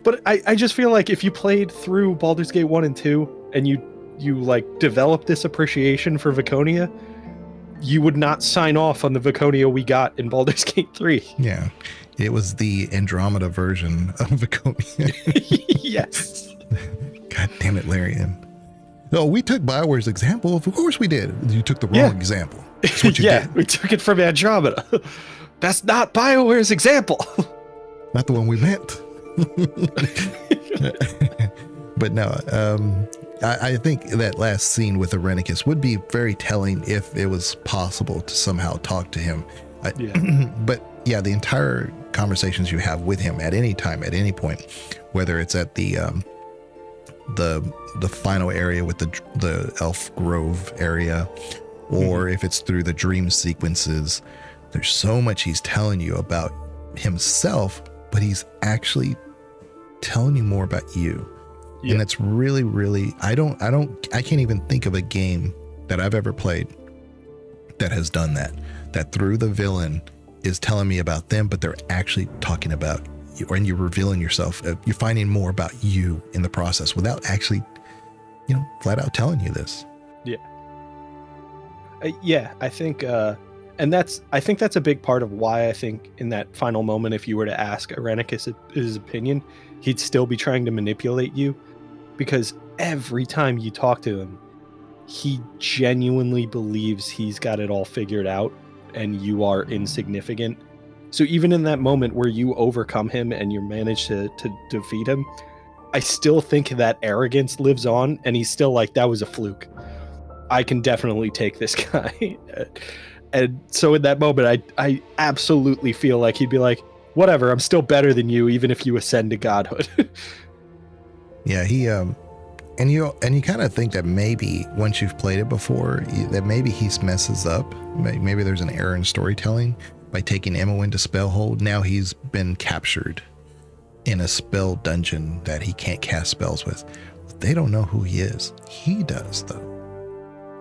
But I just feel like if you played through Baldur's Gate 1 and 2 and you like developed this appreciation for Viconia, you would not sign off on the Viconia we got in Baldur's Gate 3. Yeah. It was the Andromeda version of Viconia. Yes. God damn it, Larian. No, we took BioWare's example. Of course we did. You took the wrong example. That's what you did. We took it from Andromeda. That's not BioWare's example. Not the one we meant. But no, I think that last scene with Irenicus would be very telling if it was possible to somehow talk to him. But yeah, the entire conversations you have with him at any time, at any point, whether it's at the final area with the Elf Grove area, or if it's through the dream sequences, there's so much he's telling you about himself, but he's actually telling you more about you. Yeah. And that's really, really, I can't even think of a game that I've ever played that has done that through the villain is telling me about them, but they're actually talking about you, and you're revealing yourself. You're finding more about you in the process without actually, flat out telling you this. Yeah. I think, I think that's a big part of why I think in that final moment, if you were to ask Irenicus his opinion, he'd still be trying to manipulate you, because every time you talk to him, he genuinely believes he's got it all figured out and you are insignificant. So even in that moment where you overcome him and you manage to defeat him, I still think that arrogance lives on, and he's still like, that was a fluke. I can definitely take this guy. And so in that moment, I absolutely feel like he'd be like, whatever, I'm still better than you, even if you ascend to godhood. Yeah, he and you kind of think that maybe once you've played it before, that maybe he messes up. Maybe there's an error in storytelling by taking Imoen to Spellhold. Now he's been captured in a spell dungeon that he can't cast spells with. They don't know who he is. He does, though.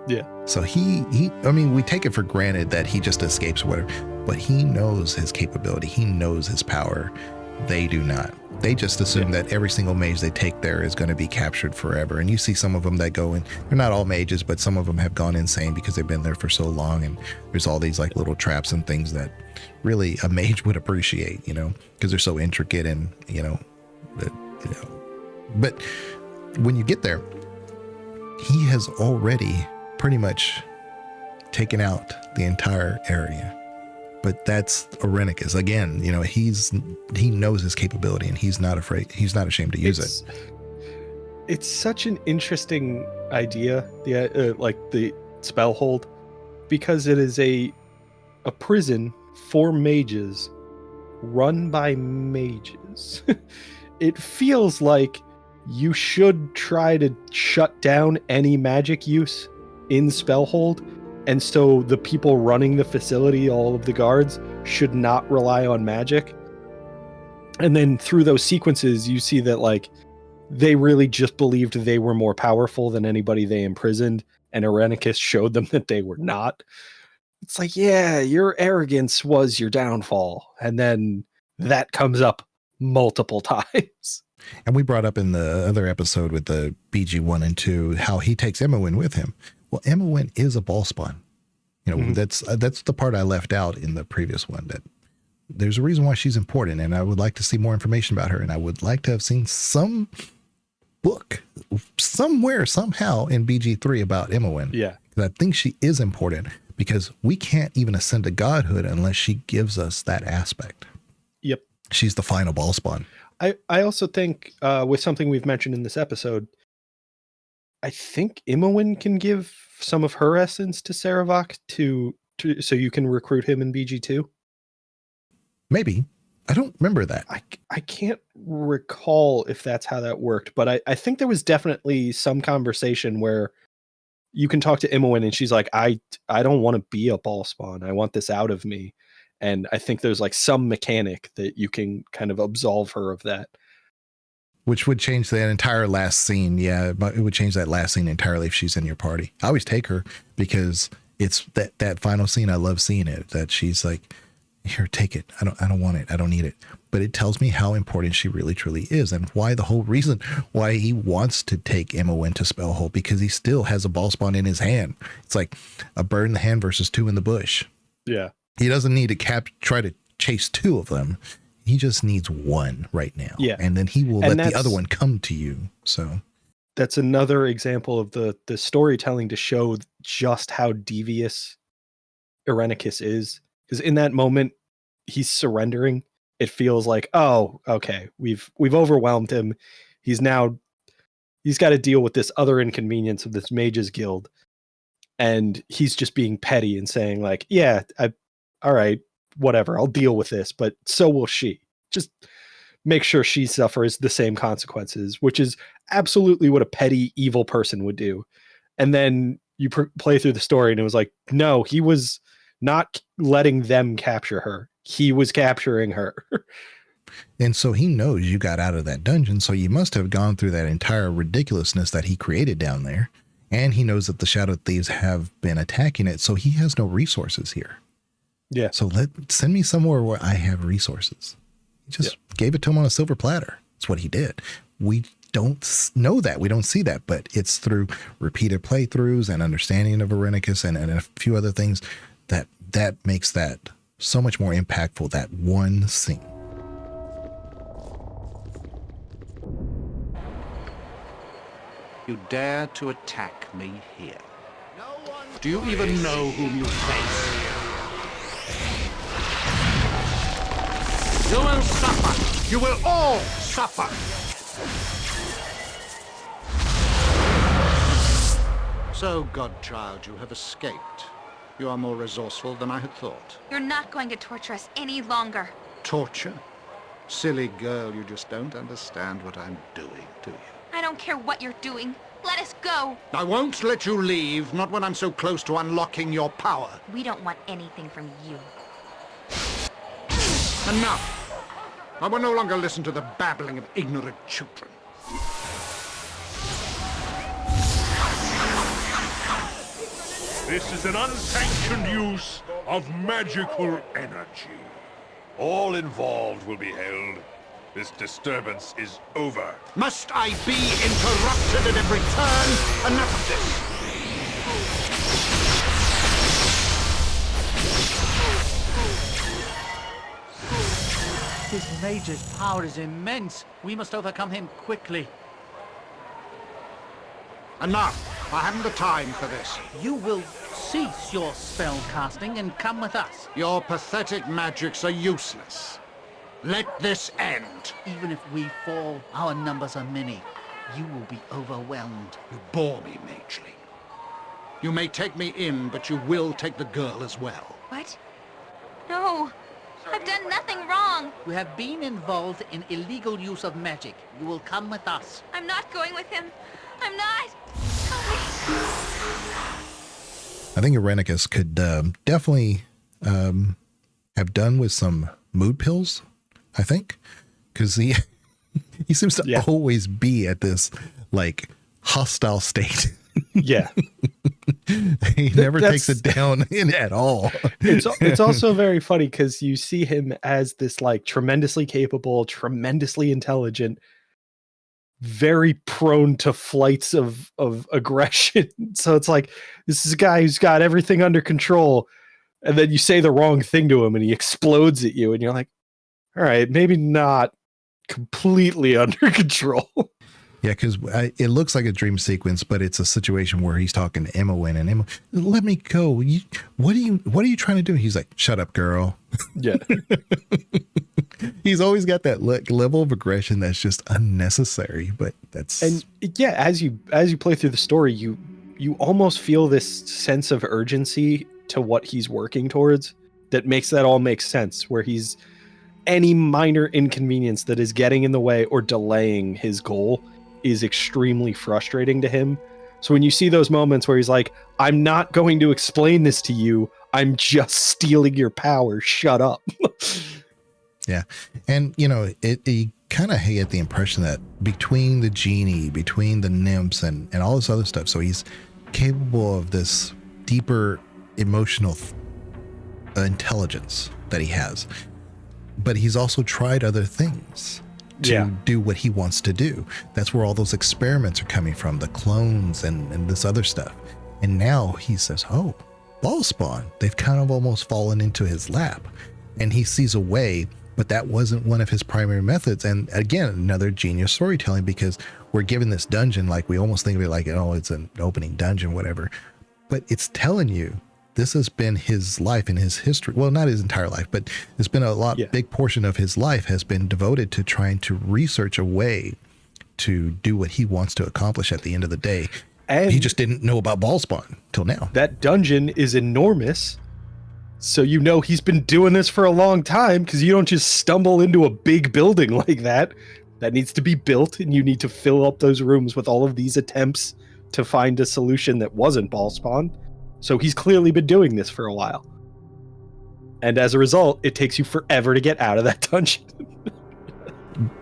Yeah. So we take it for granted that he just escapes or whatever, but he knows his capability. He knows his power. They do not. They just assume that every single mage they take there is going to be captured forever. And you see some of them that go in, they're not all mages, but some of them have gone insane because they've been there for so long. And there's all these like little traps and things that really a mage would appreciate, you know, because they're so intricate and, but when you get there, he has already pretty much taken out the entire area. But that's Irenicus. Again, you know, he knows his capability and he's not afraid. He's not ashamed to use it. It's such an interesting idea, the spell hold, because it is a prison for mages run by mages. It feels like you should try to shut down any magic use in Spellhold. And so the people running the facility, all of the guards, should not rely on magic. And then through those sequences, you see that like they really just believed they were more powerful than anybody they imprisoned. And Irenicus showed them that they were not. It's like, yeah, your arrogance was your downfall. And then that comes up multiple times. And we brought up in the other episode with the BG 1 and 2 how he takes Imoen with him. Well, Imoen is a ball spawn. You know, that's the part I left out in the previous one, that there's a reason why she's important, and I would like to see more information about her, and I would like to have seen some book somewhere, somehow in BG3 about Imoen. Yeah. I think she is important because we can't even ascend to godhood unless she gives us that aspect. Yep. She's the final ball spawn. I also think with something we've mentioned in this episode, I think Imoen can give some of her essence to Sarevok to so you can recruit him in BG2. Maybe. I don't remember that. I can't recall if that's how that worked, but I think there was definitely some conversation where you can talk to Imoen and she's like, I don't want to be a ball spawn. I want this out of me. And I think there's like some mechanic that you can kind of absolve her of that. Which would change that entire last scene. Yeah, but it would change that last scene entirely if she's in your party. I always take her because it's that final scene. I love seeing it, that she's like, here, take it. I don't want it. I don't need it. But it tells me how important she really, truly is, and why the whole reason why he wants to take Imoen to Spellhold, because he still has a ball spawn in his hand. It's like a bird in the hand versus two in the bush. Yeah. He doesn't need to try to chase two of them. He just needs one right now. Yeah. And then he will let the other one come to you. So that's another example of the storytelling to show just how devious Irenicus is. Because in that moment, he's surrendering. It feels like, oh, okay, we've overwhelmed him. He's got to deal with this other inconvenience of this mages guild. And he's just being petty and saying like, yeah, all right, whatever, I'll deal with this, but so will she. Just make sure she suffers the same consequences, which is absolutely what a petty, evil person would do. And then you play through the story and it was like, no, he was not letting them capture her. He was capturing her. And so he knows you got out of that dungeon, so you must have gone through that entire ridiculousness that he created down there. And he knows that the Shadow Thieves have been attacking it, so he has no resources here. Yeah. So send me somewhere where I have resources. He just gave it to him on a silver platter. That's what he did. We don't know that. We don't see that, but it's through repeated playthroughs and understanding of Irenicus and a few other things that makes that so much more impactful, that one scene. You dare to attack me here. Do you even know whom you face? You will suffer! You will all suffer! So, Godchild, you have escaped. You are more resourceful than I had thought. You're not going to torture us any longer. Torture? Silly girl, you just don't understand what I'm doing, do you? I don't care what you're doing. Let us go. I won't let you leave, not when I'm so close to unlocking your power. We don't want anything from you. Enough! I will no longer listen to the babbling of ignorant children. This is an unsanctioned use of magical energy. All involved will be held This disturbance is over. Must I be interrupted at every turn? Enough of this! This mage's power is immense. We must overcome him quickly. Enough! I haven't the time for this. You will cease your spell casting and come with us. Your pathetic magics are useless. Let this end. Even if we fall, our numbers are many. You will be overwhelmed. You bore me, Mageling. You may take me in, but you will take the girl as well. What? No. I've done nothing wrong. You have been involved in illegal use of magic. You will come with us. I'm not going with him. I'm not. I think Irenicus could definitely have done with some mood pills, I think, because he seems to always be at this like hostile state. Yeah. He never takes it down at all. It's also very funny because you see him as this like tremendously capable, tremendously intelligent, very prone to flights of aggression. So it's like, this is a guy who's got everything under control. And then you say the wrong thing to him and he explodes at you. And you're like, all right, maybe not completely under control. Yeah, because it looks like a dream sequence, but it's a situation where he's talking to Imoen, and Imoen, let me go. What are you trying to do? He's like, shut up, girl. Yeah. He's always got that level of aggression that's just unnecessary, but that's... And yeah, as you play through the story, you almost feel this sense of urgency to what he's working towards that makes that all make sense, where he's any minor inconvenience that is getting in the way or delaying his goal is extremely frustrating to him. So when you see those moments where he's like, I'm not going to explain this to you, I'm just stealing your power, shut up. Yeah. And, you kind of get the impression that between the genie, between the nymphs and all this other stuff, so he's capable of this deeper emotional intelligence that he has. But he's also tried other things to do what he wants to do. That's where all those experiments are coming from, the clones and this other stuff. And now he says, oh, ball spawn. They've kind of almost fallen into his lap. And he sees a way, but that wasn't one of his primary methods. And again, another genius storytelling, because we're given this dungeon, like we almost think of it like, oh, it's an opening dungeon, whatever. But it's telling you, this has been his life and his history. Well, not his entire life, but it's been a big portion of his life has been devoted to trying to research a way to do what he wants to accomplish at the end of the day. And he just didn't know about ball spawn till now. That dungeon is enormous. So he's been doing this for a long time, because you don't just stumble into a big building like that. That needs to be built, and you need to fill up those rooms with all of these attempts to find a solution that wasn't ball spawn. So he's clearly been doing this for a while. And as a result, it takes you forever to get out of that dungeon.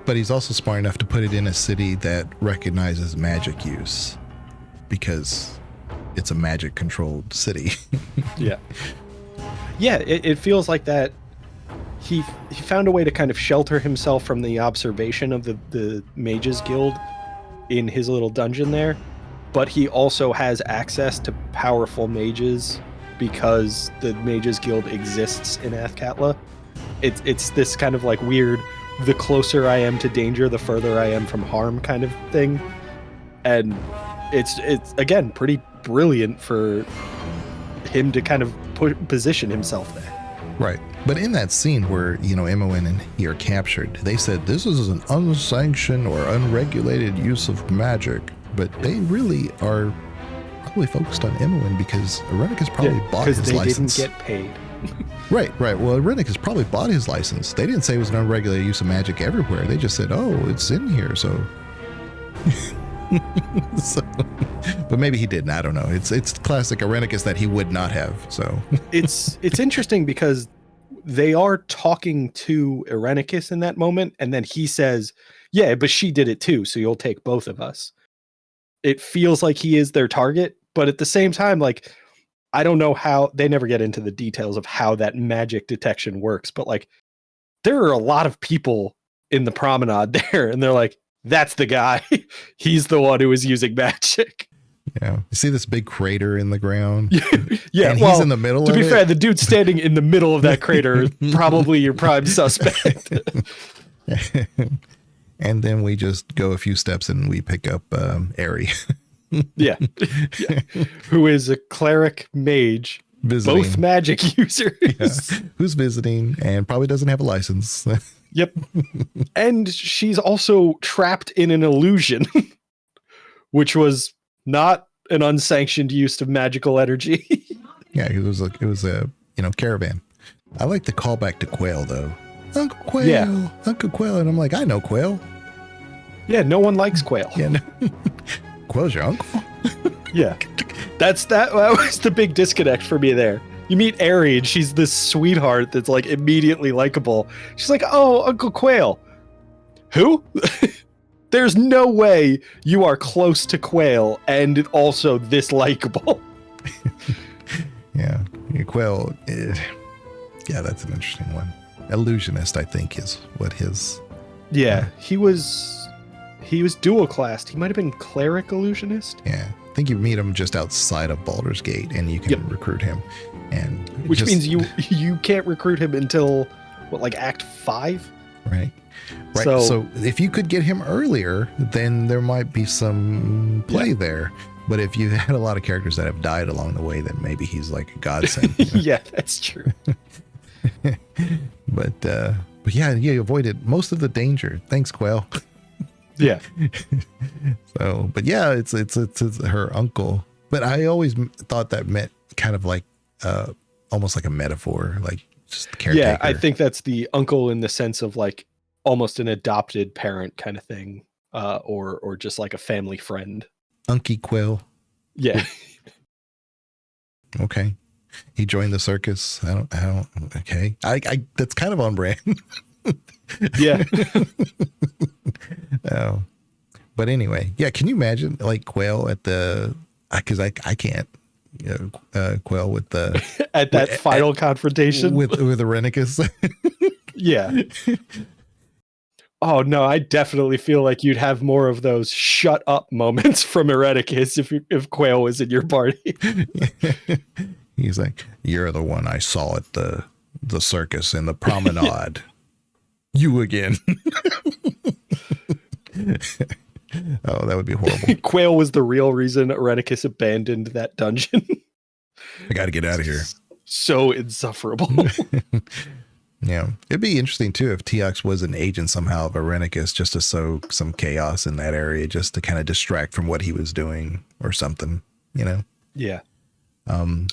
But he's also smart enough to put it in a city that recognizes magic use, because it's a magic controlled city. Yeah. Yeah, it feels like that he found a way to kind of shelter himself from the observation of the Mages Guild in his little dungeon there. But he also has access to powerful mages because the Mages Guild exists in Athkatla. It's this kind of like weird, the closer I am to danger, the further I am from harm kind of thing. And it's again, pretty brilliant for him to kind of position himself there. Right. But in that scene where, Imoen and he are captured, they said this is an unsanctioned or unregulated use of magic. But they really are probably focused on Imoen because Irenicus probably bought his license. Because they didn't get paid. Right. Well, Irenicus probably bought his license. They didn't say it was an unregulated use of magic everywhere. They just said, oh, it's in here, so... But maybe he didn't. I don't know. It's classic Irenicus that he would not have, so... It's interesting because they are talking to Irenicus in that moment, and then he says, yeah, but she did it too, so you'll take both of us. It feels like he is their target, but at the same time, like, I don't know how they never get into the details of how that magic detection works, but like, there are a lot of people in the promenade there, and they're like, that's the guy. He's the one who was using magic. Yeah. You see this big crater in the ground? Yeah. And well, he's in the middle to of be it. fair, the dude standing in the middle of that crater is probably your prime suspect. And then we just go a few steps and we pick up Aerie. Yeah. Who is a cleric mage, Visiting. both magic users. Yeah. Who's visiting and probably doesn't have a license. Yep. And she's also trapped in an illusion, which was not an unsanctioned use of magical energy. Yeah, it was a caravan. I like the callback to Quail though. Uncle Quail, Yeah. Uncle Quail, and I'm like, I know Quail. Yeah, no one likes Quail. Yeah, no. Quail's your uncle. Yeah. That was the big disconnect for me there. You meet Aerie and she's this sweetheart that's like immediately likable. She's like, oh, Uncle Quail. Who? There's no way you are close to Quail and also this likable. Yeah, Quail. Yeah, that's an interesting one. Illusionist, I think, is what his. Yeah, he was dual classed. He might have been cleric illusionist. Yeah, I think you meet him just outside of Baldur's Gate, and you can recruit him. And which means you can't recruit him until what, like Act 5? Right. Right. So- So if you could get him earlier, then there might be some play there. But if you had a lot of characters that have died along the way, then maybe he's like a godsend. Yeah, that's true. But yeah, you avoided most of the danger. Thanks, Quail. Yeah. So, but yeah, it's her uncle. But I always thought that meant kind of like almost like a metaphor, like just the caretaker. Yeah, I think that's the uncle in the sense of like almost an adopted parent kind of thing, or just like a family friend. Unky Quill. Yeah. Okay. He joined the circus. I don't. Okay. I that's kind of on brand. Yeah. Oh, but anyway, yeah. Can you imagine like Quail at the? Because I can't. Quail with the At that final confrontation with Irenicus. Yeah. Oh no, I definitely feel like you'd have more of those shut up moments from Irenicus if Quail was in your party. He's like, you're the one I saw at the circus in the promenade. You again. Oh, that would be horrible. Quail was the real reason Irenicus abandoned that dungeon. I got to get out of here. So insufferable. Yeah. It'd be interesting too if Teox was an agent somehow of Irenicus, just to sow some chaos in that area, just to kind of distract from what he was doing or something, Yeah.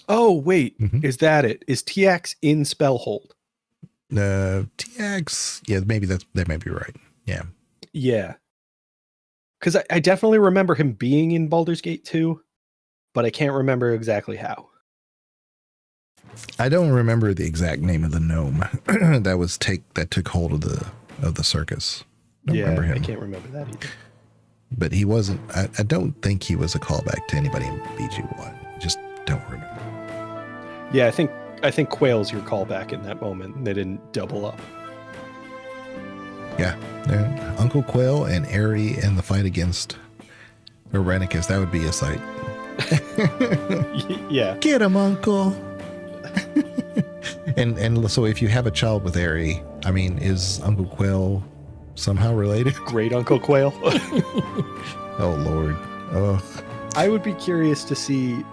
Oh, wait. Is that it? Is TX in Spellhold? TX. Yeah, maybe that may be right. Yeah. Yeah. Because I definitely remember him being in Baldur's Gate 2, but I can't remember exactly how. I don't remember the exact name of the gnome that took hold of the circus. Don't remember him. I can't remember that either. But he wasn't. I don't think he was a callback to anybody in BG1. Just don't remember. Yeah, I think Quail's your callback in that moment. They didn't double up. Yeah, Uncle Quail and Aerie in the fight against Irenicus. That would be a sight. Yeah. Get him, Uncle. and so if you have a child with Aerie, I mean, is Uncle Quail somehow related? Great Uncle Quail. Oh Lord. Oh. I would be curious to see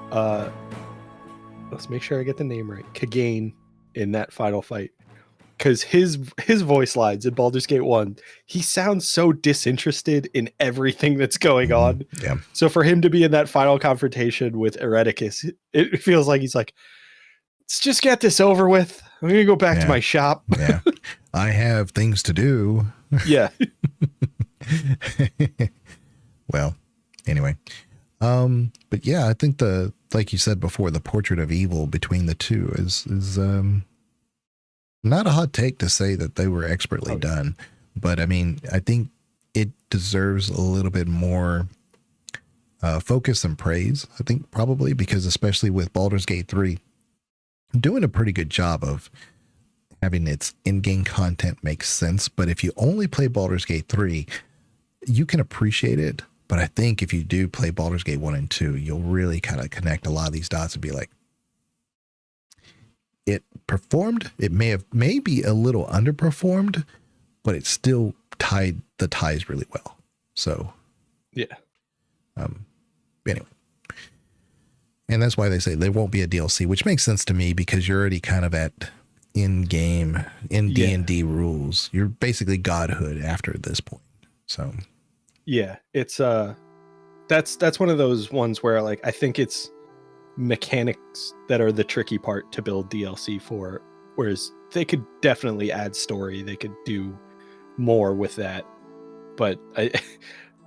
let's make sure I get the name right. Kagane in that final fight. Because his voice lines in Baldur's Gate 1, he sounds so disinterested in everything that's going on. Yeah. So for him to be in that final confrontation with Irenicus, it feels like he's like, let's just get this over with. I'm going to go back to my shop. Yeah. I have things to do. Yeah. Well, anyway. But yeah, I think like you said before, the portrait of evil between the two is not a hot take to say that they were expertly done, but I mean, I think it deserves a little bit more focus and praise. I think probably because especially with Baldur's Gate 3, doing a pretty good job of having its in-game content makes sense. But if you only play Baldur's Gate 3, you can appreciate it. But I think if you do play Baldur's Gate 1 and 2, you'll really kind of connect a lot of these dots and be like, it performed. It may be a little underperformed, but it still tied the ties really well. So, yeah. Anyway. And that's why they say there won't be a DLC, which makes sense to me because you're already kind of at in-game, in D&D rules. You're basically godhood after this point. So, yeah, it's that's one of those ones where like I think it's mechanics that are the tricky part to build DLC for, whereas they could definitely add story. They could do more with that, but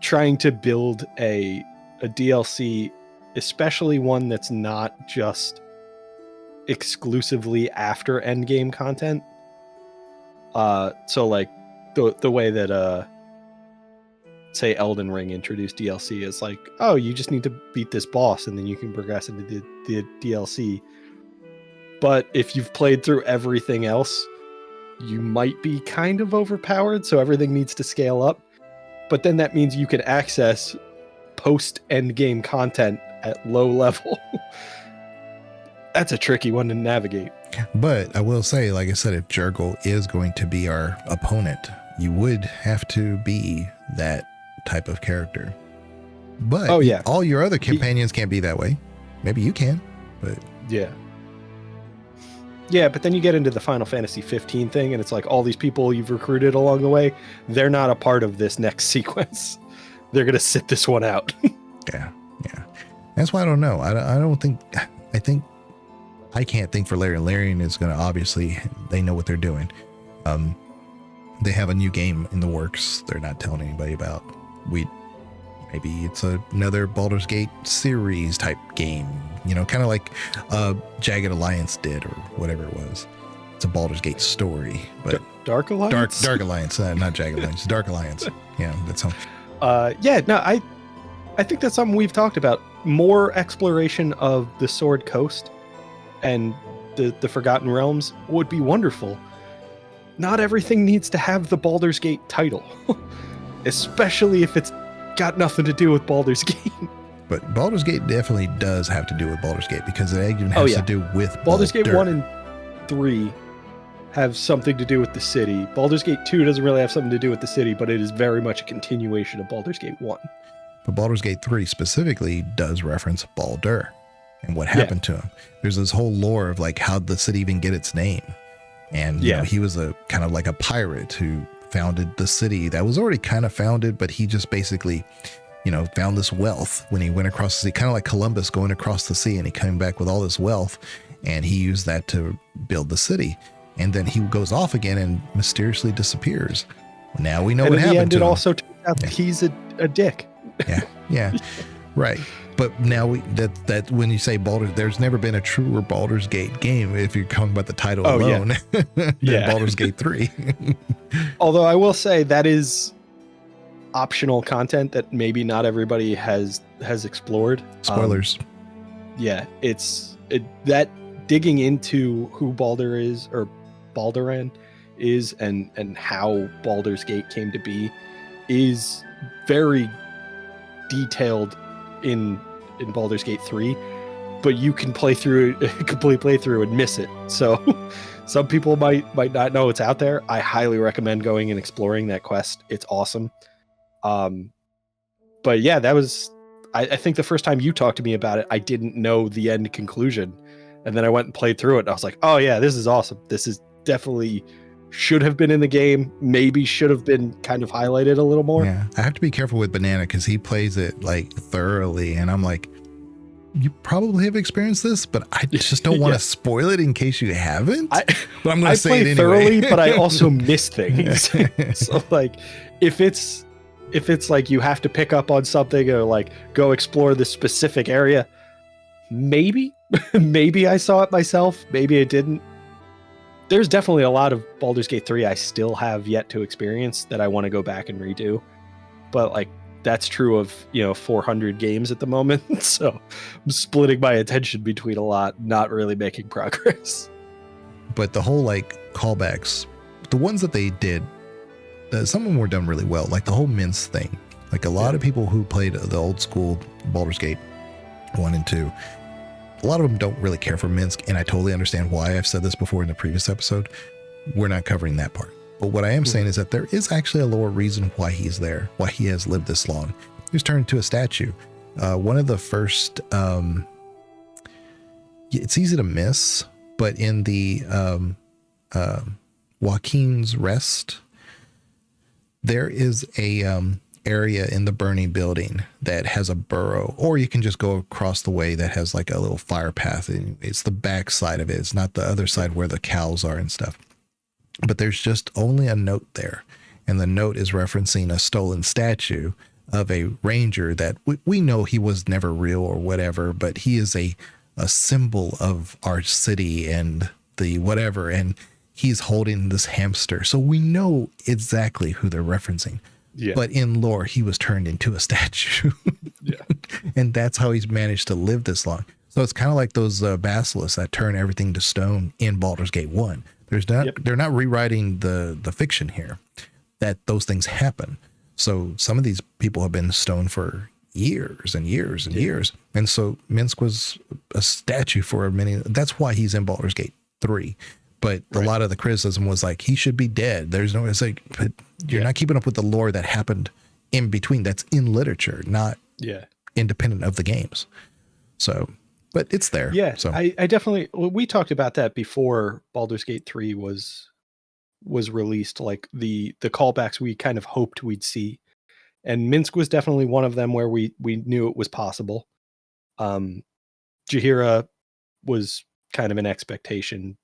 trying to build a DLC, especially one that's not just exclusively after endgame content. So like the way that say Elden Ring introduced DLC is like, oh, you just need to beat this boss and then you can progress into the DLC. But if you've played through everything else, you might be kind of overpowered, so everything needs to scale up. But then that means you can access post-endgame content at low level. That's a tricky one to navigate. But I will say, like I said, if Jurgle is going to be our opponent, you would have to be that type of character. But all your other companions can't be that way. Maybe you can, but yeah, but then you get into the Final Fantasy 15 thing, and it's like all these people you've recruited along the way, they're not a part of this next sequence. They're gonna sit this one out. yeah. That's why I don't know. I can't think for Larian. Larian is gonna, obviously they know what they're doing. They have a new game in the works they're not telling anybody about. Maybe it's another Baldur's Gate series type game, kind of like Jagged Alliance did or whatever it was. It's a Baldur's Gate story, but Dark Alliance? Dark Alliance, not Jagged Alliance, Dark Alliance. Yeah, that's something. I think that's something we've talked about. More exploration of the Sword Coast and the Forgotten Realms would be wonderful. Not everything needs to have the Baldur's Gate title, especially if it's got nothing to do with Baldur's Gate. But Baldur's Gate definitely does have to do with Baldur's Gate because it even has to do with Baldur's Gate 1 and 3 have something to do with the city. Baldur's Gate 2 doesn't really have something to do with the city, but it is very much a continuation of Baldur's Gate 1. But Baldur's Gate 3 specifically does reference Baldur and what happened to him. There's this whole lore of like how the city even get its name. And he was a kind of like a pirate who founded the city that was already kind of founded, but he just basically, found this wealth when he went across the sea, kind of like Columbus going across the sea, and he came back with all this wealth, and he used that to build the city. And then he goes off again and mysteriously disappears. Now we know what happened to him. It also turns out that he's a dick. Yeah, right. But now that when you say Baldur, there's never been a truer Baldur's Gate game if you're talking about the title alone than Baldur's Gate 3. Although I will say that is optional content that maybe not everybody has explored. Spoilers. That digging into who Baldur is, or Balduran is, and how Baldur's Gate came to be is very detailed in Baldur's Gate 3, but you can play through a complete playthrough and miss it. So some people might not know it's out there. I highly recommend going and exploring that quest. It's awesome. But yeah, that was, I think the first time you talked to me about it, I didn't know the end conclusion. And then I went and played through it and I was like, oh yeah, this is awesome. This is definitely should have been in the game, maybe should have been kind of highlighted a little more. Yeah, I have to be careful with Banana because he plays it like thoroughly, and I'm like, you probably have experienced this, but I just don't want to spoil it in case you haven't. But I'm going to say it anyway. Thoroughly, but I also miss things. So like, if it's like you have to pick up on something or like go explore this specific area, maybe I saw it myself, maybe I didn't. There's definitely a lot of Baldur's Gate 3 I still have yet to experience that I want to go back and redo. But like, that's true of, 400 games at the moment. So I'm splitting my attention between a lot, not really making progress. But the whole like callbacks, the ones that they did, some of them were done really well. Like the whole mince thing. Like a lot of people who played the old school Baldur's Gate 1 and 2, a lot of them don't really care for Minsk, and I totally understand why. I've said this before in the previous episode. We're not covering that part. But what I am saying is that there is actually a lower reason why he's there, why he has lived this long. He was turned into a statue. One of the first, it's easy to miss, but in the Joaquin's Rest, there is a area in the burning building that has a burrow, or you can just go across the way that has like a little fire path. It's the back side of it. It's not the other side where the cows are and stuff. But there's just only a note there. And the note is referencing a stolen statue of a ranger that we know he was never real or whatever, but he is a symbol of our city and the whatever. And he's holding this hamster. So we know exactly who they're referencing. Yeah. But in lore, he was turned into a statue. Yeah. And that's how he's managed to live this long. So it's kind of like those basilisks that turn everything to stone in Baldur's Gate 1. They're not rewriting the fiction here, that those things happen. So some of these people have been stoned for years and years and years. And so Minsk was a statue for many. That's why he's in Baldur's Gate 3. But a lot of the criticism was like, he should be dead. There's no, it's like, but you're not keeping up with the lore that happened in between. That's in literature, not independent of the games. So, but it's there. Yeah. So I definitely, we talked about that before Baldur's Gate 3 was released, like the callbacks we kind of hoped we'd see. And Minsk was definitely one of them where we knew it was possible. Jaheira was kind of an expectation.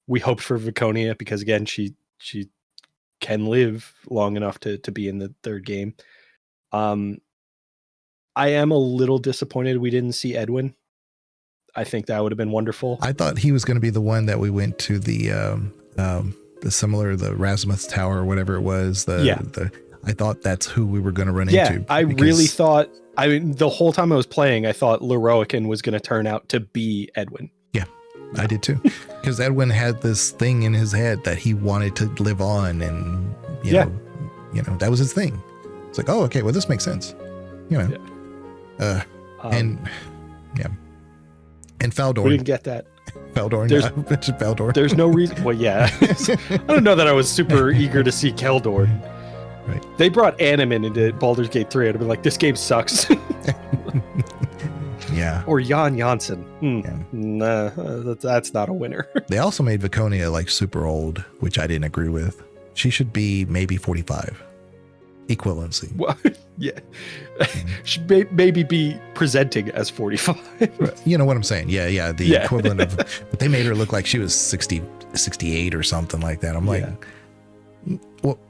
We hoped for Viconia because again, she can live long enough to be in the third game. I am a little disappointed we didn't see Edwin. I think that would have been wonderful. I thought he was going to be the one that we went to the Rasmuth Tower or whatever it was. I thought that's who we were going to run into. I really thought, I mean, the whole time I was playing, I thought Leroican was going to turn out to be Edwin. Yeah, I did too. Because Edwin had this thing in his head that he wanted to live on, and you know, that was his thing. It's like, oh, okay, well, this makes sense. You know. And Faldorn. We didn't get that. Faldorn. Faldorn. There's no reason. Well, yeah. I don't know that I was super eager to see Keldorn. Right. They brought Animen into Baldur's Gate 3. I'd have been like, this game sucks. Yeah. Or Jan Janssen. Nah, that's not a winner. They also made Viconia like super old, which I didn't agree with. She should be maybe 45. Equivalency. Well, yeah. Should maybe be presenting as 45. You know what I'm saying? Yeah. The equivalent of, but they made her look like she was 60, 68 or something like that. I'm like, well,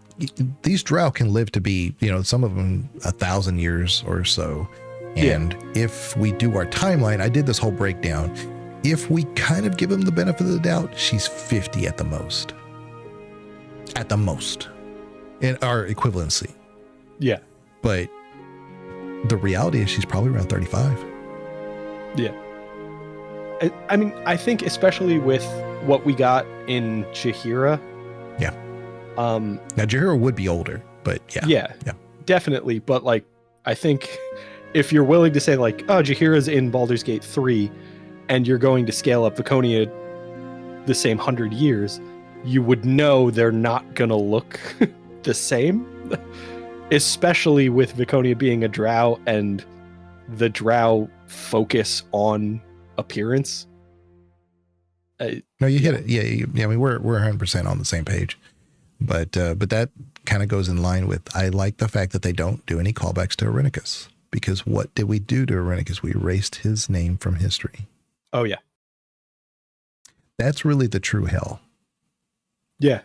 these drow can live to be, you know, some of them 1,000 years or so. And if we do our timeline, I did this whole breakdown. If we kind of give them the benefit of the doubt, she's 50 at the most. At the most. In our equivalency. Yeah. But the reality is she's probably around 35. Yeah. I mean, I think especially with what we got in Jaheira. Yeah. Now Jaheira would be older, but yeah, definitely. But like, I think if you're willing to say like, oh, Jaheira's in Baldur's Gate 3 and you're going to scale up Viconia the same 100 years, you would know they're not going to look the same, especially with Viconia being a drow and the drow focus on appearance. No, you hit it. Yeah. I mean, we're 100% on the same page. But that kind of goes in line with, I like the fact that they don't do any callbacks to Irenicus, because what did we do to Irenicus? We erased his name from history. Oh yeah. That's really the true hell. Yeah.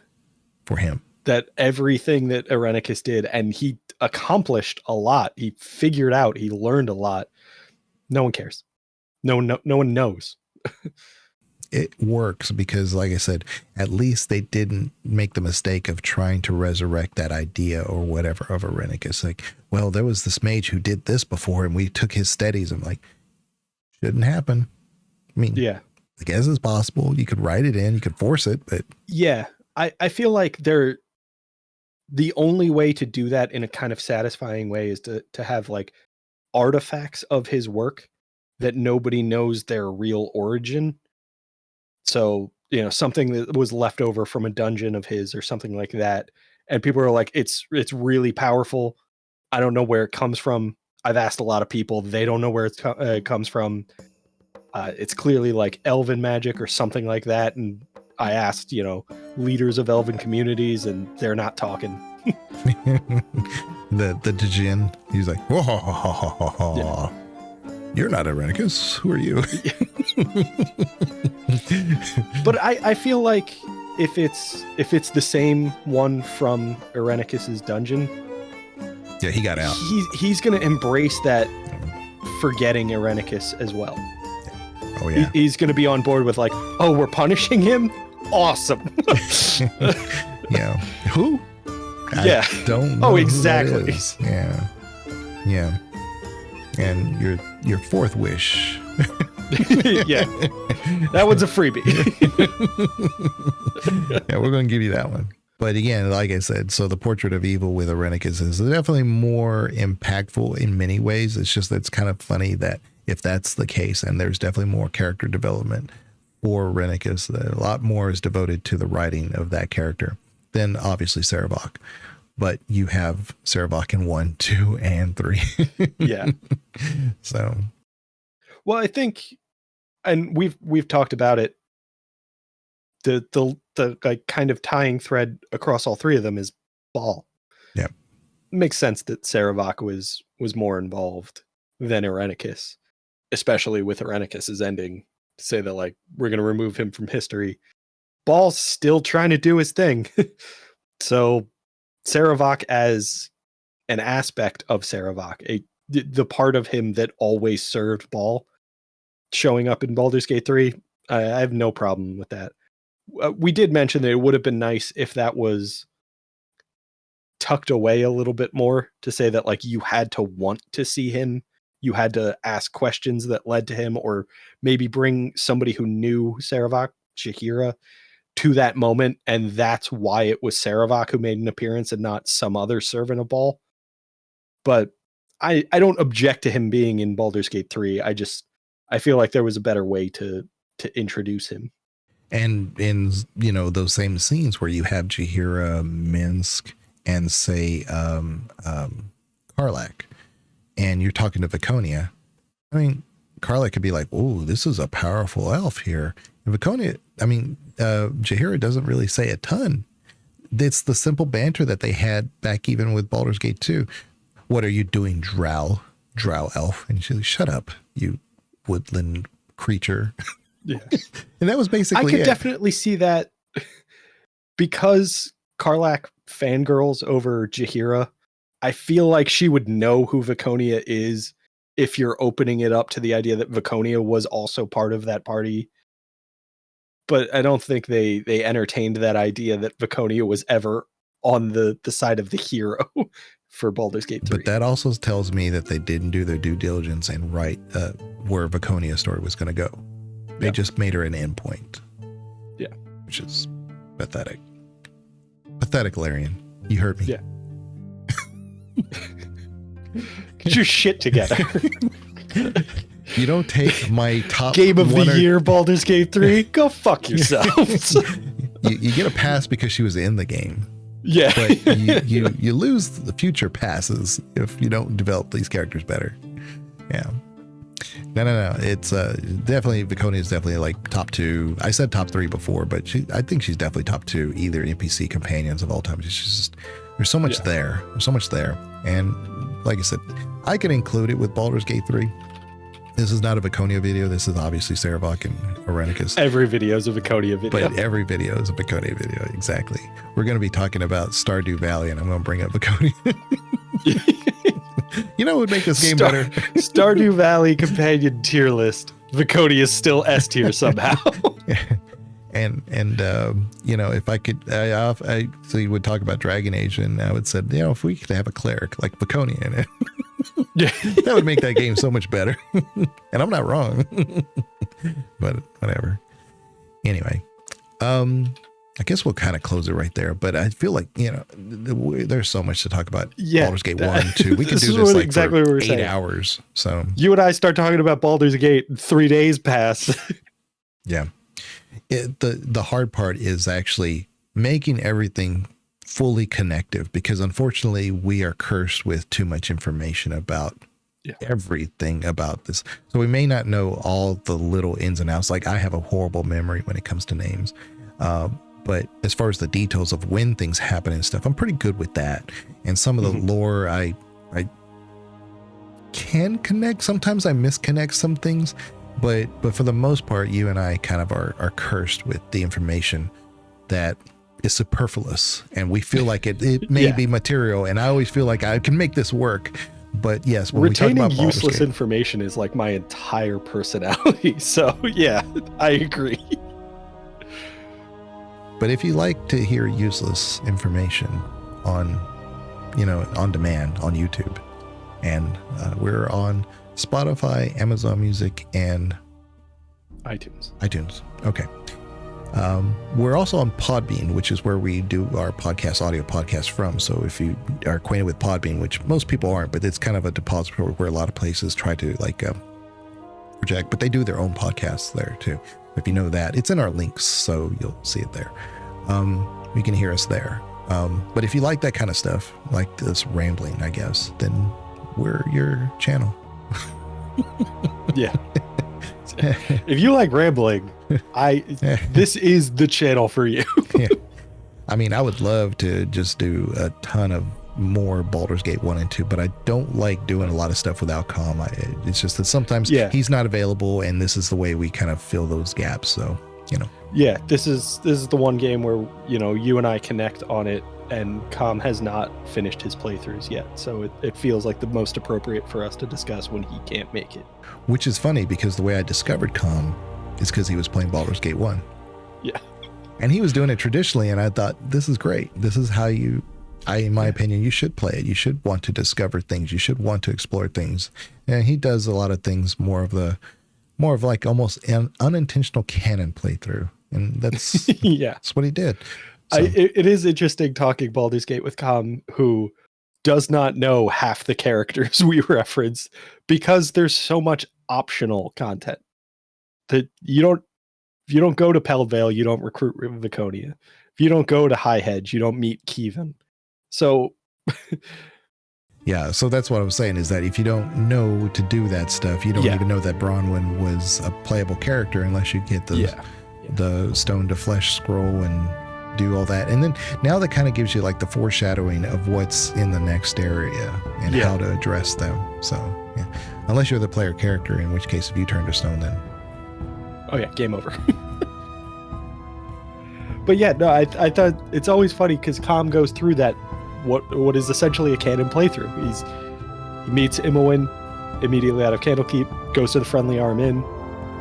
For him. That everything that Irenicus did, and he accomplished a lot. He figured out, he learned a lot. No one cares. No one knows. It works because, like I said, at least they didn't make the mistake of trying to resurrect that idea or whatever of Irenicus. Like, well, there was this mage who did this before and we took his steadies. I'm like, shouldn't happen. I mean, like as is possible. You could write it in, you could force it, but Yeah, I feel like the only way to do that in a kind of satisfying way is to have like artifacts of his work that nobody knows their real origin. So, something that was left over from a dungeon of his or something like that. And people are like, it's really powerful. I don't know where it comes from. I've asked a lot of people. They don't know where it comes from. It's clearly like elven magic or something like that. And I asked, leaders of elven communities, and they're not talking. the Djinn, he's like, whoa, you're not Irenicus. Who are you? But I feel like if it's the same one from Irenicus's dungeon, yeah, he got out. He's gonna embrace that forgetting Irenicus as well. Oh yeah, he's gonna be on board with like, oh, we're punishing him. Awesome. Yeah. Who? Yeah. I don't know. Oh, who exactly. that is. Yeah. Yeah. And your fourth wish. Yeah. That one's a freebie. Yeah, we're going to give you that one. But again, like I said, so the Portrait of Evil with Irenicus is definitely more impactful in many ways. It's just that it's kind of funny that if that's the case, and there's definitely more character development for Irenicus, a lot more is devoted to the writing of that character than obviously Sarevok. But you have Sarevok in 1, 2, and 3. Yeah. So, well, I think, and we've talked about it. The like kind of tying thread across all three of them is Ball. Yeah, makes sense that Sarevok was more involved than Irenicus, especially with Irenicus's ending. To say that like we're going to remove him from history, Ball's still trying to do his thing. So Sarevok as an aspect of Sarevok, the part of him that always served Ball, showing up in Baldur's Gate 3, I have no problem with that. We did mention that it would have been nice if that was tucked away a little bit more, to say that like you had to want to see him, you had to ask questions that led to him, or maybe bring somebody who knew Sarevok, Jaheira, to that moment, and that's why it was Sarevok who made an appearance and not some other servant of Ball. But I don't object to him being in Baldur's Gate 3. I feel like there was a better way to introduce him. and in those same scenes where you have Jaheira, Minsk, and say Karlach, and you're talking to Viconia, I mean, Karlach could be like, "Oh, this is a powerful elf here." And Viconia, Jaheira doesn't really say a ton. It's the simple banter that they had back even with Baldur's Gate 2. What are you doing, drow elf? And she's like, "Shut up, you woodland creature." Yeah. And that was basically I could it. definitely see that, because Karlach fangirls over Jaheira. I feel like she would know who Viconia is if you're opening it up to the idea that Viconia was also part of that party. But I don't think they entertained that idea that Viconia was ever on the side of the hero for Baldur's Gate 3. But that also tells me that they didn't do their due diligence and write where Viconia's story was going to go. They just made her an endpoint. Yeah. Which is pathetic. Pathetic, Larian. You heard me. Yeah. Get your shit together. You don't take my top Game of the year, Baldur's Gate 3. Go fuck yourselves. you get a pass because she was in the game. Yeah. But you lose the future passes if you don't develop these characters better. Yeah. No. It's definitely, Viconia is definitely like top 2. I said top 3 before, but I think she's definitely top 2 either NPC companions of all time. She's just, there's so much there. There's so much there. And like I said, I can include it with Baldur's Gate 3. This is not a Viconia video. This is obviously Sarevok and Irenicus. Every video is a Viconia video. But every video is a Viconia video. Exactly. We're going to be talking about Stardew Valley, and I'm going to bring up Viconia. You know what would make this game better? Stardew Valley companion tier list. Viconia is still S tier somehow. And if I could, so you would talk about Dragon Age, and I would say, if we could have a cleric like Viconia in it, that would make that game so much better. And I'm not wrong. But whatever. Anyway, I guess we'll kind of close it right there. But I feel like, there's so much to talk about. Baldur's Gate 1, 2. We could do this like exactly for 8 hours. So you and I start talking about Baldur's Gate, 3 days pass. Yeah. The hard part is actually making everything fully connective, because unfortunately we are cursed with too much information about everything about this. So we may not know all the little ins and outs. Like I have a horrible memory when it comes to names. But as far as the details of when things happen and stuff, I'm pretty good with that. And some of the lore, I can connect. Sometimes I misconnect some things, but for the most part, you and I kind of are cursed with the information that is superfluous, and we feel like it may be material. And I always feel like I can make this work. But yes, when retaining we talk about useless information is like my entire personality. So yeah, I agree. But if you like to hear useless information on demand on YouTube, and we're on Spotify, Amazon Music, and iTunes. Okay. We're also on Podbean, which is where we do our audio podcast from. So if you are acquainted with Podbean, which most people aren't, but it's kind of a depository where a lot of places try to project, but they do their own podcasts there too. If you know that, it's in our links, so you'll see it there. You can hear us there. But if you like that kind of stuff, like this rambling, I guess, then we're your channel. Yeah. If you like rambling, this is the channel for you. Yeah. I mean, I would love to just do a ton of more Baldur's Gate 1 and 2, but I don't like doing a lot of stuff without Com. It's just that sometimes he's not available, and this is the way we kind of fill those gaps. So, Yeah, this is the one game where, you and I connect on it, and Com has not finished his playthroughs yet. So it feels like the most appropriate for us to discuss when he can't make it. Which is funny, because the way I discovered Com is because he was playing Baldur's Gate 1. Yeah. And he was doing it traditionally, and I thought, this is great. This is how in my opinion, you should play it. You should want to discover things. You should want to explore things. And he does a lot of things more of like almost an unintentional canon playthrough. And that's, that's what he did. So. It is interesting talking Baldur's Gate with Com, who does not know half the characters we reference, because there's so much optional content that if you don't go to Pelvale, you don't recruit Viconia. If you don't go to High Hedge, you don't meet Kevin. So yeah, so that's what I was saying, is that if you don't know to do that stuff, you don't even know that Bronwyn was a playable character unless you get the Stone to Flesh scroll and do all that. And then now that kind of gives you like the foreshadowing of what's in the next area and how to address them. So unless you're the player character, in which case if you turn to stone, then game over. But I thought it's always funny because Com goes through that what is essentially a canon playthrough. He meets Imoen immediately out of Candlekeep, goes to the Friendly Arm Inn,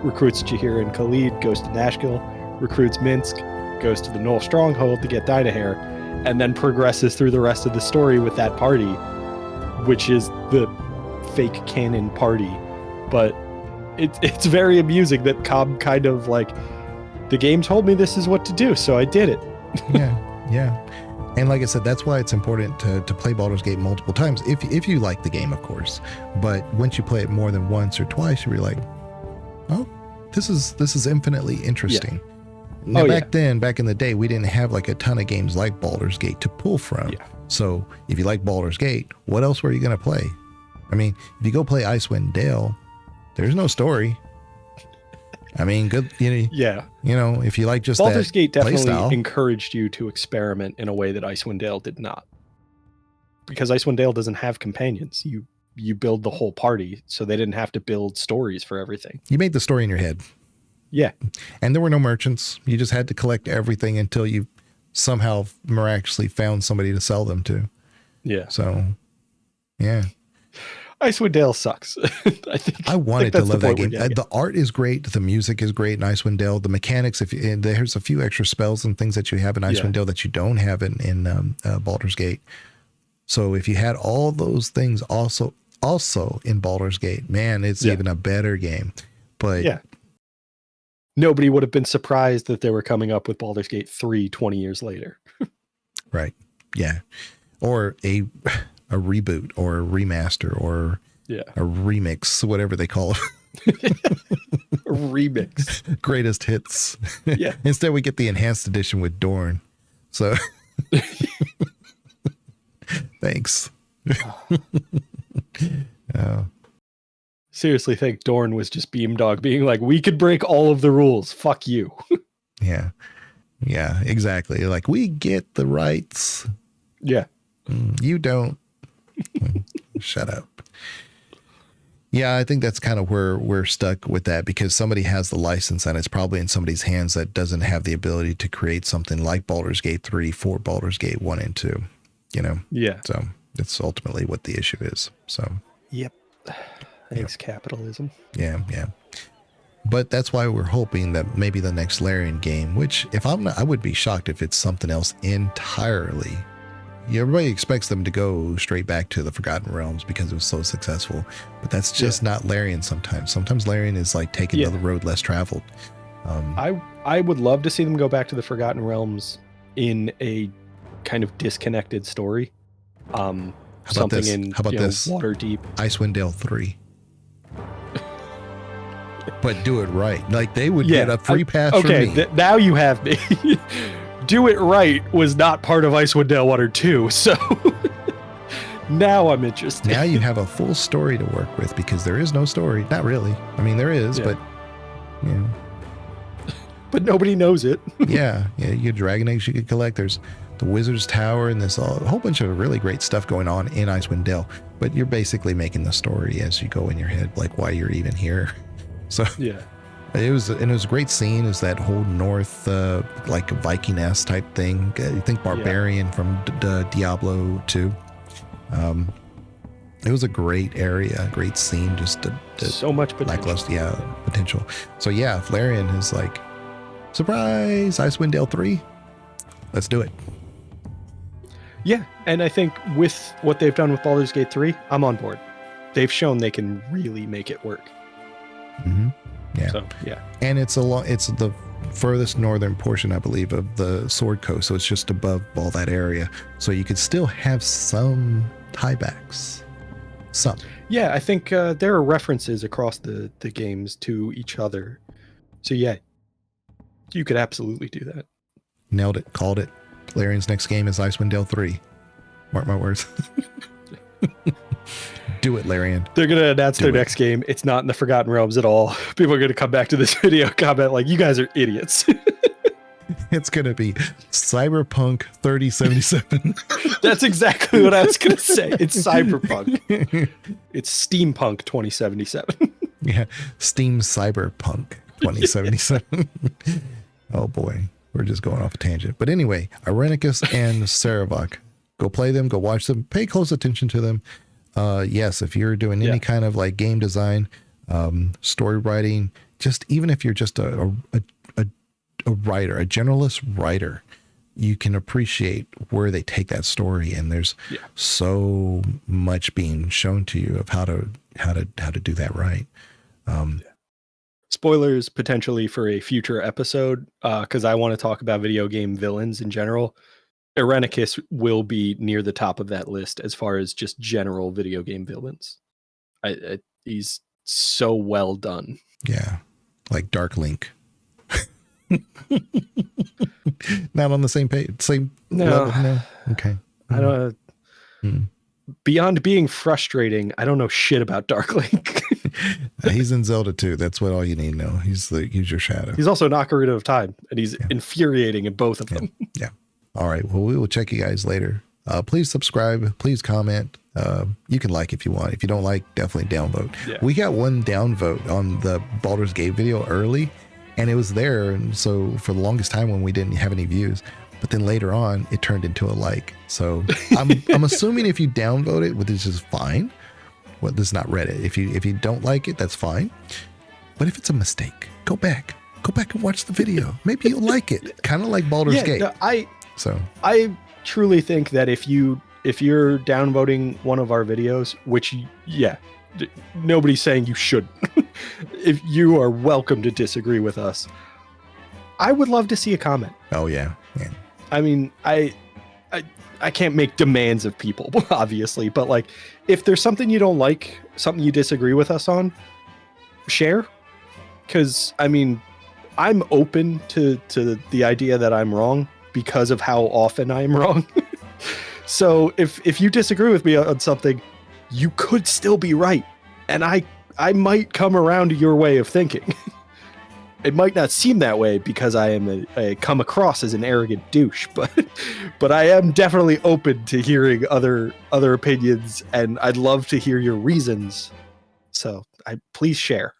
recruits Jahir and Khalid, goes to Nashkel, recruits Minsk, goes to the Knoll Stronghold to get Dynahair, and then progresses through the rest of the story with that party, which is the fake canon party. But it's very amusing that Com kind of like, the game told me this is what to do, so I did it. Yeah. And like I said, that's why it's important to play Baldur's Gate multiple times, if you like the game, of course. But once you play it more than once or twice, you're like, oh, this is infinitely interesting. Now, back in the day, we didn't have like a ton of games like Baldur's Gate to pull from. Yeah. So if you like Baldur's Gate, what else were you going to play? I mean, if you go play Icewind Dale, there's no story. I mean, good. If you like just Baldur's that Gate definitely playstyle, encouraged you to experiment in a way that Icewind Dale did not, because Icewind Dale doesn't have companions. You build the whole party, so they didn't have to build stories for everything. You made the story in your head. Yeah, and there were no merchants. You just had to collect everything until you somehow miraculously found somebody to sell them to. Yeah. So, yeah. Icewind Dale sucks. I wanted to love that game. The art is great. The music is great in Icewind Dale. The mechanics, there's a few extra spells and things that you have in Icewind Dale that you don't have in Baldur's Gate. So if you had all those things also in Baldur's Gate, man, it's even a better game. But nobody would have been surprised that they were coming up with Baldur's Gate 3 20 years later. Right. Yeah. Or a reboot or a remaster or a remix, whatever they call it. A remix. Greatest hits. Yeah. Instead, we get the enhanced edition with Dorn. So thanks. Seriously think Dorn was just Beamdog being like, we could break all of the rules. Fuck you. Yeah. Yeah, exactly. Like, we get the rights. Yeah. You don't. Shut up. Yeah, I think that's kind of where we're stuck with that, because somebody has the license and it's probably in somebody's hands that doesn't have the ability to create something like Baldur's Gate 3 for Baldur's Gate 1 and 2, you know? Yeah. So that's ultimately what the issue is. So, yep. Thanks, capitalism. Yeah, yeah. But that's why we're hoping that maybe the next Larian game, which if I'm not, I would be shocked if it's something else entirely. Everybody expects them to go straight back to the Forgotten Realms because it was so successful, but that's just not Larian sometimes. Sometimes Larian is like taking the road less traveled. I would love to see them go back to the Forgotten Realms in a kind of disconnected story. Something this? in How about this? Waterdeep. Icewind Dale 3. But do it right. Like, they would get a free pass from me. Now you have me. Do it right was not part of Icewind Dale 1 or 2, so now I'm interested. Now you have a full story to work with, because there is no story. Not really. I mean, there is, but yeah. But nobody knows it. Yeah, you get dragon eggs you could collect. There's the Wizard's Tower, and there's a whole bunch of really great stuff going on in Icewind Dale. But you're basically making the story as you go in your head, like why you're even here. So yeah. It was a great scene. Is that whole north, like Viking-esque type thing. I think Barbarian from Diablo 2. It was a great area, great scene. Just so much potential. Lackluster, potential. So yeah, if Larian is like, surprise, Icewind Dale 3, let's do it. Yeah, and I think with what they've done with Baldur's Gate 3, I'm on board. They've shown they can really make it work. Mm-hmm. Yeah. So, yeah. And it's the furthest northern portion, I believe, of the Sword Coast. So it's just above all that area. So you could still have some tiebacks. Some. Yeah, I think there are references across the games to each other. So yeah, you could absolutely do that. Nailed it. Called it. Larian's next game is Icewind Dale 3. Mark my words. Do it, Larian. They're going to announce their next game. It's not in the Forgotten Realms at all. People are going to come back to this video, comment like, you guys are idiots. It's going to be Cyberpunk 3077. That's exactly what I was going to say. It's Cyberpunk. It's Steampunk 2077. Yeah, Steam Cyberpunk 2077. Oh boy, we're just going off a tangent. But anyway, Irenicus and Sarevok. Go play them, go watch them, pay close attention to them. Yes, if you're doing any kind of like game design, story writing, just even if you're just a writer, a generalist writer, you can appreciate where they take that story, and there's so much being shown to you of how to do that right. Spoilers potentially for a future episode, because I want to talk about video game villains in general. Irenicus will be near the top of that list as far as just general video game villains. He's so well done. Yeah, like Dark Link. Not on the same page, same level. No. Okay. I don't. Beyond being frustrating, I don't know shit about Dark Link. He's in Zelda 2. That's what all you need to know. He's your shadow. He's also an Ocarina of Time, and he's infuriating in both of them. Yeah. All right. Well, we will check you guys later. Please subscribe. Please comment. You can like if you want. If you don't like, definitely downvote. Yeah. We got one downvote on the Baldur's Gate video early, and it was there. And so for the longest time when we didn't have any views, but then later on it turned into a like. So I'm assuming if you downvote it, which is fine. Well, this is not Reddit. If you don't like it, that's fine. But if it's a mistake, go back and watch the video. Maybe you'll like it. Kind of like Baldur's Gate. No, I truly think that if you're downvoting one of our videos, which nobody's saying you shouldn't. If you are welcome to disagree with us, I would love to see a comment. Oh yeah. I mean, I can't make demands of people, obviously, but like, if there's something you don't like, something you disagree with us on, share. Because I mean, I'm open to the idea that I'm wrong because of how often I'm wrong. So if you disagree with me on something, you could still be right, and I might come around to your way of thinking. It might not seem that way because I come across as an arrogant douche, but I am definitely open to hearing other opinions, and I'd love to hear your reasons. So please share.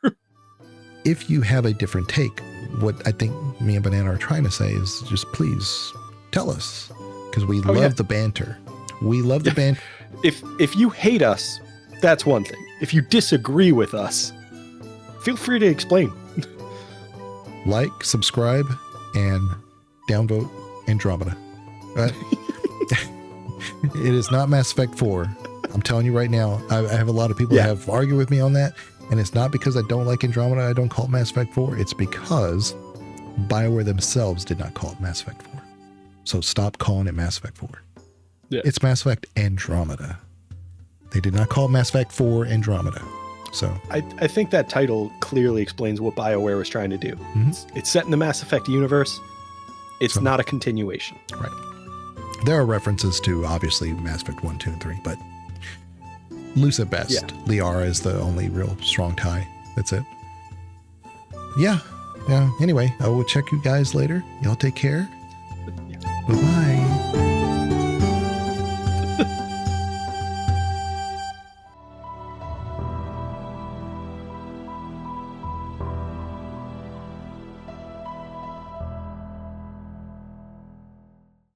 If you have a different take, what I think me and Banana are trying to say is just please tell us, because we love the banter. We love the banter. If you hate us, that's one thing. If you disagree with us, feel free to explain. Like, subscribe, and downvote Andromeda. It is not Mass Effect 4. I'm telling you right now. I have a lot of people that have argued with me on that, and it's not because I don't like Andromeda, I don't call it Mass Effect 4. It's because BioWare themselves did not call it Mass Effect 4. So stop calling it Mass Effect 4. Yeah. It's Mass Effect Andromeda. They did not call it Mass Effect 4 Andromeda. So I think that title clearly explains what BioWare was trying to do. Mm-hmm. It's set in the Mass Effect universe. It's not a continuation. Right. There are references to, obviously, Mass Effect 1, 2, and 3, but loose at best. Yeah. Liara is the only real strong tie. That's it. Yeah. Anyway, I will check you guys later. Y'all take care. Yeah. Bye-bye.